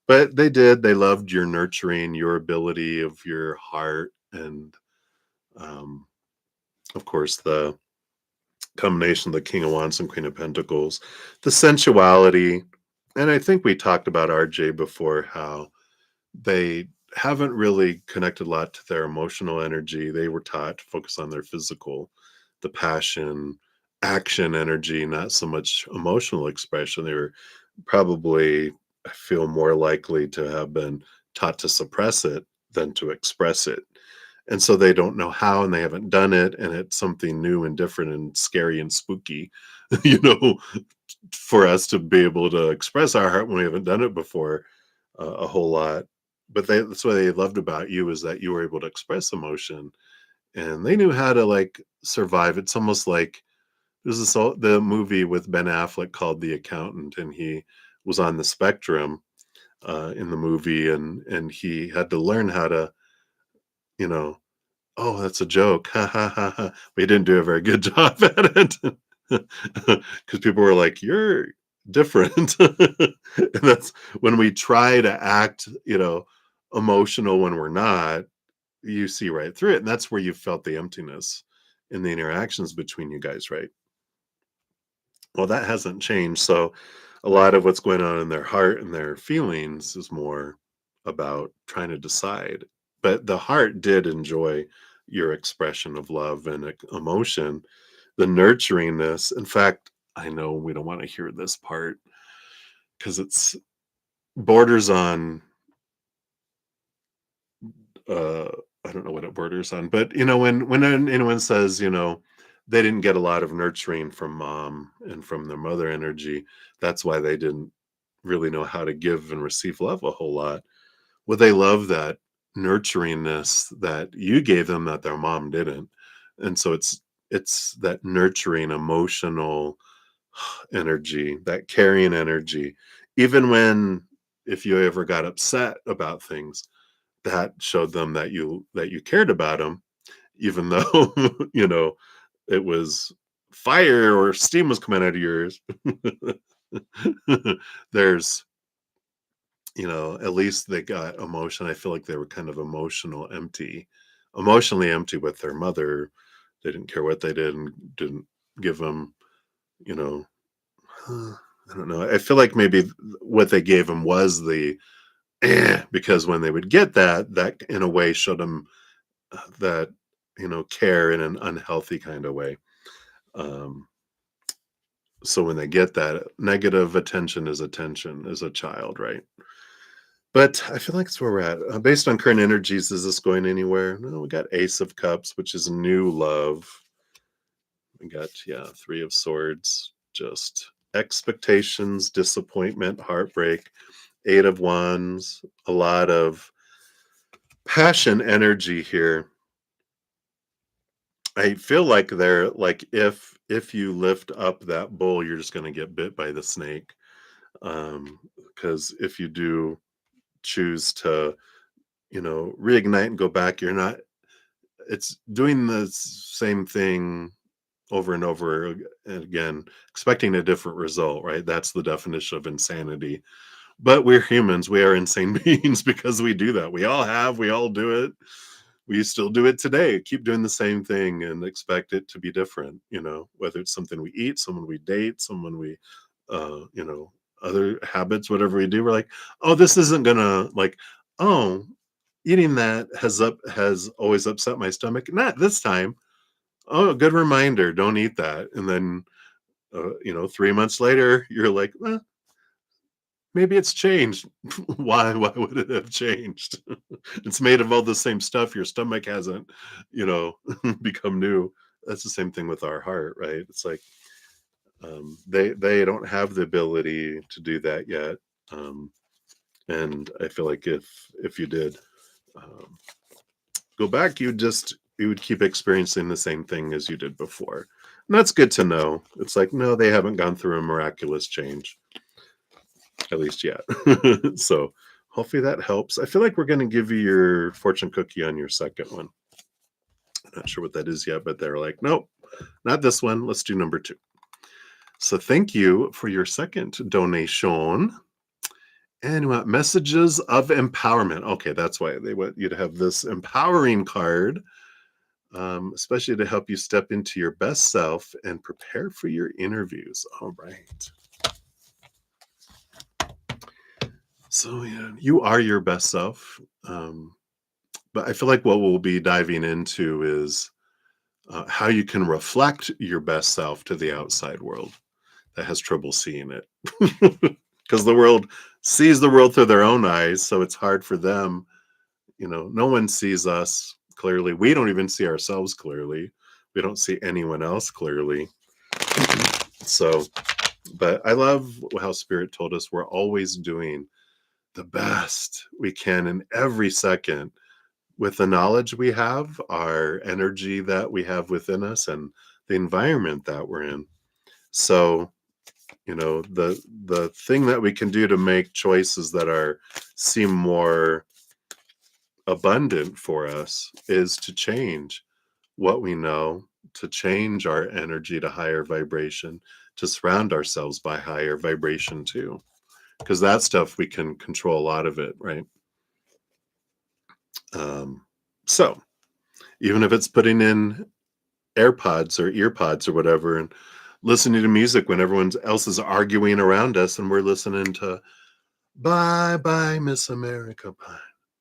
Speaker 1: But they loved your nurturing, your ability of your heart, and um, of course, the combination of the King of Wands and Queen of Pentacles, the sensuality. And I think we talked about RJ before, how they haven't really connected a lot to their emotional energy. They were taught to focus on their physical, the passion, action energy, not so much emotional expression. They were probably, I feel, more likely to have been taught to suppress it than to express it. And so they don't know how and they haven't done it. And it's something new and different and scary and spooky, you know, for us to be able to express our heart when we haven't done it before a whole lot. But that's what they loved about you, is that you were able to express emotion and they knew how to like survive. It's almost like there's the movie with Ben Affleck called The Accountant, and he was on the spectrum. in the movie, and he had to learn how to, you know, oh, that's a joke. Ha ha ha ha. We didn't do a very good job at it. Because people were like, "You're different." And that's when we try to act, emotional when we're not, you see right through it. And that's where you felt the emptiness in the interactions between you guys, right? Well, that hasn't changed. So a lot of what's going on in their heart and their feelings is more about trying to decide. But the heart did enjoy your expression of love and emotion, the nurturingness. In fact, I know we don't want to hear this part because it's borders on uh I don't know what it borders on, but when anyone says, they didn't get a lot of nurturing from mom and from their mother energy, that's why they didn't really know how to give and receive love a whole lot. Well, they love that nurturingness that you gave them that their mom didn't. And so it's that nurturing emotional energy, that carrying energy. Even when, if you ever got upset about things, that showed them that you cared about them, even though it was fire or steam was coming out of yours. There's, at least they got emotion. I feel like they were kind of emotionally empty with their mother. They didn't care what they did and didn't give them, you know, I don't know. I feel like maybe what they gave them was the because when they would get that in a way showed them that, care in an unhealthy kind of way. Um, so when they get that negative attention is attention as a child, right? But I feel like that's where we're at. Based on current energies, is this going anywhere? No, we got Ace of Cups, which is new love. We got, yeah, Three of Swords, just expectations, disappointment, heartbreak. Eight of Wands, a lot of passion energy here. I feel like they're like if you lift up that bull, you're just going to get bit by the snake. Because if you do choose to, reignite and go back, you're not. It's doing the same thing over and over again, expecting a different result. Right? That's the definition of insanity. But we're humans. We are insane beings because we do that. We all have. We all do it. We still do it today. Keep doing the same thing and expect it to be different, whether it's something we eat, someone we date, someone we, uh, you know, other habits, whatever we do. We're like, oh, this isn't gonna like, oh, eating that has always upset my stomach. Not this time. Oh, good reminder. Don't eat that. And then, 3 months later, you're like, well, maybe it's changed. Why would it have changed? It's made of all the same stuff. Your stomach hasn't, you know, become new. That's the same thing with our heart, right? It's like they don't have the ability to do that yet. Um, and I feel like if you did um, go back, you would keep experiencing the same thing as you did before. And that's good to know. It's like, no, they haven't gone through a miraculous change, at least yet. So hopefully that helps. I feel like we're going to give you your fortune cookie on your second one. I'm not sure what that is yet, but they're like, nope, not this one. Let's do number two. So thank you for your second donation. And what messages of empowerment? Okay, that's why they want you to have this empowering card, especially to help you step into your best self and prepare for your interviews. All right. So yeah, you are your best self. But I feel like what we'll be diving into is how you can reflect your best self to the outside world that has trouble seeing it. Because the world sees the world through their own eyes. So it's hard for them. No one sees us clearly. We don't even see ourselves clearly. We don't see anyone else clearly. So, but I love how Spirit told us we're always doing the best we can in every second with the knowledge we have, our energy that we have within us, and the environment that we're in. So The thing that we can do to make choices that are seem more abundant for us is to change what we know, to change our energy to higher vibration, to surround ourselves by higher vibration too, because that stuff we can control a lot of it, right? So even if it's putting in AirPods or earpods or whatever and listening to music when everyone else is arguing around us and we're listening to Bye Bye Miss America Bye,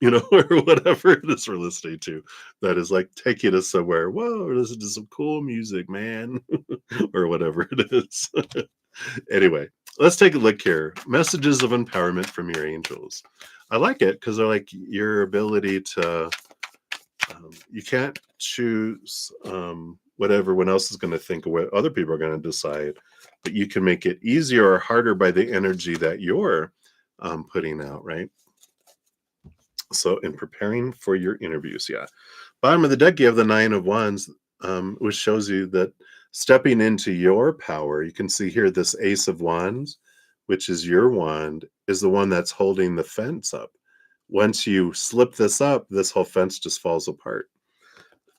Speaker 1: or whatever it is we're listening to that is like taking us somewhere. Whoa, listen to some cool music, man, or whatever it is. Anyway, let's take a look here. Messages of empowerment from your angels. I like it because they're like your ability to, you can't choose what everyone else is going to think or what other people are going to decide, but you can make it easier or harder by the energy that you're putting out, right? So in preparing for your interviews, yeah. Bottom of the deck, you have the Nine of Wands, which shows you that stepping into your power, you can see here this Ace of Wands, which is your wand, is the one that's holding the fence up. Once you slip this up, this whole fence just falls apart.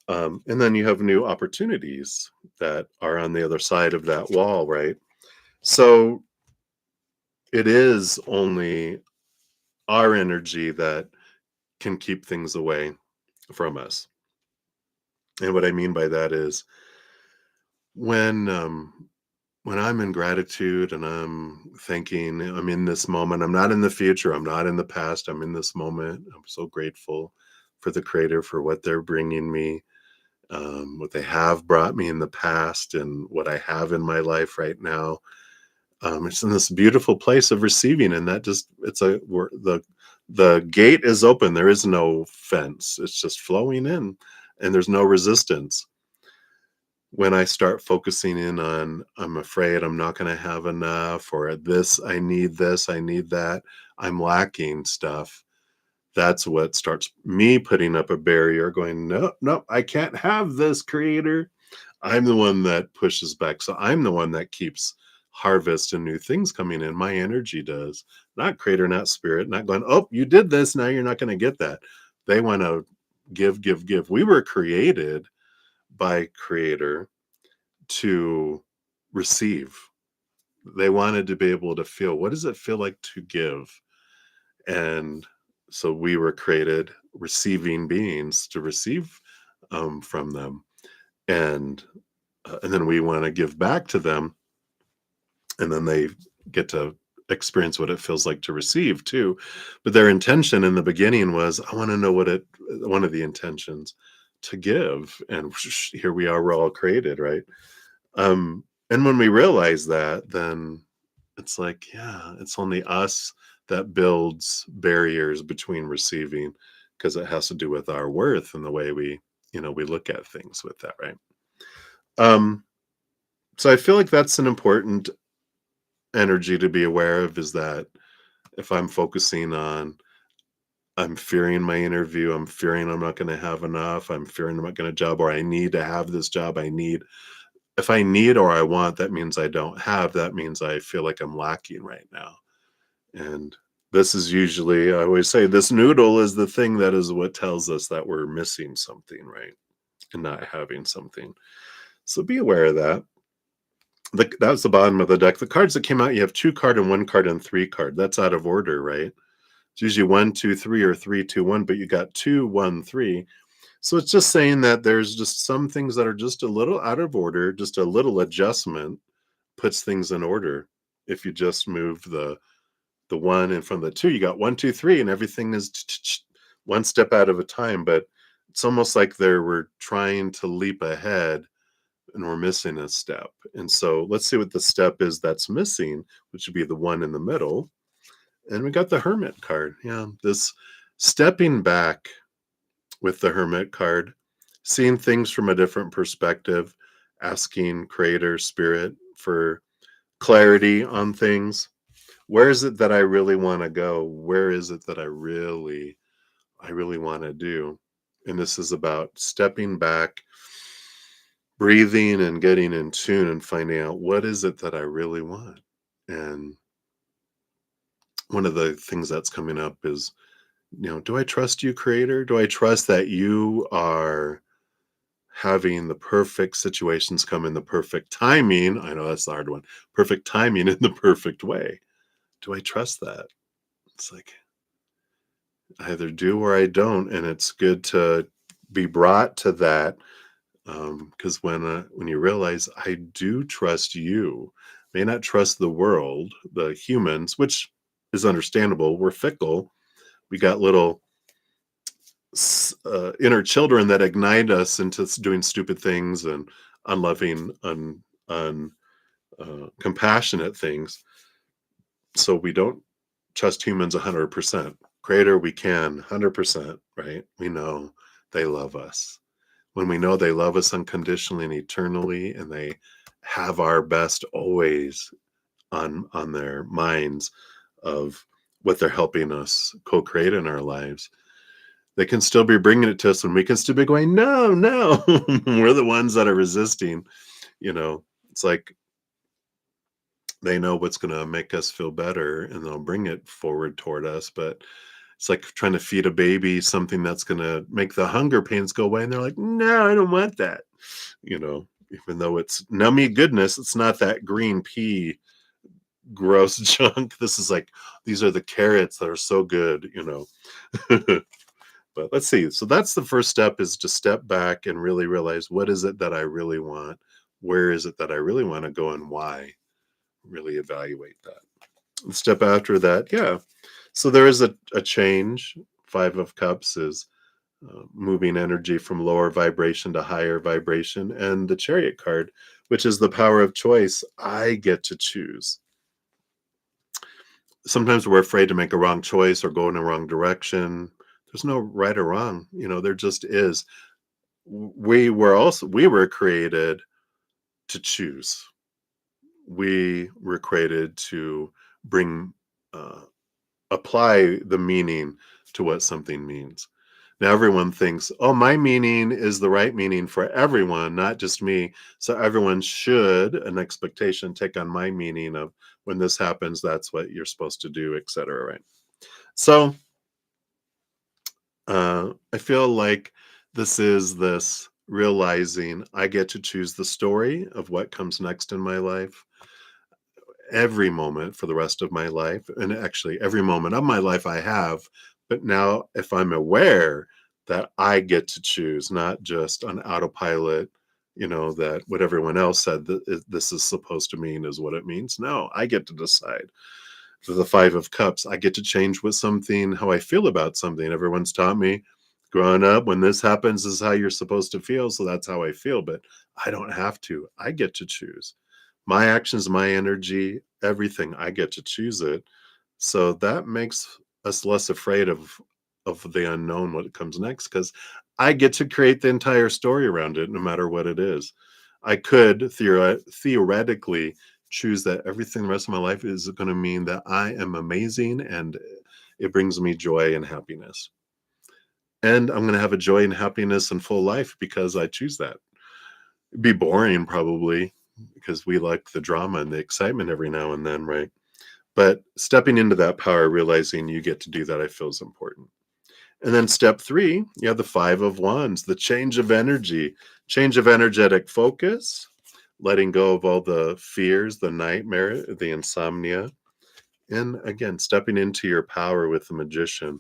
Speaker 1: And then you have new opportunities that are on the other side of that wall, right? So it is only our energy that can keep things away from us. And what I mean by that is when when I'm in gratitude and I'm thinking I'm in this moment, I'm not in the future, I'm not in the past, I'm in this moment. I'm so grateful for the creator for what they're bringing me, what they have brought me in the past and what I have in my life right now. It's in this beautiful place of receiving, and that just the gate is open. There is no fence. It's just flowing in, and there's no resistance. When I start focusing in on, I'm afraid I'm not going to have enough, or this, I need that, I'm lacking stuff. That's what starts me putting up a barrier, going, no, no, I can't have this, creator. I'm the one that pushes back. So I'm the one that keeps harvest and new things coming in. My energy does, not creator, not spirit, not going, oh, you did this. Now you're not going to get that. They want to give, give, give. We were created by creator to receive. They wanted to be able to feel, what does it feel like to give? And so we were created receiving beings to receive from them. And then we want to give back to them, and then they get to experience what it feels like to receive too. But their intention in the beginning was, I want to know one of the intentions, to give. And here we are, we're all created, right? And when we realize that, then it's like, yeah, it's only us that builds barriers between receiving, because it has to do with our worth and the way we look at things with that, right? um so I feel like that's an important energy to be aware of, is that if I'm focusing on, I'm fearing my interview, I'm fearing I'm not going to have enough, I'm fearing I'm not going to job, or I need to have this job, if I need or I want, that means I don't have, that means I feel like I'm lacking right now. And this is usually, I always say, this noodle is the thing that is what tells us that we're missing something, right? And not having something. So be aware of that. That's the bottom of the deck. The cards that came out, you have 2 card and 1 card and 3 card. That's out of order, right? It's usually 1, 2, 3, or 3, 2, 1, but you got 2, 1, 3. So it's just saying that there's just some things that are just a little out of order, just a little adjustment puts things in order. If you just move the 1 in front of the 2, you got 1, 2, 3, and everything is one step out of a time. But it's almost like we're trying to leap ahead and we're missing a step. And so let's see what the step is that's missing, which would be the 1 in the middle. And we got the Hermit card. Yeah, this stepping back with the Hermit card, seeing things from a different perspective, asking creator spirit for clarity on things. Where is it that I really want to go? Where is it that I really want to do? And this is about stepping back, breathing, and getting in tune and finding out, what is it that I really want? And one of the things that's coming up is, do I trust you, Creator? Do I trust that you are having the perfect situations come in the perfect timing? I know that's the hard one. Perfect timing in the perfect way. Do I trust that? It's like I either do or I don't, and it's good to be brought to that, because when you realize I do trust you, may not trust the world, the humans, which is understandable. We're fickle. We got little inner children that ignite us into doing stupid things and unloving, compassionate things. So we don't trust humans 100%. Creator, we can 100%, right? We know they love us. When we know they love us unconditionally and eternally, and they have our best always on their minds of what they're helping us co-create in our lives, they can still be bringing it to us, and we can still be going, no, no. We're the ones that are resisting. It's like they know what's going to make us feel better, and they'll bring it forward toward us. But it's like trying to feed a baby something that's going to make the hunger pains go away, and they're like, no, I don't want that. Even though it's nummy goodness, it's not that green pea gross junk. This is like, these are the carrots that are so good. But let's see. So that's the first step, is to step back and really realize, what is it that I really want? Where is it that I really want to go, and why? Really evaluate that. The step after that, yeah. So there is a change. Five of Cups is moving energy from lower vibration to higher vibration. And the Chariot card, which is the power of choice, I get to choose. Sometimes we're afraid to make a wrong choice or go in a wrong direction. There's no right or wrong, there just is. We were created to choose. We were created to bring apply the meaning to what something means. Now everyone thinks, oh, my meaning is the right meaning for everyone, not just me. So everyone should, an expectation, take on my meaning of, when this happens, that's what you're supposed to do, etc. Right? So I feel like this realizing I get to choose the story of what comes next in my life, every moment for the rest of my life, and actually every moment of my life I have. But now, if I'm aware that I get to choose, not just on autopilot, that what everyone else said that this is supposed to mean is what it means. No, I get to decide. For the Five of Cups, I get to change how I feel about something. Everyone's taught me growing up, when this happens, is how you're supposed to feel. So that's how I feel. But I don't have to. I get to choose my actions, my energy, everything. I get to choose it. So that makes us less afraid of the unknown, what comes next, because I get to create the entire story around it, no matter what it is. I could theoretically choose that everything the rest of my life is going to mean that I am amazing and it brings me joy and happiness. And I'm going to have a joy and happiness and full life because I choose that. It'd be boring, probably, because we like the drama and the excitement every now and then, right? But stepping into that power, realizing you get to do that, I feel is important. And then step 3, you have the Five of Wands, the change of energy, change of energetic focus, letting go of all the fears, the nightmare, the insomnia. And again, stepping into your power with the Magician,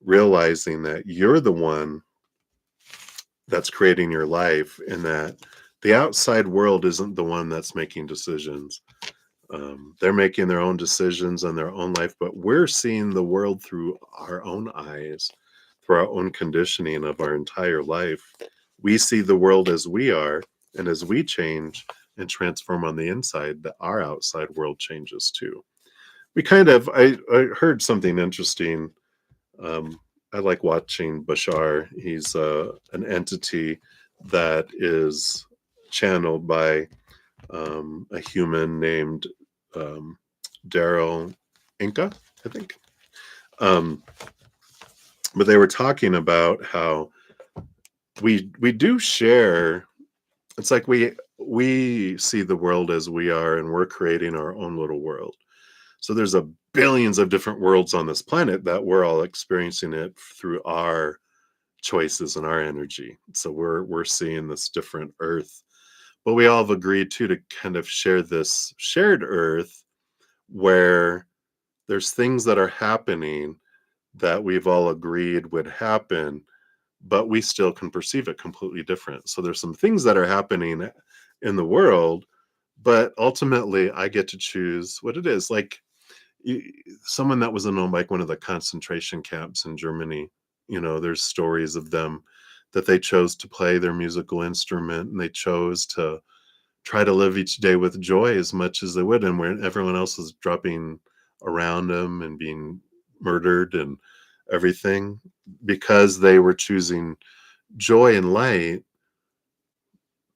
Speaker 1: realizing that you're the one that's creating your life, and that the outside world isn't the one that's making decisions. They're making their own decisions on their own life, but we're seeing the world through our own eyes, through our own conditioning of our entire life. We see the world as we are, and as we change and transform on the inside, that our outside world changes too. I heard something interesting. I like watching Bashar. He's an entity that is channeled by a human named um, Daryl Inca, I think. Um, but they were talking about how we do share. It's like we see the world as we are, and we're creating our own little world. So there's a billions of different worlds on this planet that we're all experiencing it through our choices and our energy. So we're seeing this different earth. But we all have agreed to kind of share this shared earth where there's things that are happening that we've all agreed would happen, but we still can perceive it completely different. So there's some things that are happening in the world, but ultimately I get to choose what it is. Like y- someone that was in like one of the concentration camps in Germany, there's stories of them that they chose to play their musical instrument, and they chose to try to live each day with joy as much as they would, and when everyone else was dropping around them and being murdered and everything, because they were choosing joy and light,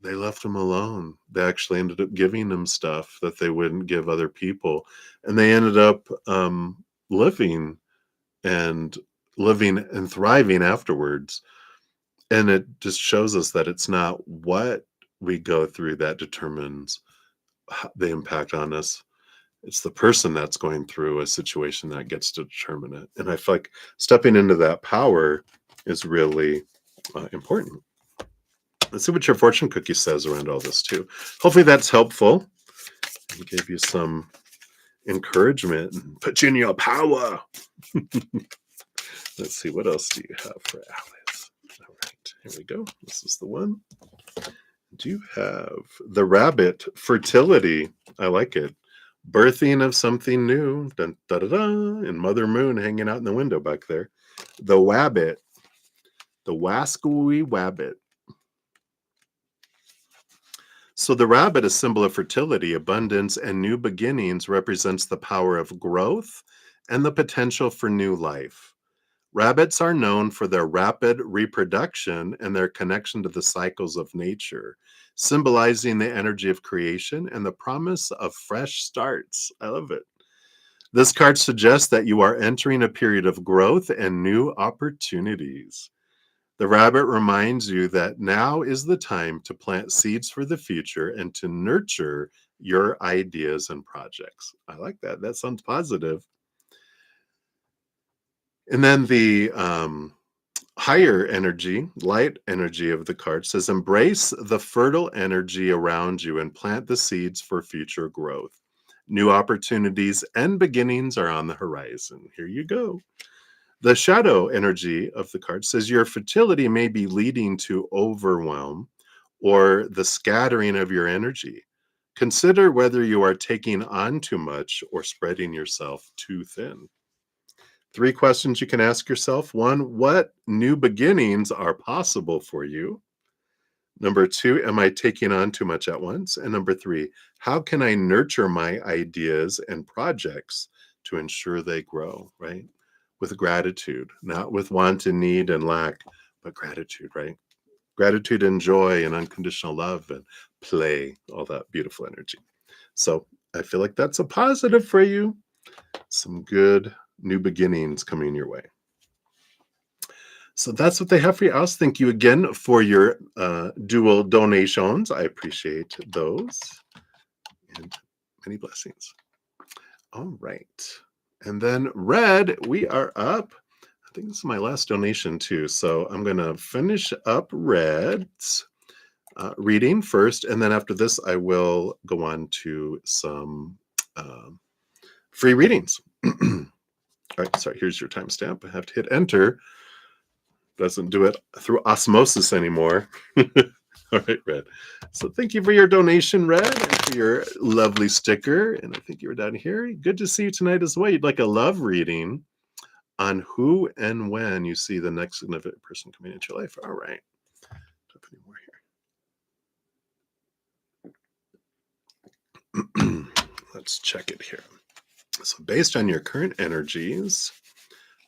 Speaker 1: they left them alone. They actually ended up giving them stuff that they wouldn't give other people, and they ended up living and living and thriving afterwards. And it just shows us that it's not what we go through that determines the impact on us. It's the person that's going through a situation that gets to determine it. And I feel like stepping into that power is really important. Let's see what your fortune cookie says around all this too. Hopefully that's helpful and give you some encouragement and put you in your power. Let's see, what else do you have for Alice? All right, here we go. This is the one. Do you have the rabbit fertility? I like it. Birthing of something new. Dun, da, da, da, and Mother Moon hanging out in the window back there. The wabbit. The wascally wabbit. So the rabbit, a symbol of fertility, abundance, and new beginnings, represents the power of growth and the potential for new life. Rabbits are known for their rapid reproduction and their connection to the cycles of nature, symbolizing the energy of creation and the promise of fresh starts. I love it. This card suggests that you are entering a period of growth and new opportunities. The rabbit reminds you that now is the time to plant seeds for the future and to nurture your ideas and projects. I like that. That sounds positive. And then the higher energy, light energy of the card says, embrace the fertile energy around you and plant the seeds for future growth. New opportunities and beginnings are on the horizon. Here you go. The shadow energy of the card says your fertility may be leading to overwhelm or the scattering of your energy. Consider whether you are taking on too much or spreading yourself too thin. 3 questions you can ask yourself. 1, what new beginnings are possible for you? Number 2, am I taking on too much at once? And number 3, how can I nurture my ideas and projects to ensure they grow, right? With gratitude, not with want and need and lack, but gratitude, right? Gratitude and joy and unconditional love and play, all that beautiful energy. So I feel like that's a positive for you. Some good new beginnings coming your way. So that's what they have for you, Alice. Thank you again for your dual donations. I appreciate those. And many blessings. All right. And then Red, we are up. I think this is my last donation too. So I'm going to finish up Red's reading first. And then after this, I will go on to some free readings. All right. Sorry, here's your timestamp. I have to hit enter. Doesn't do it through osmosis anymore. All right, Red. So thank you for your donation, Red, and for your lovely sticker. And I think you were down here. Good to see you tonight as well. You'd like a love reading on who and when you see the next significant person coming into your life. All right. Don't have any more here. Let's check it here. So based on your current energies,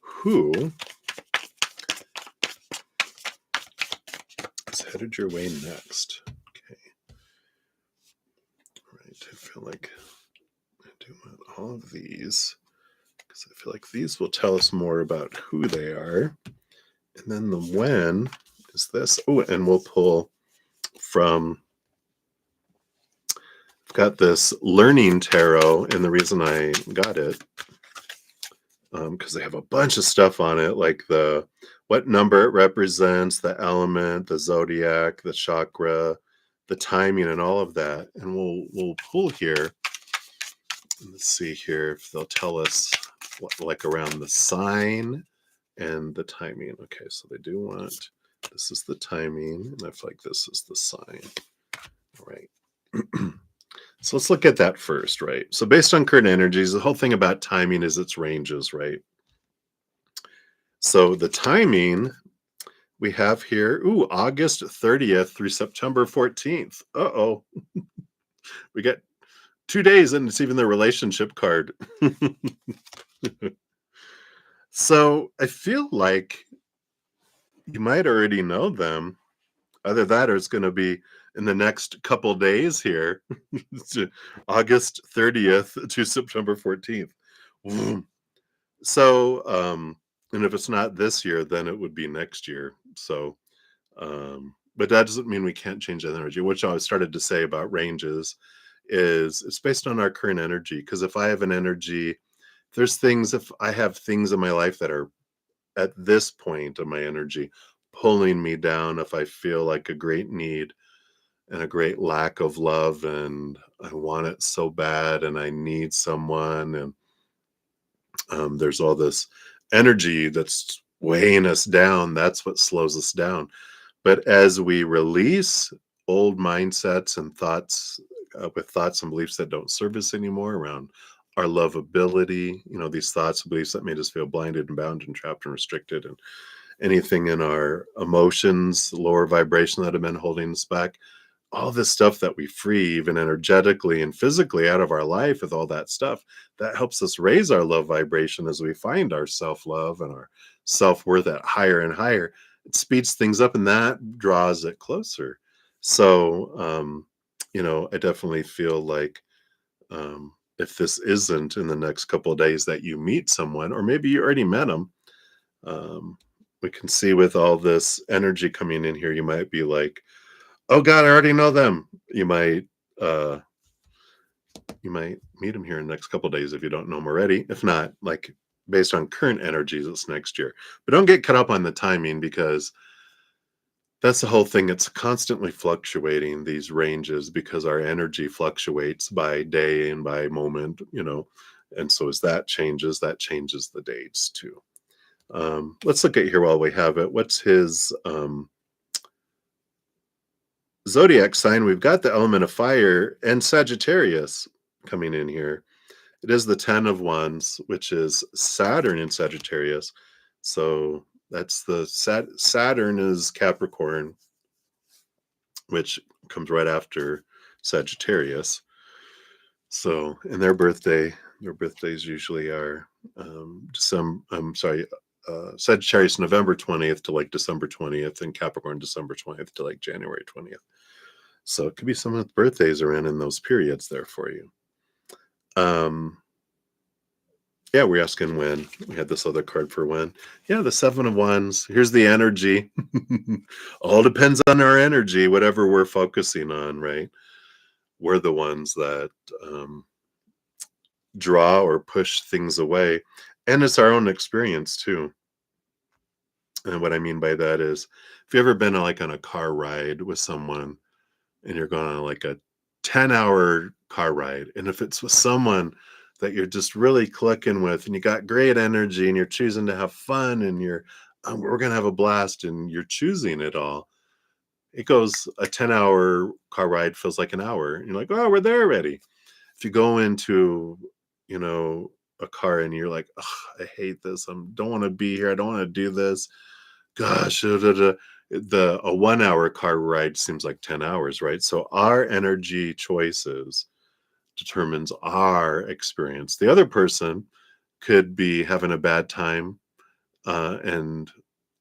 Speaker 1: who is headed your way next? Okay. All right. I feel like I do want all of these because I feel like these will tell us more about who they are. And then the when is this. Oh, and we'll pull from got this learning tarot, and the reason I got it, because they have a bunch of stuff on it, like the what number it represents, the element, the zodiac, the chakra, the timing, and all of that. And we'll pull here. Let's see here if they'll tell us what, like around the sign and the timing. Okay, so they do want this is the timing, and I feel like this is the sign. All right. So let's look at that first, right? So based on current energies, the whole thing about timing is its ranges, right? So the timing we have here, August 30th through September 14th. Uh-oh. We got 2 days and it's even the relationship card. So I feel like you might already know them. Either that or it's going to be in the next couple days here. August 30th to September 14th. So, and if it's not this year, then it would be next year. So, but that doesn't mean we can't change that energy. Which I started to say about ranges is it's based on our current energy. Because if I have an energy, if I have things in my life that are at this point of my energy pulling me down, if I feel like a great need and a great lack of love, and I want it so bad, and I need someone, and there's all this energy that's weighing us down. That's what slows us down. But as we release old mindsets and thoughts, with thoughts and beliefs that don't serve us anymore around our lovability, these thoughts and beliefs that made us feel blinded and bound and trapped and restricted, and anything in our emotions, lower vibration that have been holding us back, all this stuff that we free, even energetically and physically, out of our life, with all that stuff, that helps us raise our love vibration as we find our self-love and our self-worth at higher and higher. It speeds things up, and that draws it closer. So, I definitely feel like, if this isn't in the next couple of days that you meet someone, or maybe you already met them, um, we can see with all this energy coming in here, you might be like, oh God, I already know them. Uh you might meet them here in the next couple of days if you don't know them already. If not, like based on current energies, it's next year. But don't get caught up on the timing, because that's the whole thing. It's constantly fluctuating, these ranges, because our energy fluctuates by day and by moment. And so as that changes the dates too. Let's look at here while we have it. What's his zodiac sign? We've got the element of fire and Sagittarius coming in here. It is the 10 of Wands, which is Saturn in Sagittarius. So that's the Saturn is Capricorn, which comes right after Sagittarius. So, and their birthdays usually are Sagittarius November 20th to like December 20th, and Capricorn December 20th to like January 20th. So it could be some of the birthdays around in those periods there for you. Yeah, we're asking when. We had this other card for when. Yeah, the 7 of Wands. Here's the energy. All depends on our energy, whatever we're focusing on, right? We're the ones that draw or push things away. And it's our own experience too. And what I mean by that is, if you ever been on a car ride with someone, and you're going on like a 10-hour car ride, and if it's with someone that you're just really clicking with, and you got great energy, and you're choosing to have fun, and we're going to have a blast, and you're choosing it all, it goes, a 10-hour car ride feels like an hour. And you're like, oh, we're there already. If you go into, a car and you're like, oh, I hate this. I don't want to be here. I don't want to do this. Gosh, a 1-hour car ride seems like 10 hours, right? So our energy choices determines our experience. The other person could be having a bad time, and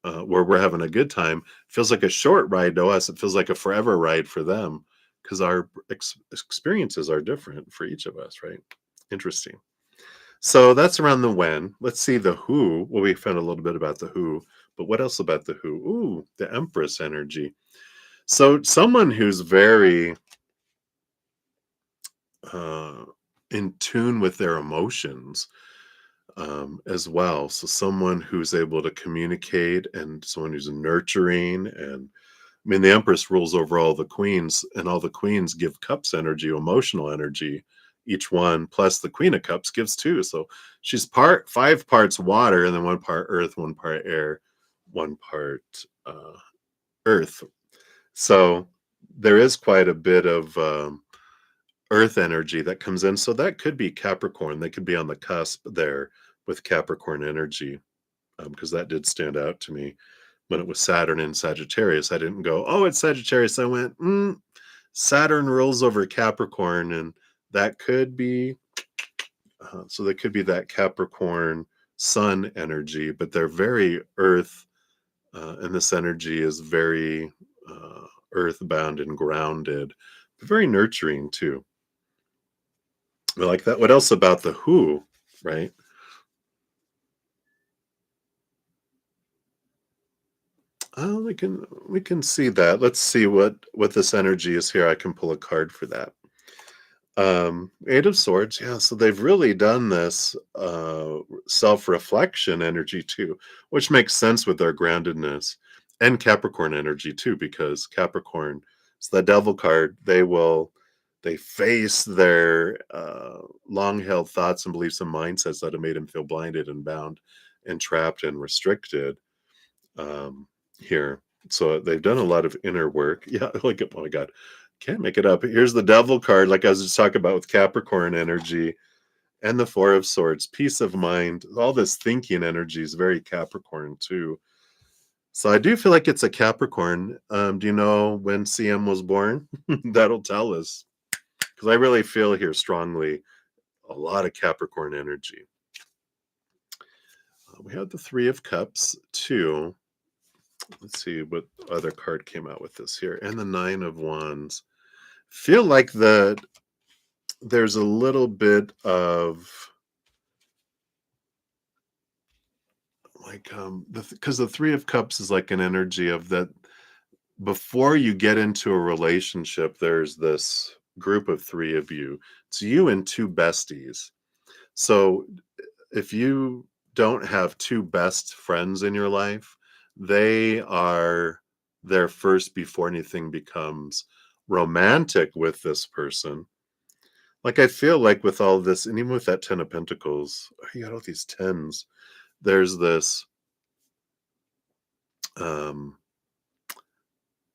Speaker 1: where we're having a good time feels like a short ride to us. It feels like a forever ride for them, because our experiences are different for each of us, right? Interesting. So that's around the when. Let's see the who. Well, we found a little bit about the who, but what else about the who? Ooh, the Empress energy. So someone who's very uh, in tune with their emotions as well. So someone who's able to communicate and someone who's nurturing. And I mean, the Empress rules over all the queens, and all the queens give cups energy, emotional energy. Each one plus the Queen of Cups gives two. So she's five parts water, and then one part earth, one part air, one part earth. So there is quite a bit of earth energy that comes in. So that could be Capricorn. They could be on the cusp there with Capricorn energy, because that did stand out to me when it was Saturn in Sagittarius. I didn't go, oh, it's Sagittarius. I went, Saturn rolls over Capricorn, and that could be, so that could be that Capricorn sun energy, but they're very earth, and this energy is very earthbound and grounded, but very nurturing too. I like that. What else about the who, right? Oh, we can see that. Let's see what this energy is here. I can pull a card for that. Eight of Swords, yeah. So they've really done this self-reflection energy too, which makes sense with their groundedness, and Capricorn energy too, because Capricorn is the Devil card. They face their long-held thoughts and beliefs and mindsets that have made them feel blinded and bound and trapped and restricted here. So they've done a lot of inner work. Yeah, like, oh my God, can't make it up. Here's the Devil card, like I was just talking about with Capricorn energy, and the Four of Swords, peace of mind. All this thinking energy is very Capricorn too. So I do feel like it's a Capricorn. Do you know when CM was born? That'll tell us, because I really feel here strongly a lot of Capricorn energy. We have the Three of Cups too. Let's see what other card came out with this here, and the Nine of Wands. Feel like there's a little bit of like because the Three of Cups is like an energy of that before you get into a relationship, there's this group of three of you. It's you and two besties. So if you don't have two best friends in your life, they are there first before anything becomes romantic with this person. Like, I feel like with all this, and even with that Ten of Pentacles, you got all these tens. There's this um,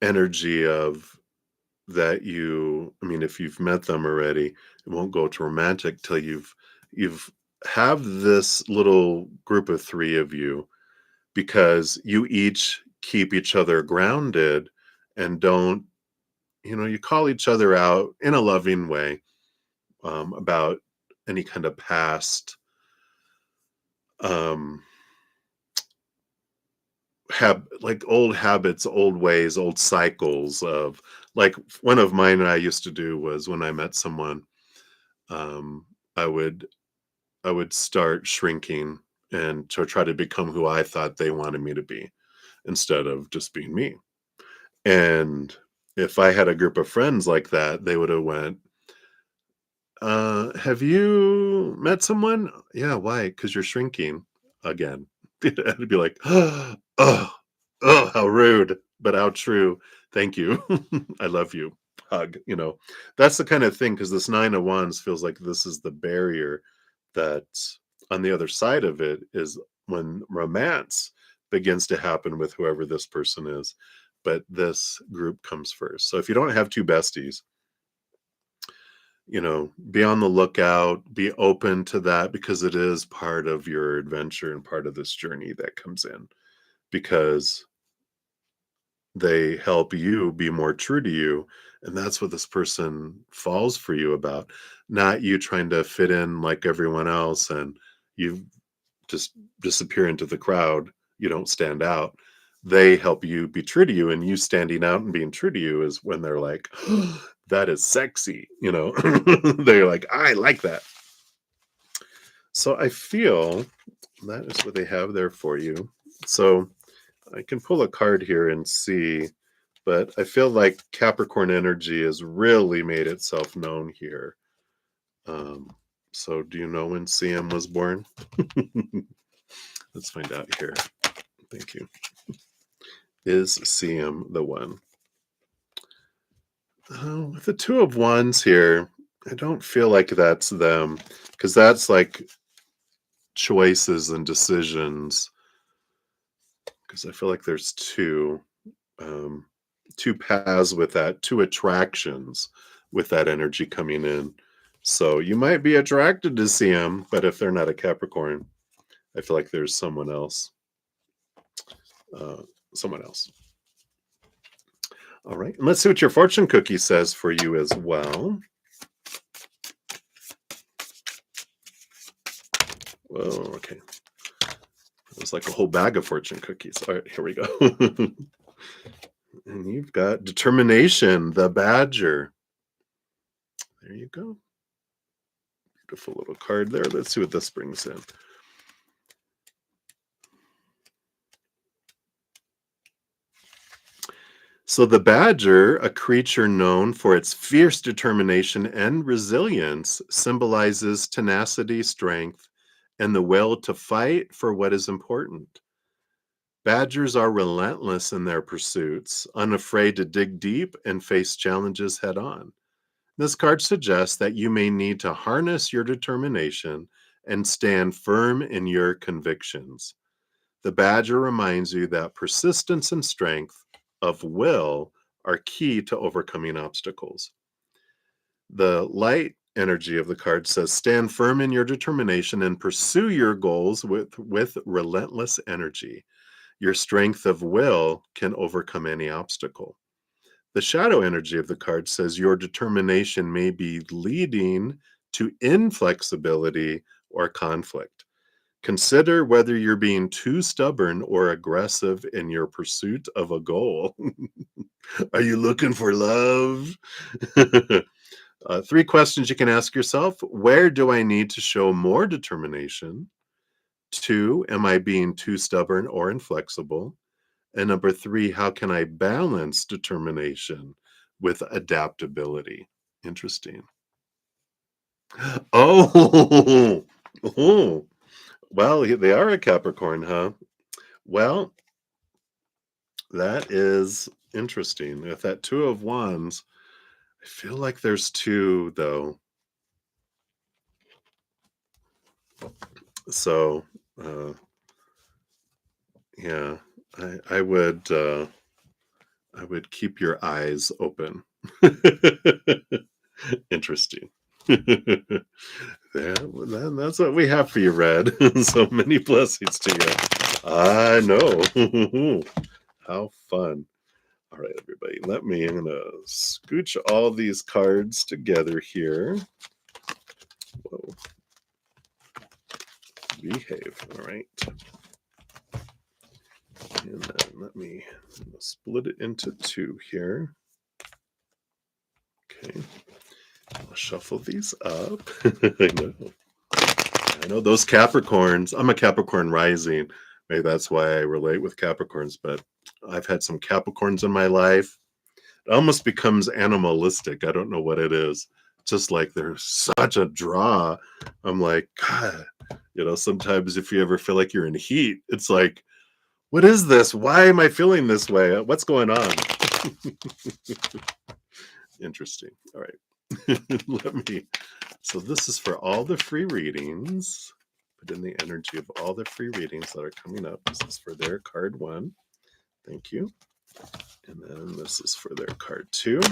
Speaker 1: energy of that I mean, if you've met them already, it won't go to romantic till you've have this little group of three of you, because you each keep each other grounded and don't, you call each other out in a loving way, about any kind of past um like old habits, old ways, old cycles of, like, one of mine I used to do was when I met someone, um I would I would start shrinking and to try to become who I thought they wanted me to be instead of just being me. And if I had a group of friends like that, they would have went, have you met someone? Yeah, why? Because you're shrinking again. I'd be like, oh, oh, how rude, but how true. Thank you. I love you. Hug. That's the kind of thing, because this Nine of Wands feels like this is the barrier that on the other side of it is when romance begins to happen with whoever this person is. But this group comes first. So if you don't have two besties, be on the lookout, be open to that, because it is part of your adventure and part of this journey that comes in, because they help you be more true to you. And that's what this person falls for you about, not you trying to fit in like everyone else and you just disappear into the crowd. You don't stand out. They help you be true to you, and you standing out and being true to you is when they're like, oh, that is sexy. They're like, I like that. So I feel that is what they have there for you. So I can pull a card here and see, but I feel like Capricorn energy has really made itself known here. Um, so do you know when CM was born? Let's find out here. Thank you. Is CM the one? With the two of wands here, I don't feel like that's them, because that's like choices and decisions. Because I feel like there's um, two paths with that, two attractions with that energy coming in. So you might be attracted to CM, but if they're not a Capricorn, I feel like there's someone else. Uh, someone else. All right. And let's see what your fortune cookie says for you as well. Whoa, okay. It was like a whole bag of fortune cookies. All right, here we go. And you've got determination, the badger. There you go. Beautiful little card there. Let's see what this brings in. So the badger, a creature known for its fierce determination and resilience, symbolizes tenacity, strength, and the will to fight for what is important. Badgers are relentless in their pursuits, unafraid to dig deep and face challenges head on. This card suggests that you may need to harness your determination and stand firm in your convictions. The badger reminds you that persistence and strength of will are key to overcoming obstacles. The light energy of the card says stand firm in your determination and pursue your goals with relentless energy. Your strength of will can overcome any obstacle. The shadow energy of the card says your determination may be leading to inflexibility or conflict. Consider whether you're being too stubborn or aggressive in your pursuit of a goal. Are you looking for love? Three questions you can ask yourself. Where do I need to show more determination? Two, am I being too stubborn or inflexible? And number three, how can I balance determination with adaptability? Interesting. Oh, oh, well, they are a Capricorn, huh? Well, that is interesting. With that two of wands, I feel like there's two, though. So, uh, yeah, I would keep your eyes open. Interesting. That's what we have for you, Red. So many blessings to you. I know. How fun. All right, everybody. I'm gonna scooch all these cards together here. Whoa. Behave. All right. And then let me split it into two here. Okay. I'll shuffle these up. I know those Capricorns. I'm a Capricorn rising. Maybe that's why I relate with Capricorns, but I've had some Capricorns in my life. It almost becomes animalistic. I don't know what it is. Just like they're such a draw. I'm like, God, sometimes if you ever feel like you're in heat, it's like, what is this? Why am I feeling this way? What's going on? Interesting. All right. So this is for all the free readings. Put in the energy of all the free readings that are coming up. This is for their card one. Thank you. And then this is for their card two.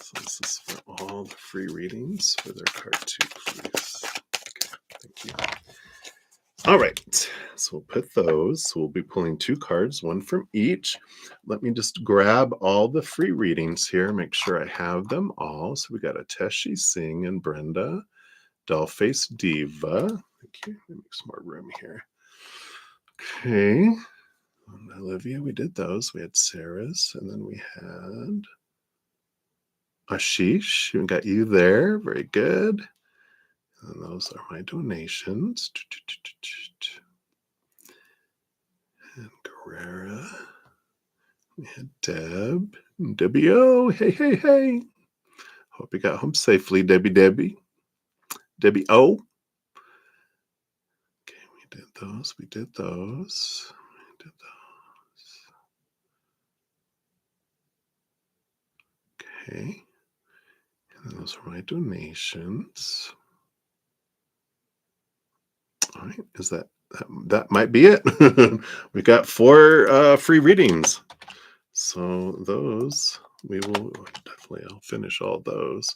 Speaker 1: So this is for all the free readings for their card two, please. Okay, thank you. All right, so we'll put those. We'll be pulling two cards, one from each. Let me just grab all the free readings here, make sure I have them all. So we got Ateshi, Singh, and Brenda, Dollface Diva. Okay, let me make some more room here. Okay, and Olivia, we did those. We had Sarah's, and then we had Ashish. We got you there. Very good. And those are my donations. And Guerrera. And Debbie O. Hey, hey, hey. Hope you got home safely, Debbie O. Okay, we did those. We did those. We did those. Okay. And those are my donations. All right. Is that might be it? We got 4 free readings. So those we will definitely. I'll finish all those.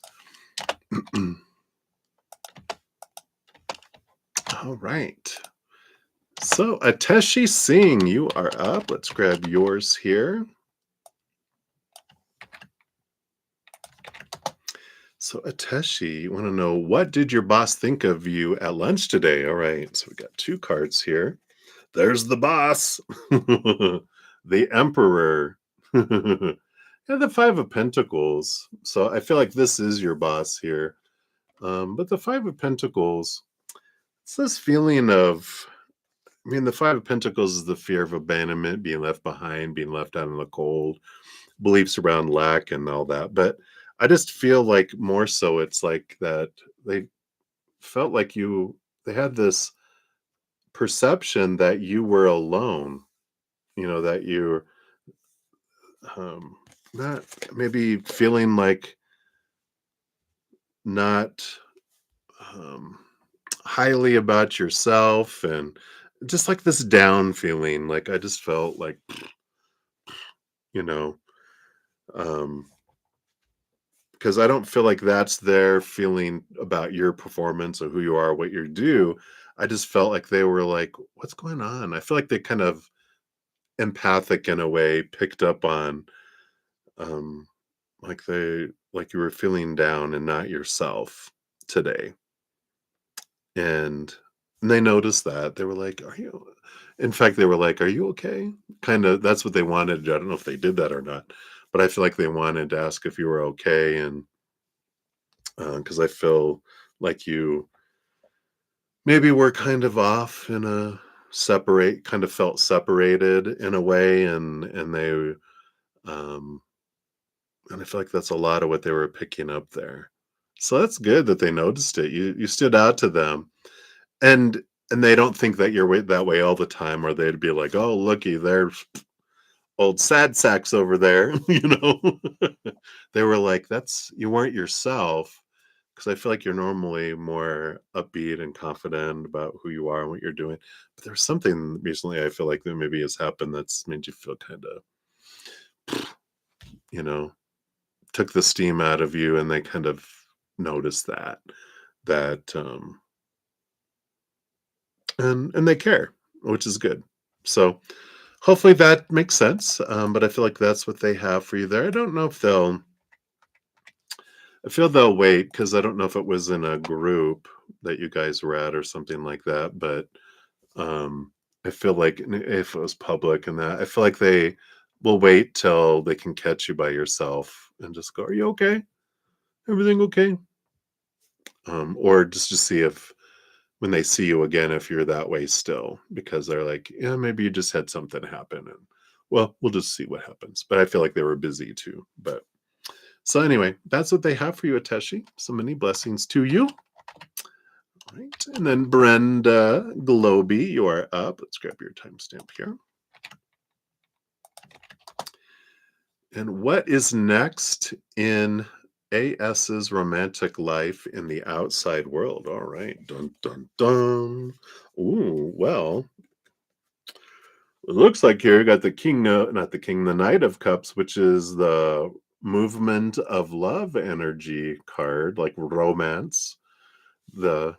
Speaker 1: All right. So Ateshi Singh, you are up. Let's grab yours here. So Ateshi, you want to know, what did your boss think of you at lunch today? All right. So we got 2 cards here. There's the boss. The Emperor. And the 5 of Pentacles. So I feel like this is your boss here. But the 5 of Pentacles, it's this feeling of, I mean, the 5 of Pentacles is the fear of abandonment, being left behind, being left out in the cold, beliefs around lack and all that. But I just feel like more so it's like that they felt like they had this perception that you were alone, that you're not maybe feeling like not um, highly about yourself, and just like this down feeling. Like I just felt like, you know, um, because I don't feel like that's their feeling about your performance or who you are, what you do. I just felt like they were like, what's going on? I feel like they kind of empathic in a way, picked up on um like you were feeling down and not yourself today. And they noticed that. They were like, "Are you?" In fact, they were like, "Are you okay?" Kind of. That's what they wanted. I don't know if they did that or not, but I feel like they wanted to ask if you were okay, and because I feel like you maybe were kind of off in a separate, kind of felt separated in a way, and they um and I feel like that's a lot of what they were picking up there. So that's good that they noticed it. You stood out to them. And they don't think that you're that way all the time, or they'd be like, "Oh, looky, there's old sad sacks over there," you know? They were like, "That's you weren't yourself," because I feel like you're normally more upbeat and confident about who you are and what you're doing. But there's something recently I feel like that maybe has happened that's made you feel kinda, you know, took the steam out of you, and they kind of noticed that, and they care, which is good. So hopefully that makes sense. But I feel like that's what they have for you there. I don't know if I feel they'll wait, because I don't know if it was in a group that you guys were at or something like that. But um, I feel like if it was public and that, I feel like they will wait till they can catch you by yourself and just go, "Are you okay? Everything okay?" Or just see if when they see you again, if you're that way still, because they're like, yeah, maybe you just had something happen, and well, we'll just see what happens. But I feel like they were busy too. But so anyway, that's what they have for you, Ateshi. So many blessings to you. Right. And then Brenda Globy, you are up. Let's grab your timestamp here. And what is next in AS's romantic life in the outside world? All right. Dun dun dun. Ooh, well, it looks like here you got the king, not the king, the knight of cups, which is the movement of love energy card, like romance. The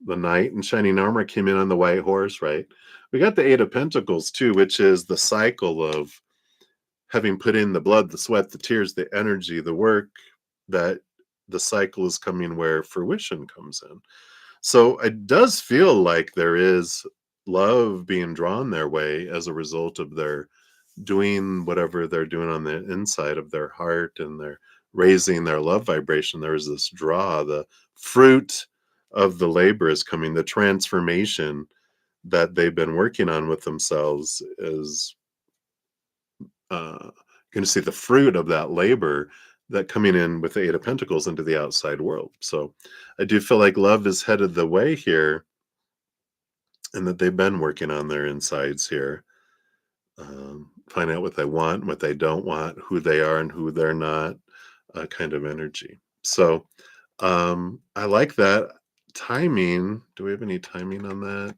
Speaker 1: knight in shining armor came in on the white horse, right? We got the 8 of Pentacles too, which is the cycle of having put in the blood, the sweat, the tears, the energy, the work, that the cycle is coming where fruition comes in. So it does feel like there is love being drawn their way as a result of their doing whatever they're doing on the inside of their heart, and they're raising their love vibration. There's this draw, the fruit of the labor is coming, the transformation that they've been working on with themselves is you're going to see the fruit of that labor that coming in with the Eight of Pentacles into the outside world. So I do feel like love is headed the way here, and that they've been working on their insides here. Find out what they want, what they don't want, who they are and who they're not, kind of energy. So I like that timing. Do we have any timing on that?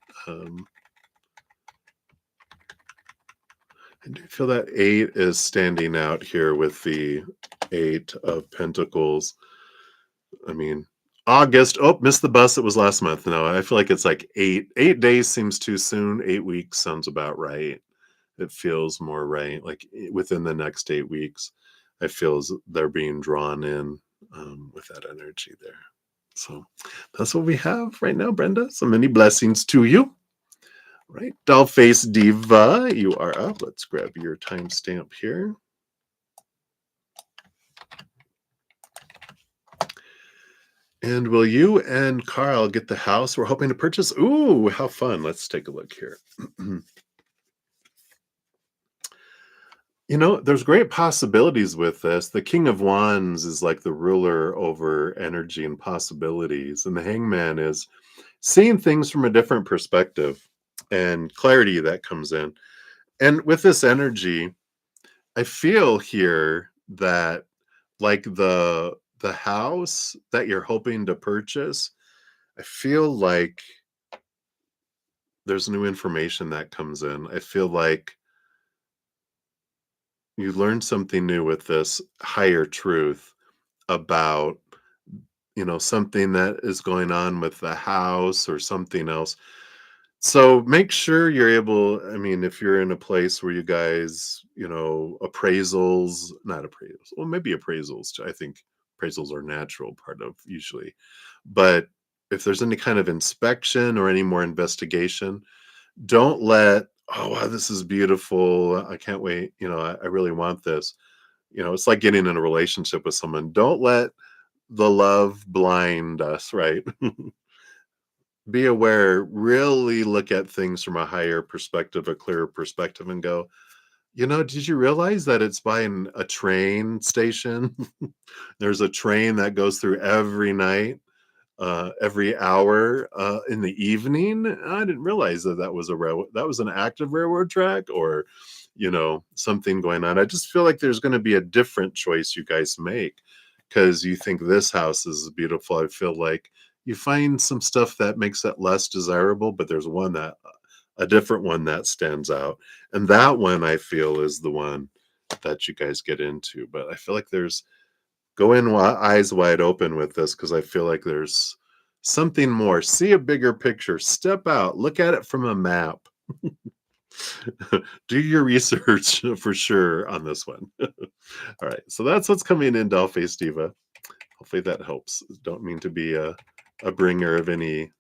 Speaker 1: I do feel that 8 is standing out here with the 8 of Pentacles. I mean, August. Oh, missed the bus. It was last month. No, I feel like it's like 8. 8 days seems too soon. 8 weeks sounds about right. It feels more right. Like within the next 8 weeks, I feel as they're being drawn in with that energy there. So that's what we have right now, Brenda. So many blessings to you. Right. Doll Face Diva, you are up. Let's grab your timestamp here. And will you and Carl get the house we're hoping to purchase? Ooh, how fun. Let's take a look here. There's great possibilities with this. The King of Wands is like the ruler over energy and possibilities, and the Hangman is seeing things from a different perspective and clarity that comes in. And with this energy, I feel here that like the house that you're hoping to purchase, I feel like there's new information that comes in. I feel like you learn something new with this higher truth about something that is going on with the house or something else. So make sure you're able, I mean, if you're in a place where you guys, appraisals, not appraisals, well, maybe appraisals, I think appraisals are natural part of usually. But if there's any kind of inspection or any more investigation, don't let, oh, wow, this is beautiful. I can't wait. I really want this. It's like getting in a relationship with someone. Don't let the love blind us, right? Be aware, really look at things from a higher perspective, a clearer perspective, and go, did you realize that it's by a train station? There's a train that goes through every night, every hour in the evening. I didn't realize that was that was an active railroad track, or something going on. I just feel like there's going to be a different choice you guys make because you think this house is beautiful. I feel like you find some stuff that makes it less desirable, but there's a different one that stands out, and that one I feel is the one that you guys get into. But I feel like there's go in eyes wide open with this, because I feel like there's something more. See a bigger picture, step out, look at it from a map. Do your research for sure on this one. All right, so that's what's coming in, Dollface Diva. Hopefully that helps. Don't mean to be a bringer of any,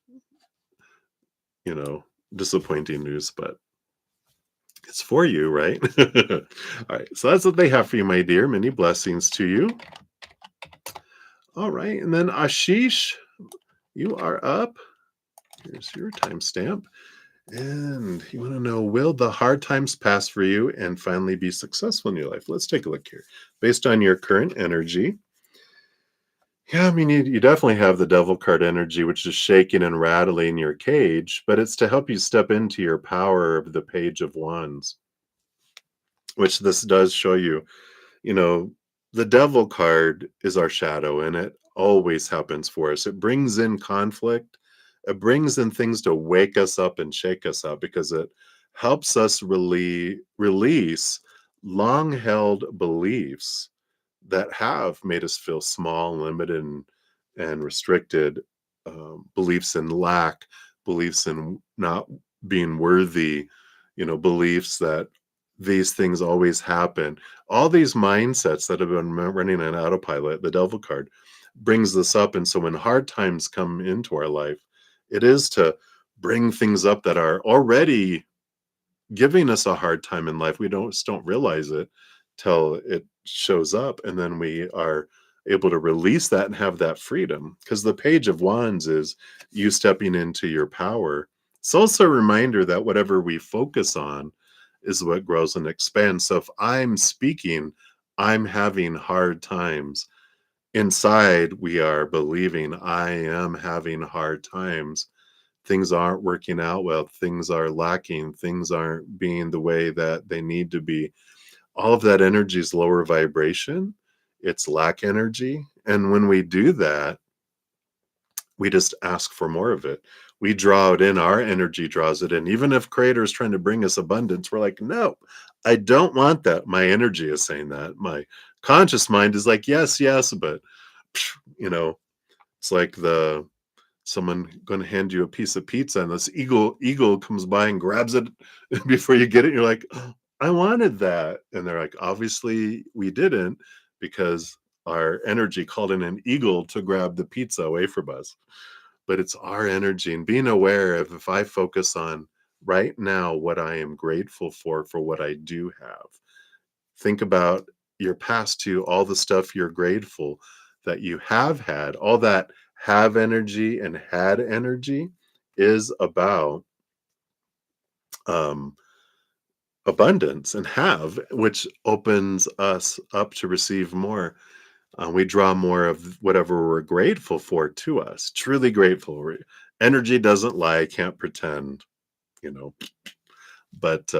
Speaker 1: disappointing news, but it's for you, right? All right, so that's what they have for you, my dear. Many blessings to you. All right, and then Ashish, you are up. Here's your timestamp. And you want to know, will the hard times pass for you and finally be successful in your life? Let's take a look here. Based on your current energy, yeah, I mean, you definitely have the devil card energy, which is shaking and rattling your cage, but it's to help you step into your power of the Page of Wands, which this does show you. You know, the devil card is our shadow, and it always happens for us. It brings in conflict. It brings in things to wake us up and shake us up, because it helps us release long-held beliefs that have made us feel small, limited, and restricted. Beliefs in lack, beliefs in not being worthy, beliefs that these things always happen. All these mindsets that have been running on autopilot, the devil card brings this up. And so when hard times come into our life, it is to bring things up that are already giving us a hard time in life. We just don't realize it till it shows up, and then we are able to release that and have that freedom, because the Page of Wands is you stepping into your power. It's also a reminder that whatever we focus on is what grows and expands. So if I'm speaking, I'm having hard times. Inside, we are believing I am having hard times. Things aren't working out well. Things are lacking. Things aren't being the way that they need to be. All of that energy is lower vibration. It's lack energy. And when we do that, we just ask for more of it. We draw it in, our energy draws it in. Even if creator is trying to bring us abundance, we're like, no, I don't want that. My energy is saying that. My conscious mind is like, yes, yes, but you know, it's like the someone going to hand you a piece of pizza and this eagle comes by and grabs it before you get it. You're like, oh, I wanted that. And they're like, obviously we didn't, because our energy called in an eagle to grab the pizza away from us. But it's our energy, and being aware of, if I focus on right now what I am grateful for what I do have. Think about your past too, all the stuff you're grateful that you have had, all that have energy and had energy is about um, abundance and have, which opens us up to receive more. We draw more of whatever we're grateful for to us, truly grateful. Energy doesn't lie, can't pretend, you know, but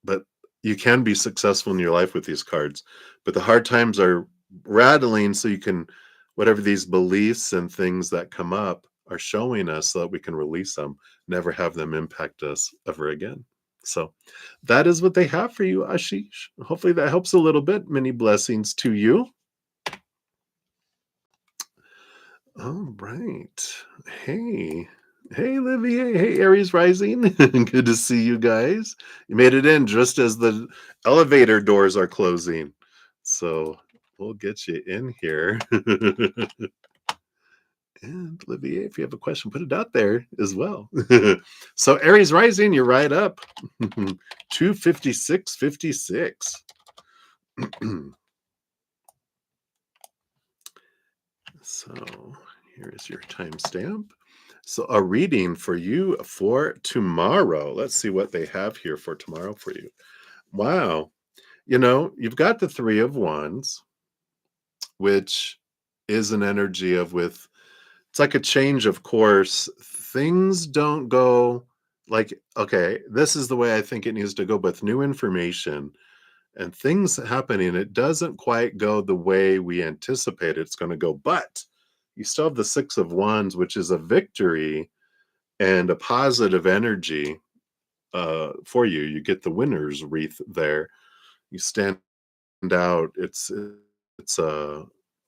Speaker 1: but you can be successful in your life with these cards. But the hard times are rattling, so you can, whatever these beliefs and things that come up are showing us, so that we can release them, never have them impact us ever again. So that is what they have for you, Ashish. Hopefully that helps a little bit. Many blessings to you. All right. Hey. Hey, Olivier. Hey, Aries Rising. Good to see you guys. You made it in just as the elevator doors are closing. So we'll get you in here. And Olivier, if you have a question, put it out there as well. So Aries Rising, you're right up. 256.56. So here is your timestamp. So a reading for you for tomorrow. Let's see what they have here for tomorrow for you. Wow. You've got the Three of Wands, which is an energy of, with, it's like a change of course. Things don't go like, okay, this is the way I think it needs to go, with new information and things happening. It doesn't quite go the way we anticipate it's going to go, but you still have the Six of Wands, which is a victory and a positive energy for you. You get the winner's wreath there. You stand out. It's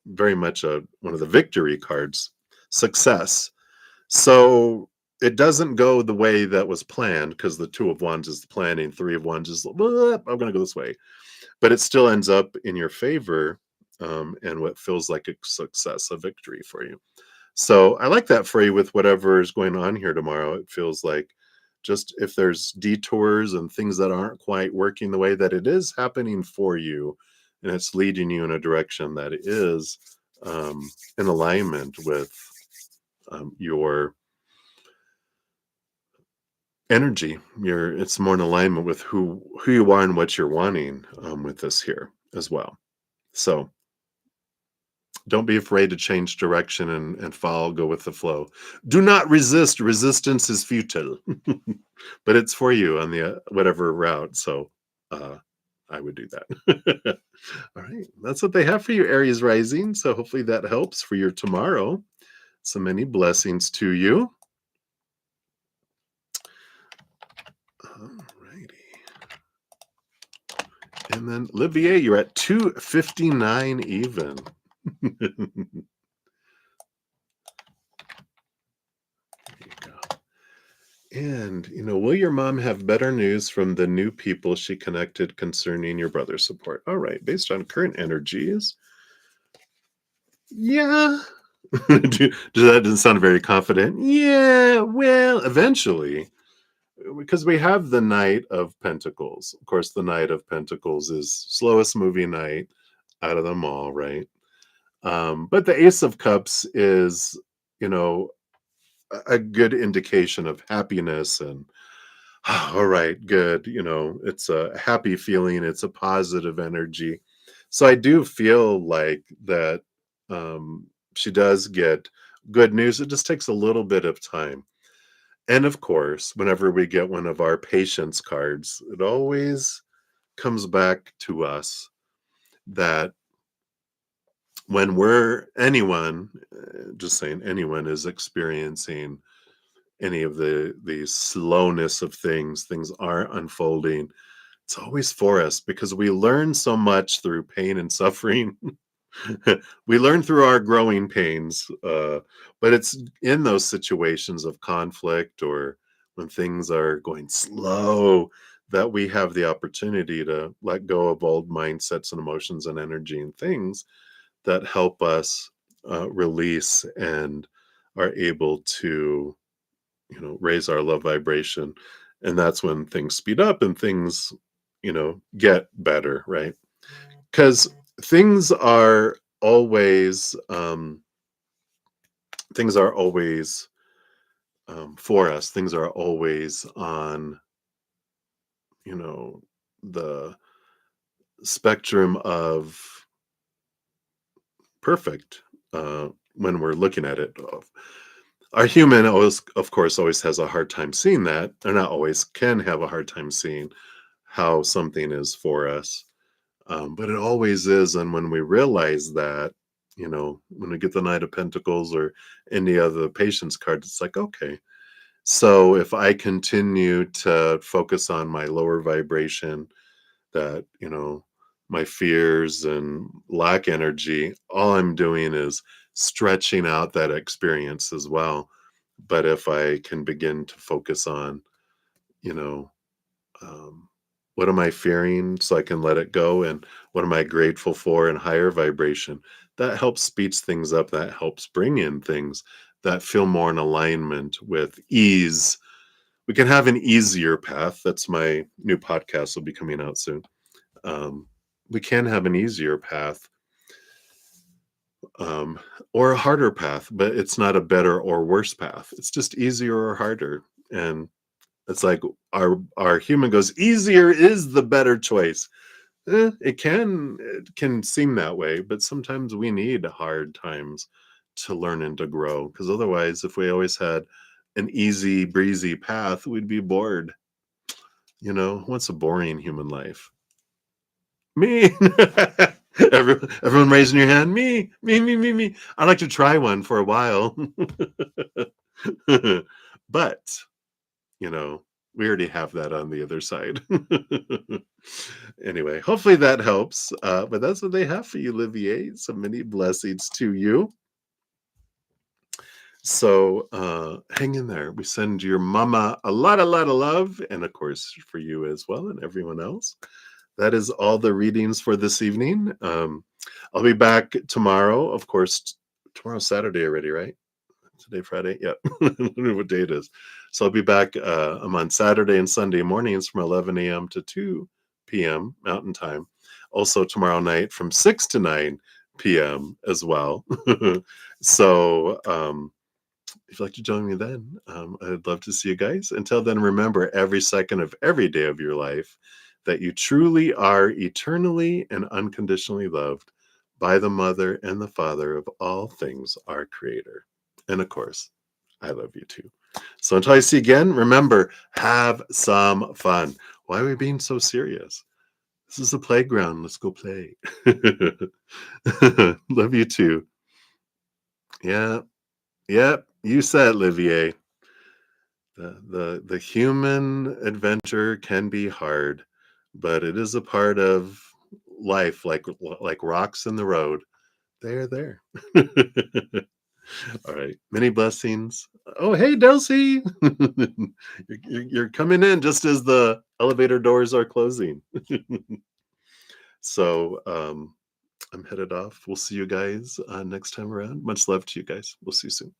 Speaker 1: very much one of the victory cards, success. So it doesn't go the way that was planned, because the Two of Wands is the planning, Three of Wands is, I'm going to go this way, but it still ends up in your favor, and what feels like a success, a victory for you. So I like that for you with whatever is going on here tomorrow. It feels like, just if there's detours and things that aren't quite working the way that it is happening for you, and it's leading you in a direction that is in alignment with your energy. It's more in alignment with who you are and what you're wanting with this here as well. So don't be afraid to change direction and follow, go with the flow. Do not resist. Resistance is futile, but it's for you on the whatever route. So I would do that. All right. That's what they have for you, Aries Rising. So hopefully that helps for your tomorrow. So many blessings to you. All righty. And then Olivier, you're at 259 even. And, will your mom have better news from the new people she connected concerning your brother's support? All right, based on current energies. Yeah. That doesn't sound very confident. Yeah, well, eventually, because we have the Knight of Pentacles. Of course, the Knight of Pentacles is slowest moving knight out of them all, right? But the Ace of Cups is, a good indication of happiness and All right, good. It's a happy feeling, it's a positive energy. So I do feel like that she does get good news. It just takes a little bit of time. And of course, whenever we get one of our patience cards, it always comes back to us that when we're anyone, just saying anyone is experiencing any of the slowness of things aren't unfolding. It's always for us because we learn so much through pain and suffering. We learn through our growing pains, but it's in those situations of conflict or when things are going slow that we have the opportunity to let go of old mindsets and emotions and energy and things that help us release and are able to raise our love vibration. And that's when things speed up and things get better, right? Because things are always things are always for us. Things are always on you know the spectrum of perfect when we're looking at it. Our human always, of course, always has a hard time seeing that, or not always, can have a hard time seeing how something is for us. But it always is. And when we realize that, when we get the Knight of Pentacles or any other patience card, it's like, okay, so if I continue to focus on my lower vibration, that, my fears and lack energy, all I'm doing is stretching out that experience as well. But if I can begin to focus on, you know, um, what am I fearing so I can let it go? And what am I grateful for in higher vibration? That helps speeds things up. That helps bring in things that feel more in alignment with ease. We can have an easier path. That's my new podcast will be coming out soon. Um, we can have an easier path um, or a harder path, but it's not a better or worse path. It's just easier or harder. And it's like our human goes, easier is the better choice. It can seem that way, but sometimes we need hard times to learn and to grow. Because otherwise, if we always had an easy breezy path, we'd be bored. What's a boring human life? Me. Everyone raising your hand. Me. I'd like to try one for a while. But you know, we already have that on the other side. Anyway, hopefully that helps. But that's what they have for you, Olivier. So many blessings to you. So hang in there. We send your mama a lot of love, and of course for you as well, and everyone else. That is all the readings for this evening. I'll be back tomorrow. Of course, tomorrow's Saturday already, right? Today, Friday? Yep. I don't know what day it is. So I'll be back. I'm on Saturday and Sunday mornings from 11 a.m. to 2 p.m. Mountain Time. Also tomorrow night from 6 to 9 p.m. as well. So if you'd like to join me then, I'd love to see you guys. Until then, remember every second of every day of your life that you truly are eternally and unconditionally loved by the Mother and the Father of all things, our Creator. And of course, I love you too. So until I see you again, remember, have some fun. Why are we being so serious? This is a playground. Let's go play. Love you too. Yeah. Yep. You said, Olivier. The human adventure can be hard, but it is a part of life, like rocks in the road. They're there. All right. Many blessings. Oh, hey, Delcy. You're coming in just as the elevator doors are closing. So I'm headed off. We'll see you guys next time around. Much love to you guys. We'll see you soon.